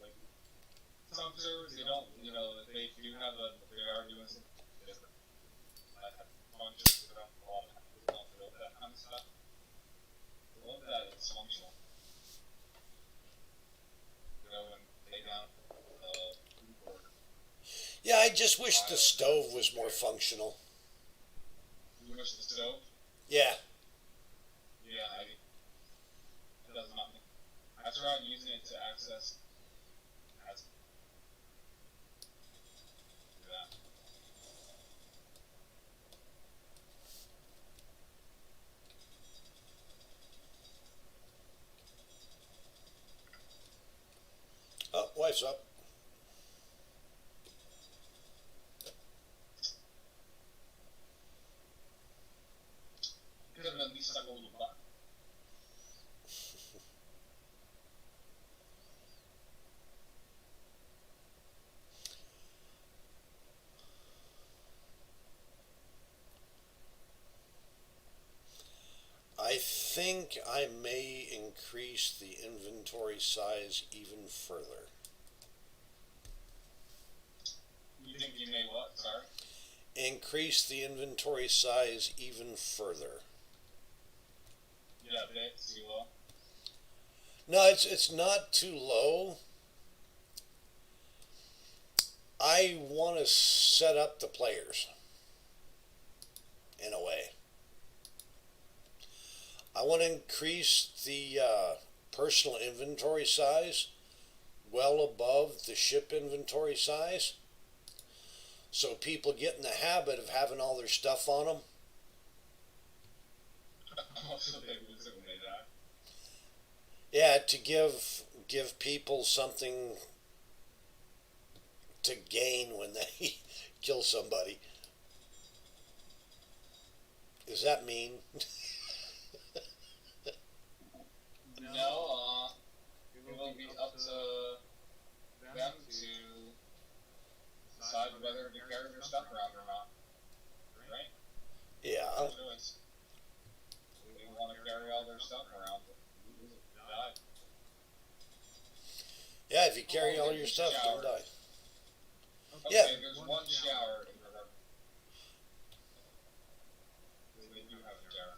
Like, some servers, they don't, they do have they are doing something different. Like, functions, they don't have a lot of, they don't build that kind of stuff. I love that it's functional. And lay down, keyboard. yeah. I just wish the stove was more functional. You wish the stove? Yeah, Yeah, does nothing. I tried using it to access ads. Do that. Oh, wife's up. Could have at least stuck a little button. I think I may increase the inventory size even further. You think you may what? Sorry. Increase the inventory size even further. Yeah, bit too low. No, it's not too low. I want to set up the players in a way. I want to increase the personal inventory size well above the ship inventory size, so people get in the habit of having all their stuff on them. Also, they would say that. Yeah, to give people something to gain when they kill somebody. Does that mean? No, it will be up to them to decide whether to carry their stuff around or not. Right? Yeah. No choice. They want to carry all their stuff around. Die. Yeah, if you carry all your stuff, don't die. Okay, Yeah. there's one shower in the river. They do have a shower.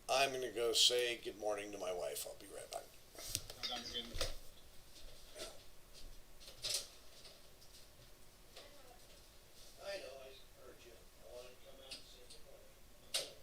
I'm going to go say good morning to my wife. I'll be right back. Sounds good. I know, I heard you. I wanted to come out and say good morning.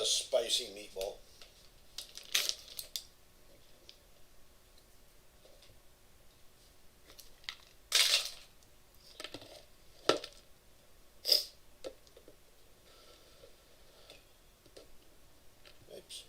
spicy meatball. Oops.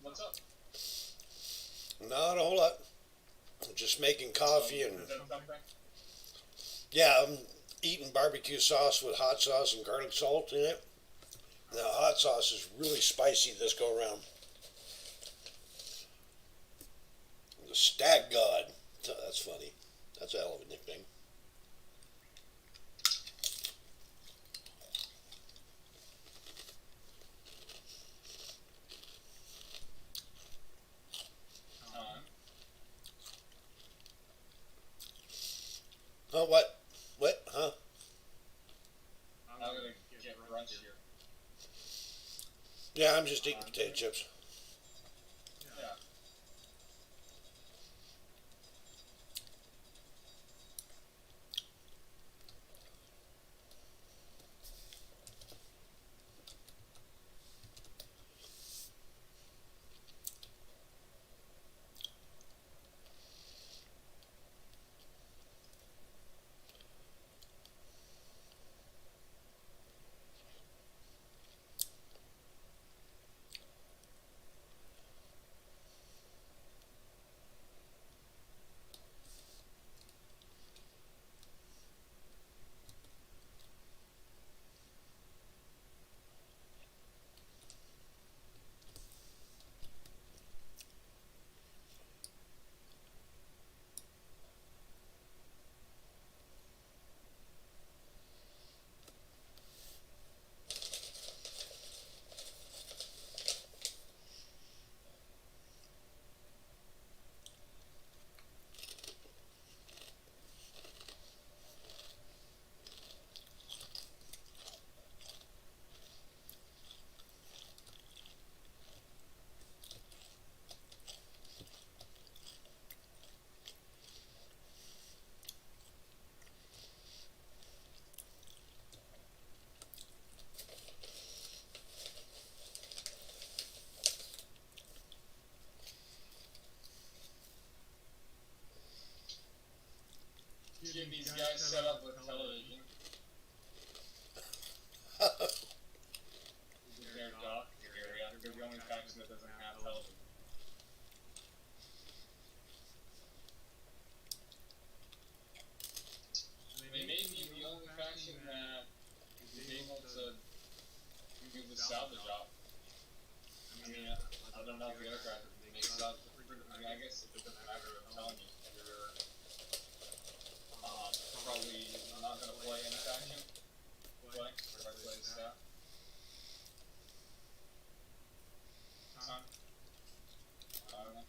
What's up? Not a whole lot. Just making coffee and Is that something? yeah, I'm eating barbecue sauce with hot sauce and garlic salt in it. The hot sauce is really spicy this go around. The Stag God. That's funny. That's a hell of a nickname. Oh, what? What? Huh? I'm gonna get brunch here. Yeah, I'm just eating potato chips. Yeah. Get these guys set up with television. Their dock area. They're the only faction that doesn't have television. They may be the only faction that is able to do the salvage op. I mean, I don't know if the other guys make salvage. I mean, I guess it doesn't matter. I'm telling you, you're probably not going to play any faction. Play or play staff. Time. I don't know.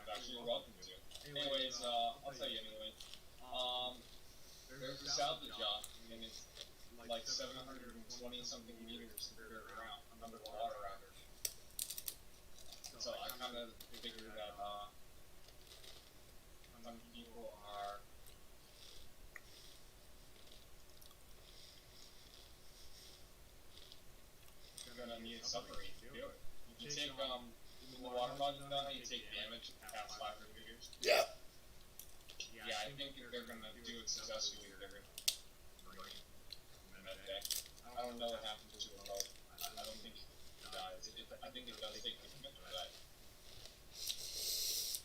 Actually, you're welcome to. Anyways, I'll tell you anyway. There's a salvage yacht, and it's like 720 something meters underground, under the water rather. So I kind of figured that some people are gonna need a submarine to do it. You take in the water body now, you take damage past 500 meters. Yeah. Yeah, I think if they're gonna do it successfully, they're gonna bring in that day. I don't know what happens to it though. I don't think it dies. I think it does take the commitment to that.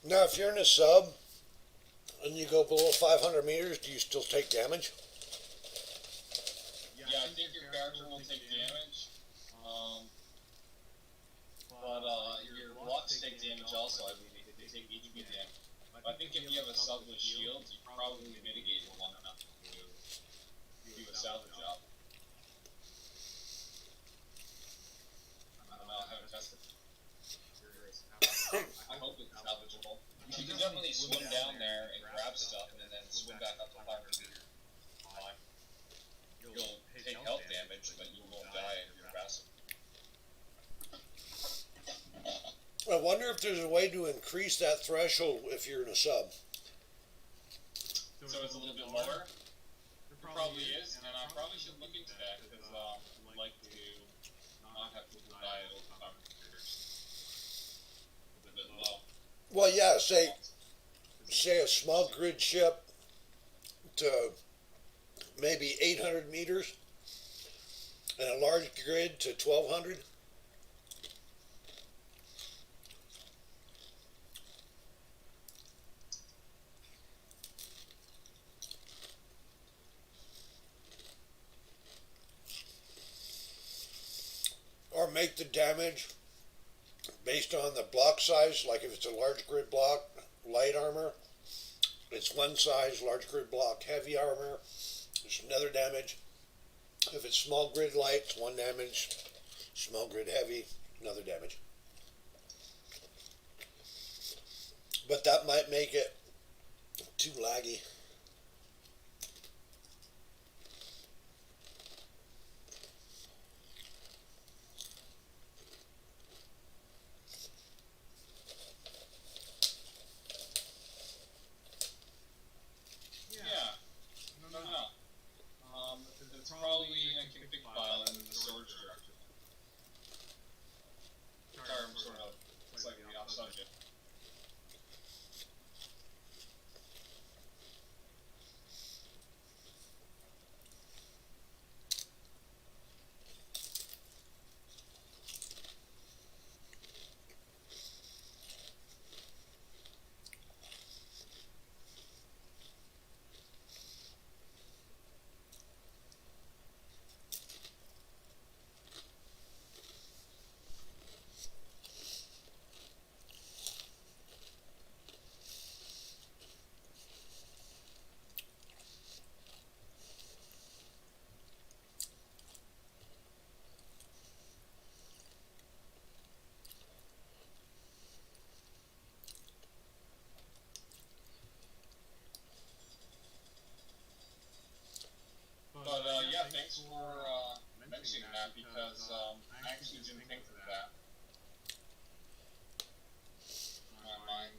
Now, if you're in a sub and you go below 500 meters, do you still take damage? Yeah, I think your character will take damage. But your blocks take damage also, I believe. take HP damage. But I think if you have a sub with shields, you probably mitigate it long enough to do a salvage job. I don't know, I haven't tested. I hope it's salvageable. You can definitely swim down there and grab stuff and then swim back up to 500 meters. You'll take health damage, but you won't die if you're passive. I wonder if there's a way to increase that threshold if you're in a sub. So it's a little bit lower? There probably is, and I probably should look into that because I'd like to not have people die at all times. It's a bit low. Well, yeah, say a small grid ship to maybe 800 meters and a large grid to 1200. Or make the damage based on the block size, like if it's a large grid block, light armor, it's one size, large grid block, heavy armor, it's another damage. If it's small grid light, it's one damage, small grid heavy, another damage. But that might make it too laggy. It's probably in a config file in the storage directory. Sorry, I'm sort of slightly off subject. But yeah, thanks for mentioning that because I actually didn't think of that. My mind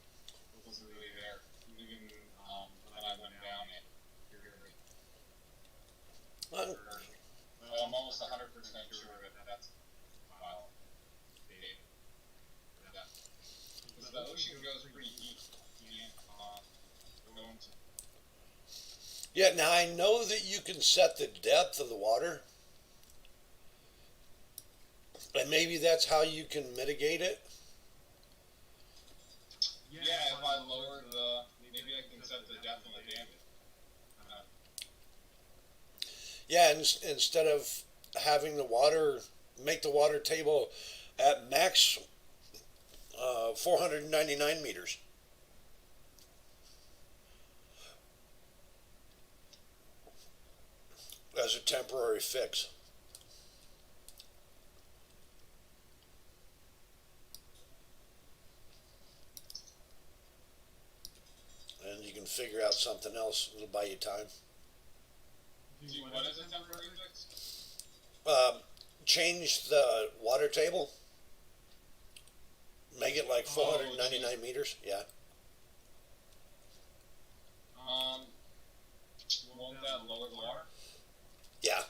wasn't really there, even when I went down it. I'm almost 100% sure that that's the file data. Because the ocean goes pretty deep. You can't go into. Yeah, now I know that you can set the depth of the water. And maybe that's how you can mitigate it. Yeah, if I lower maybe I can set the depth of the damage. Yeah, instead of having the water, make the water table at max 499 meters. As a temporary fix. And you can figure out something else. It'll buy you time. What is a temporary fix? Change the water table. Make it like 499 meters. Yeah. Won't that lower the water? Yeah.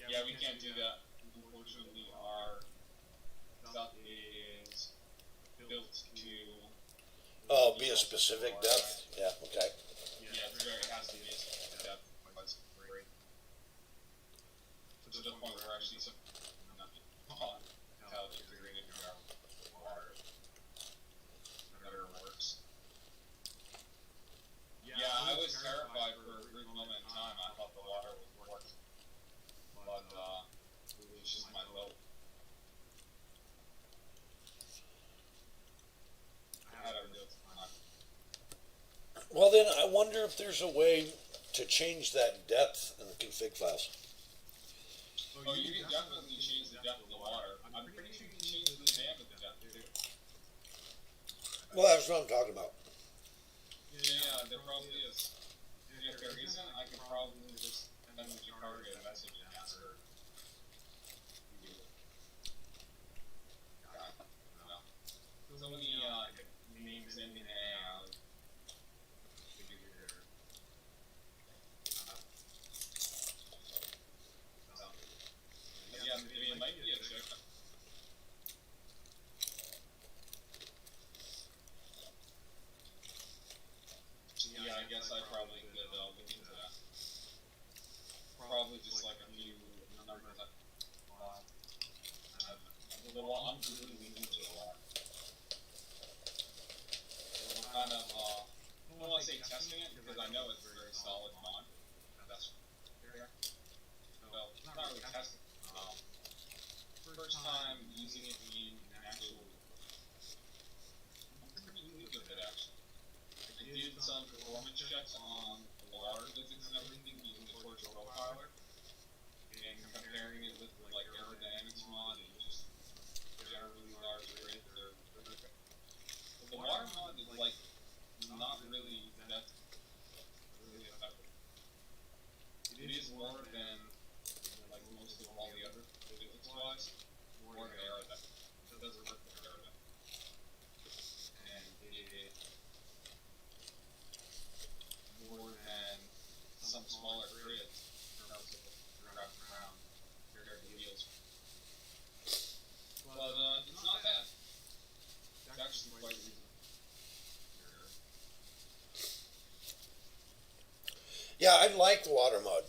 Yeah, we can't do that. Unfortunately, our stuff is built to. Oh, be a specific depth. Yeah. Okay. Yeah, it has to be a specific depth. Otherwise, it's great. To the point where we're actually on how to integrate into our water. Whatever works. Yeah, I was terrified for a brief moment in time. I thought the water would work. But, it was just my boat. Well, then I wonder if there's a way to change that depth in the config files. Oh, you can definitely change the depth of the water. I'm pretty sure you can change the diameter depth too. Well, that's what I'm talking about. Yeah, there probably is. If there isn't, I could probably just send Jakarta a message and ask her. No. So many names in and yeah, maybe it might be a trick. Yeah, I guess I probably could look into that. Probably just like a few numbers that I'm completely new to a lot. I'm kind of, I don't want to say testing it because I know it's a very solid mod. That's fair. Well, it's not really testing. First time using it in an actual, I'm pretty new with it actually. I did some performance checks on the water physics and everything using the Torch profiler and comparing it with like aerodynamics mod and just generally large grids or the water mod is like not really that really effective. It is more than like most of all the other physics wise, more than aerodynamics. It doesn't work with aerodynamics. And it more than some smaller grids terms of wrap around their deals. But it's not bad. It's actually quite reasonable. Yeah, I like the water mode.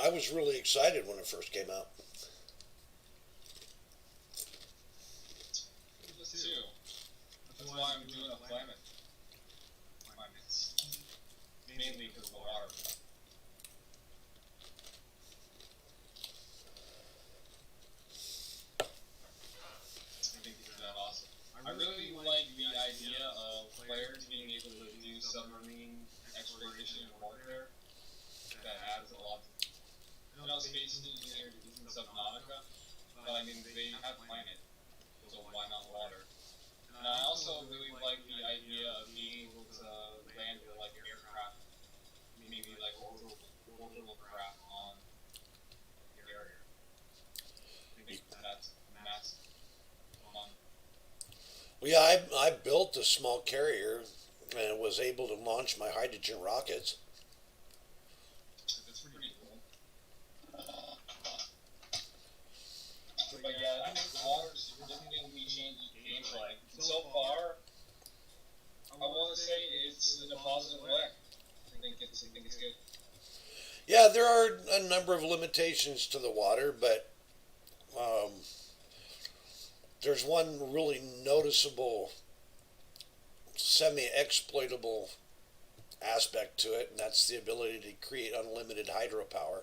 I was really excited when it first came out. Too. That's why I'm doing a climate. Mainly because of the water. I think it's that awesome. I really like the idea of players being able to do submarine exploration and warfare. That adds a lot. You know, Space Engineer isn't Subnautica, but I mean, they have planet, so why not water? And I also really like the idea of being able to land with like aircraft, maybe like orbital craft on the area. I think that's massive fun. Well, yeah, I built a small carrier and was able to launch my hydrogen rockets. That's pretty cool. But yeah, I think water significantly changed gameplay. So far, I want to say it's in a positive way. I think it's good. Yeah, there are a number of limitations to the water, but there's one really noticeable semi-exploitable aspect to it, and that's the ability to create unlimited hydropower.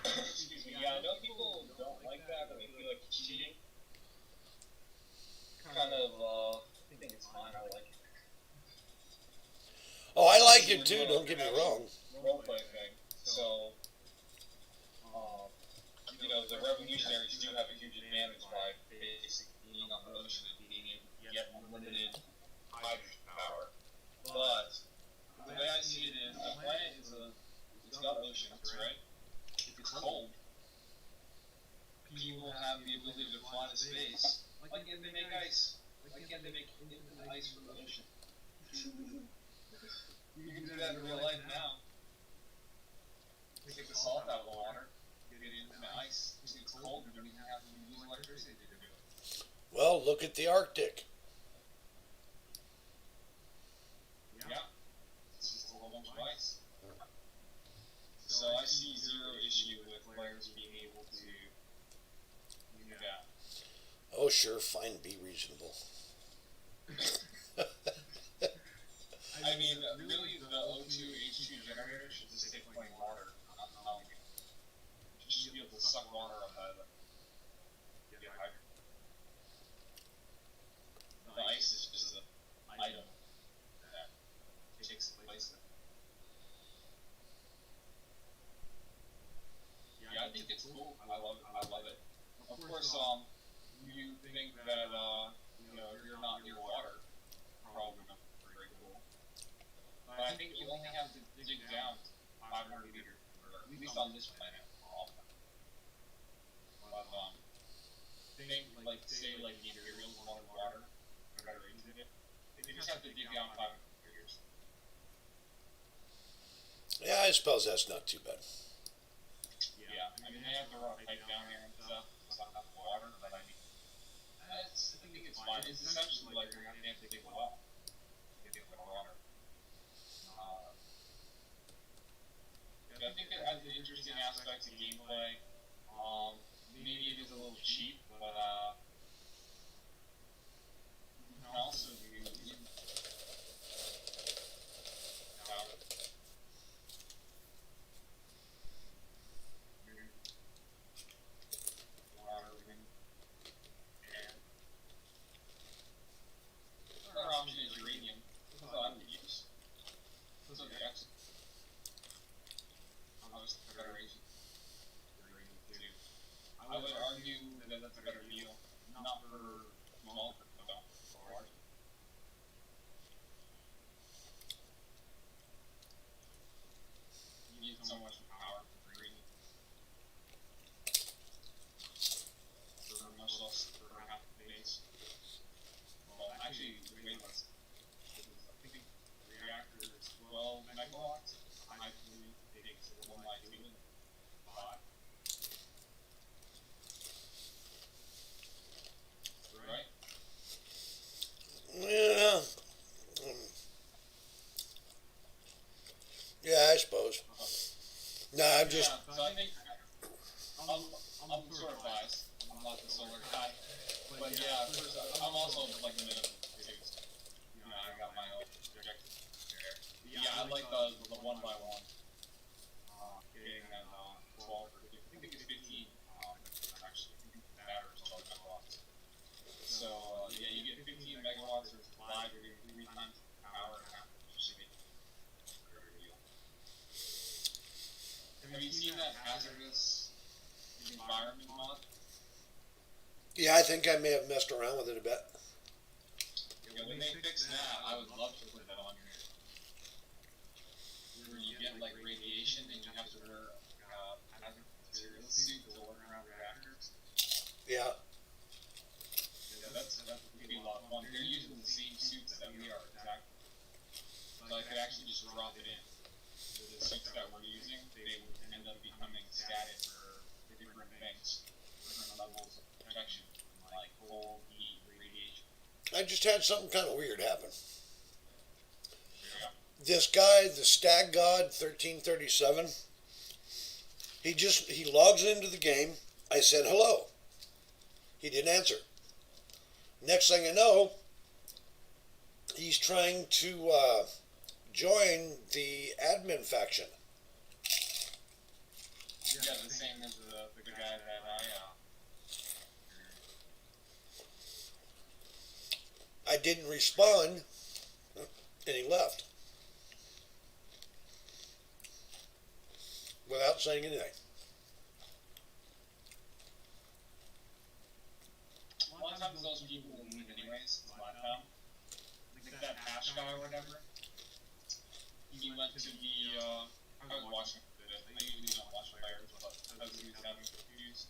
Excuse me. Yeah, I know people don't like that, but they feel like it's cheating. Kind of, I think it's fine. I like it. Oh, I like it too, don't get me wrong. Roleplay thing. So, you know, the revolutionaries do have a huge advantage by basically being on the ocean and being able to get unlimited hydrogen power. But the way I see it is, the planet it's got oceans, right? It's cold. People have the ability to fly to space. Why can't they make ice? Why can't they make infinite ice from the ocean? You can do that in real life now. Take the salt out of the water, get it into the ice. It's cold, you don't even have to use electricity to do it. Well, look at the Arctic. Yeah. It's just a whole bunch of ice. So I see zero issue with players being able to do that. Oh, sure, fine, be reasonable. I mean, really, the O2 H2 generator should just take plain water. You should be able to suck water up out of it. Get hydrated. The ice is just an item that takes the place of it. Yeah, I think it's cool. I love it. Of course, you think that you're not near water, probably not very cool. But I think you only have to dig down 500 meters, or at least on this planet. But think like say like the Imperials wanted water, Federation did it. They just have to dig down 500 meters. Yeah, I suppose that's not too bad. Yeah, I mean they have to run a pipe down there and stuff, so not water. But I mean, I think it's fine. It's essentially like you're gonna have to dig a well to get the water. I think it has an interesting aspect to gameplay. Maybe it is a little cheap, but you can also do water and another option is uranium. That's what I would use. So the X almost Federation uranium too. I would argue that that's a better deal, not for small, but for large. You need so much power for uranium. For much less for half the base. Well, actually, way less. I think the reactor is 12 megawatts. I believe it takes 1 like 2 and 5. Right? Yeah, yeah, I suppose. No, I'm just. Yeah, so I think I'm sort of biased. I'm not the solar guy. But yeah, first, I'm also like a minimum too. I got my own projector there. Yeah, I like the one by one. Getting that 12 or 15, I think it's 15. Actually, I think the battery is 12 megawatts. So yeah, you get 15 megawatts or 5, you're getting 3 times the power and a half. Just make a better deal. Have you seen that hazardous environment mod? Yeah, I think I may have messed around with it a bit. Yeah, when they fix that, I would love to put that on here. Where you get like radiation and you have to wear hazardous materials suit to work around reactors. Yeah. Yeah, that would be a lot of fun. They're using the same suits that we are, exactly. So I could actually just drop it in. The suits that we're using, they would end up becoming static for different things, different levels of protection, like cold, heat, radiation. I just had something kind of weird happen. Yeah. This guy, the Stag God 1337, he logs into the game. I said hello. He didn't answer. Next thing I know, he's trying to join the admin faction. Yeah, the same as the guy that I didn't respond, and he left without saying anything. a lot of times those people will leave anyways, a lot of time. Like that Ash guy or whatever. He went to the, I was watching it. I usually don't watch players, but as he was having issues,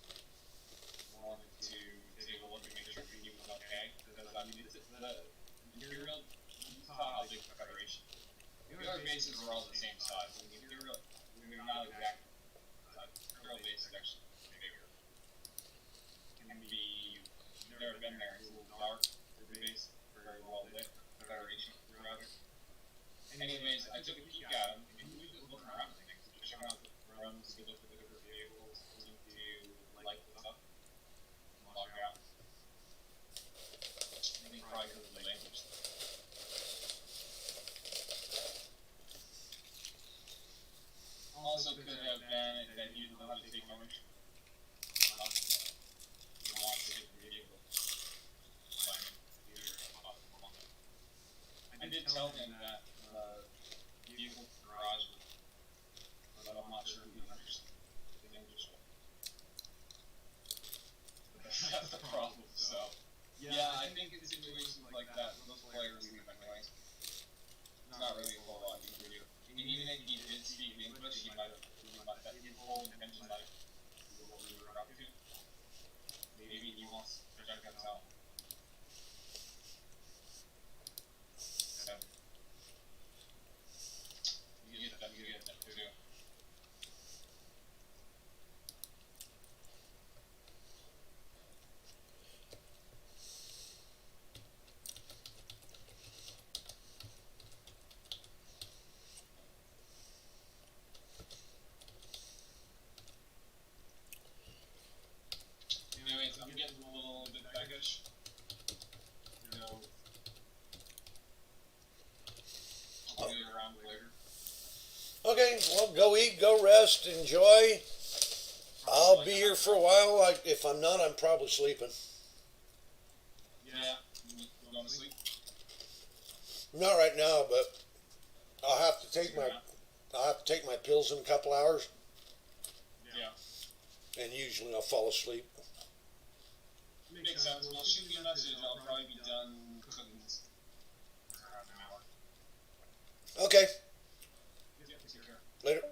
wanted to take a look and make sure he was okay. Because I mean, it's the Imperial, you saw how big the Federation. The other bases are all the same size. The Imperial, they're not exactly the Imperial base is actually bigger. Can be, never been there, it's a little dark. The base very well lit. Federation, rather. Anyways, I took a peek at him, and he was just looking around at things, just checking out the runs, he looked at the different vehicles, listening to light stuff, log out. also could have been that you didn't know how to take ownership. You want to take the vehicle. I did tell him that vehicle garage, but I'm not sure if he understood the English one. That's the problem. So, yeah, I think in situations like that, those players leave anyways. It's not really a whole lot you can do. And even if he did speak English, he might have his whole intention might have been what we were up to. Maybe he wants to check us out. You get that too. Anyways, I'm getting a little bit peckish. You know, I'll be around later. Okay, well, go eat, go rest, enjoy. I'll be here for a while. If I'm not, I'm probably sleeping. Yeah, you going to sleep? Not right now, but I'll have to take my Yeah. I'll have to take my pills in a couple hours, Yeah. and usually I'll fall asleep. Makes sense. Well, shoot me a message. I'll probably be done cooking this around an hour. Okay, Yeah, take care. later.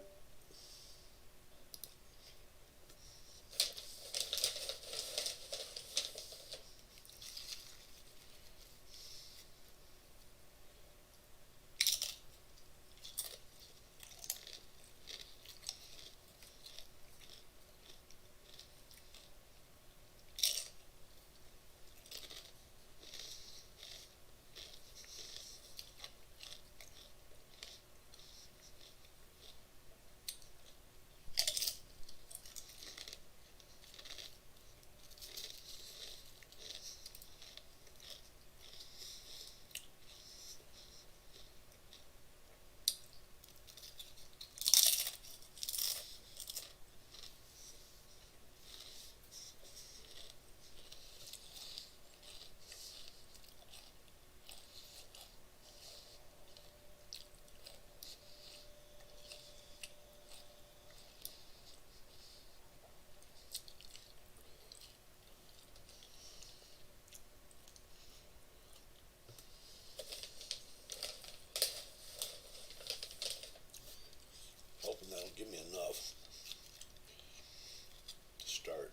Hoping that'll give me enough to start.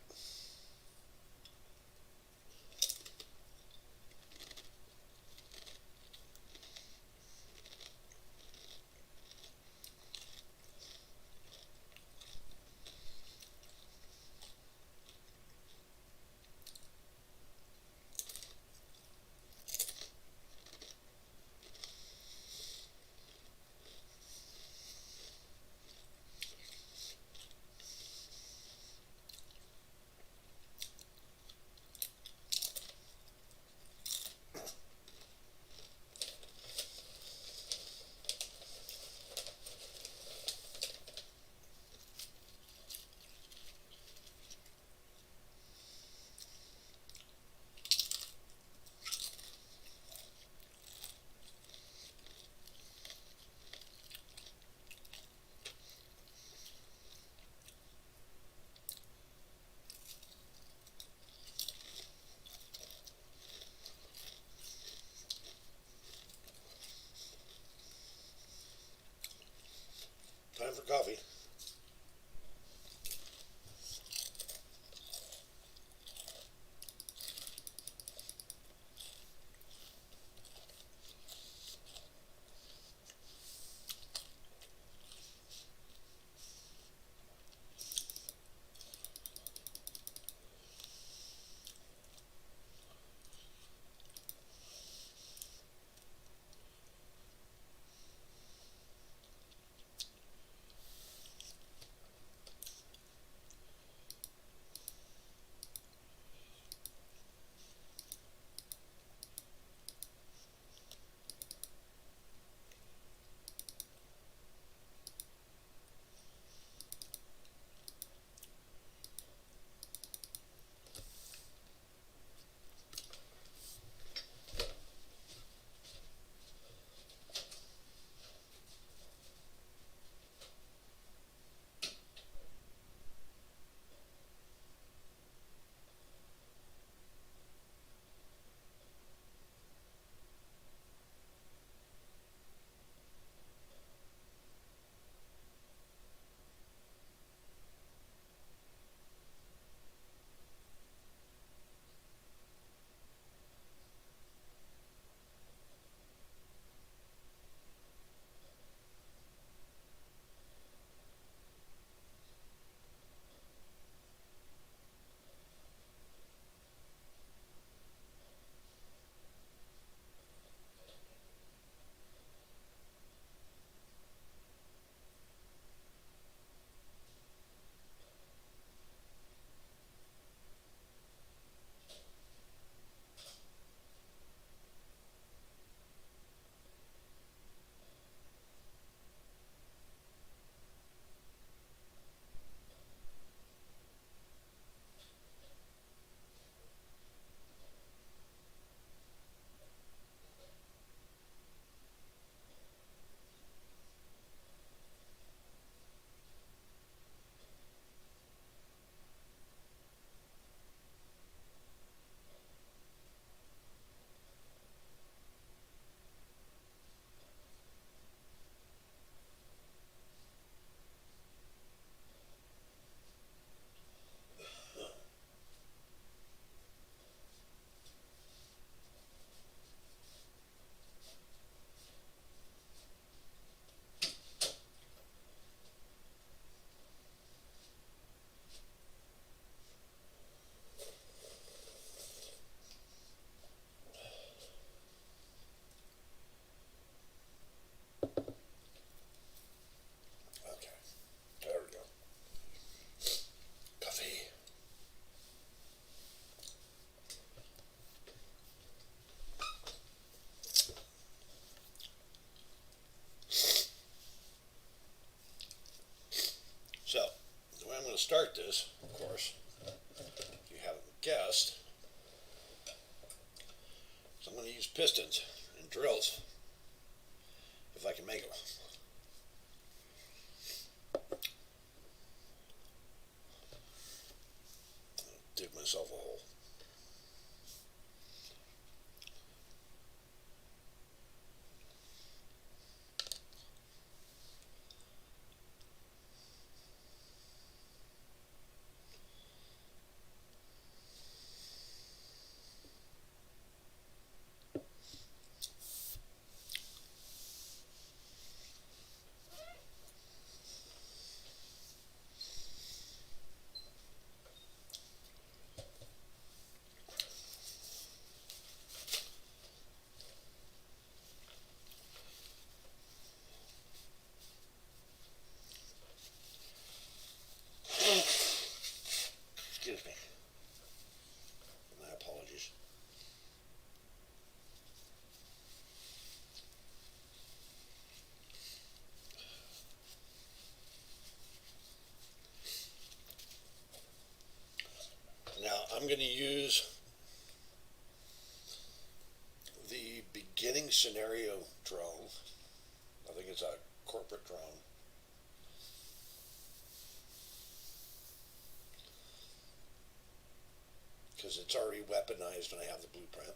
Time for coffee. going to start this, of course, if you haven't guessed, so I'm going to use pistons and drills, if I can make them. Dig myself a hole. Excuse me. My apologies. Now I'm going to use the beginning scenario drone. I think it's a corporate drone. Because it's already weaponized and I have the blueprint.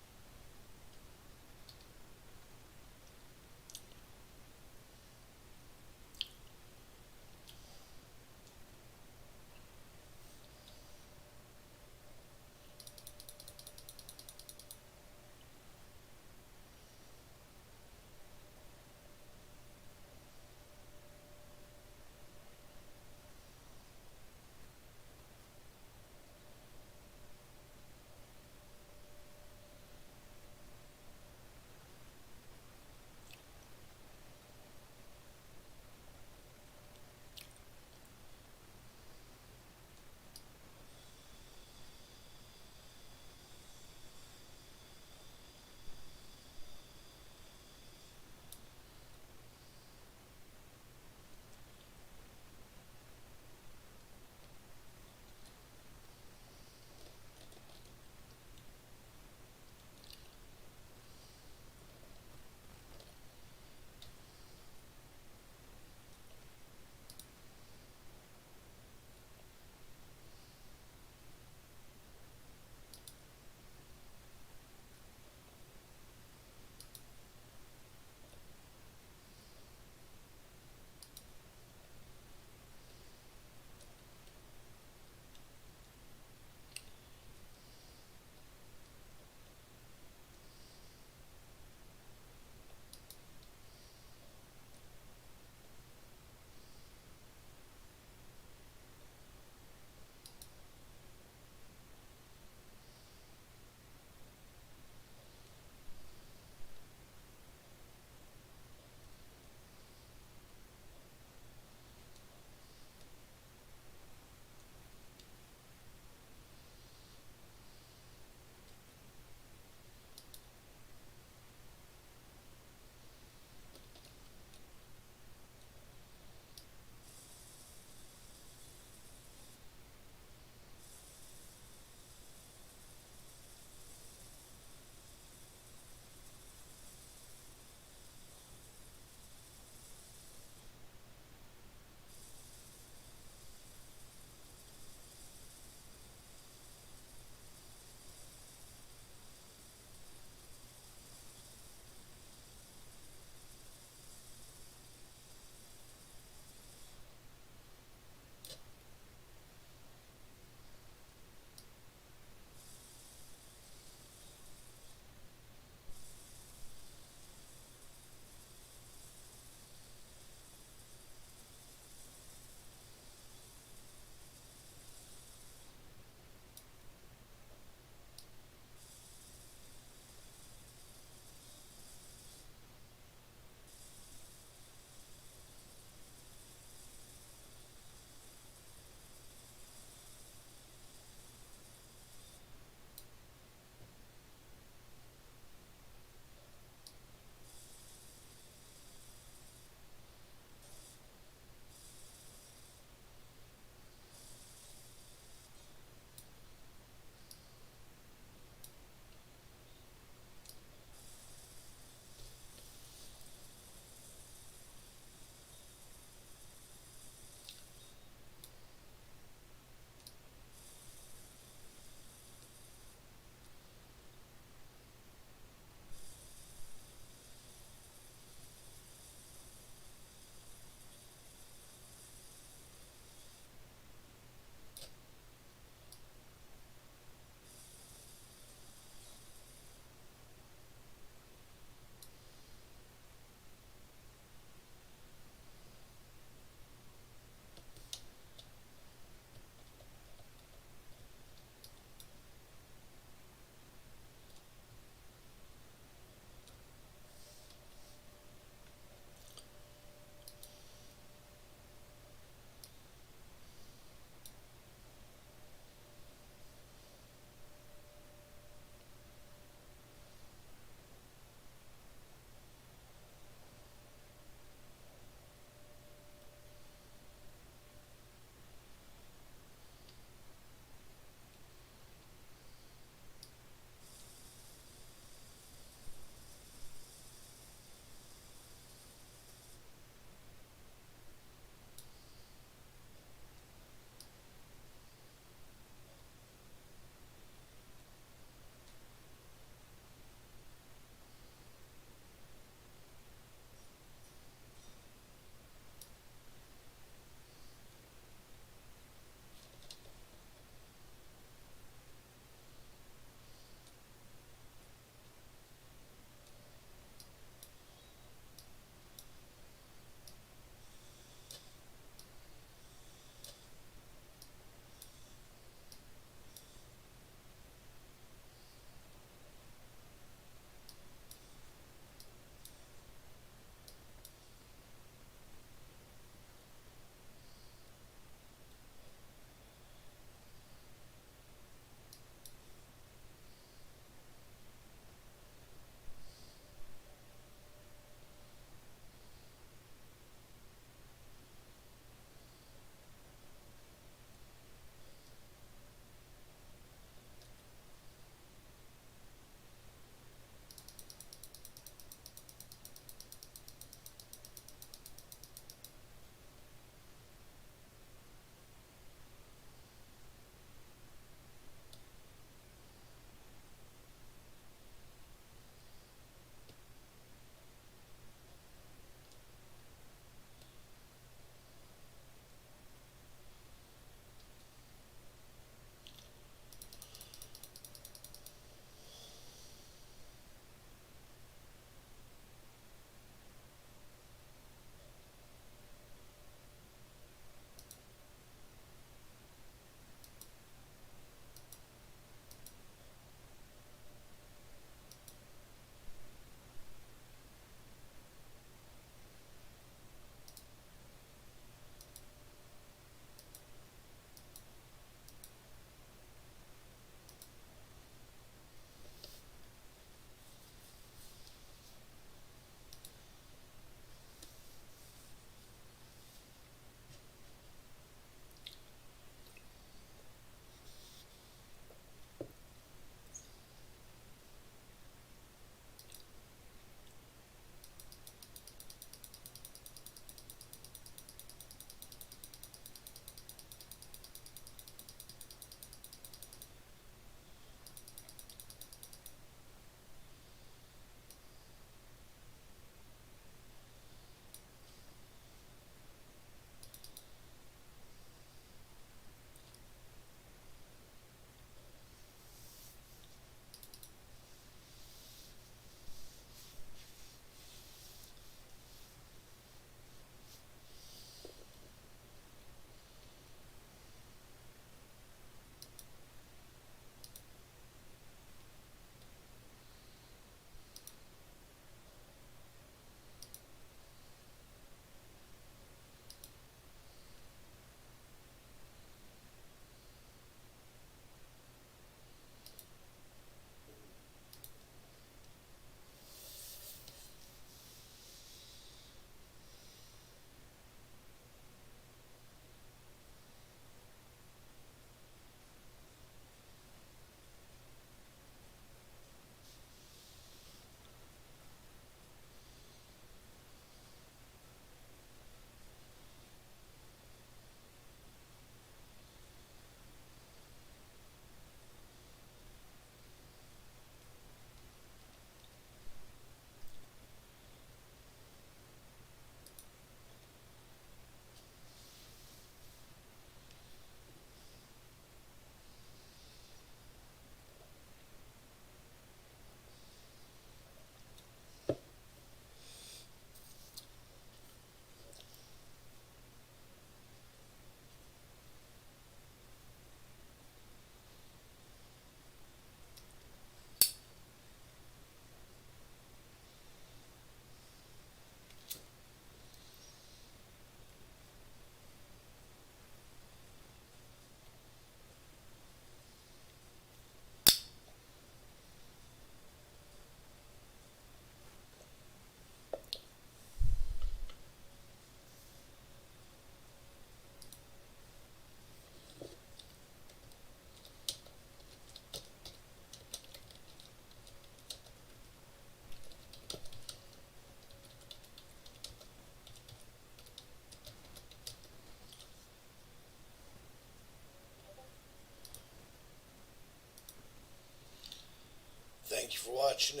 Thank you for watching,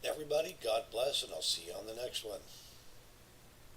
everybody. God bless, and I'll see you on the next one.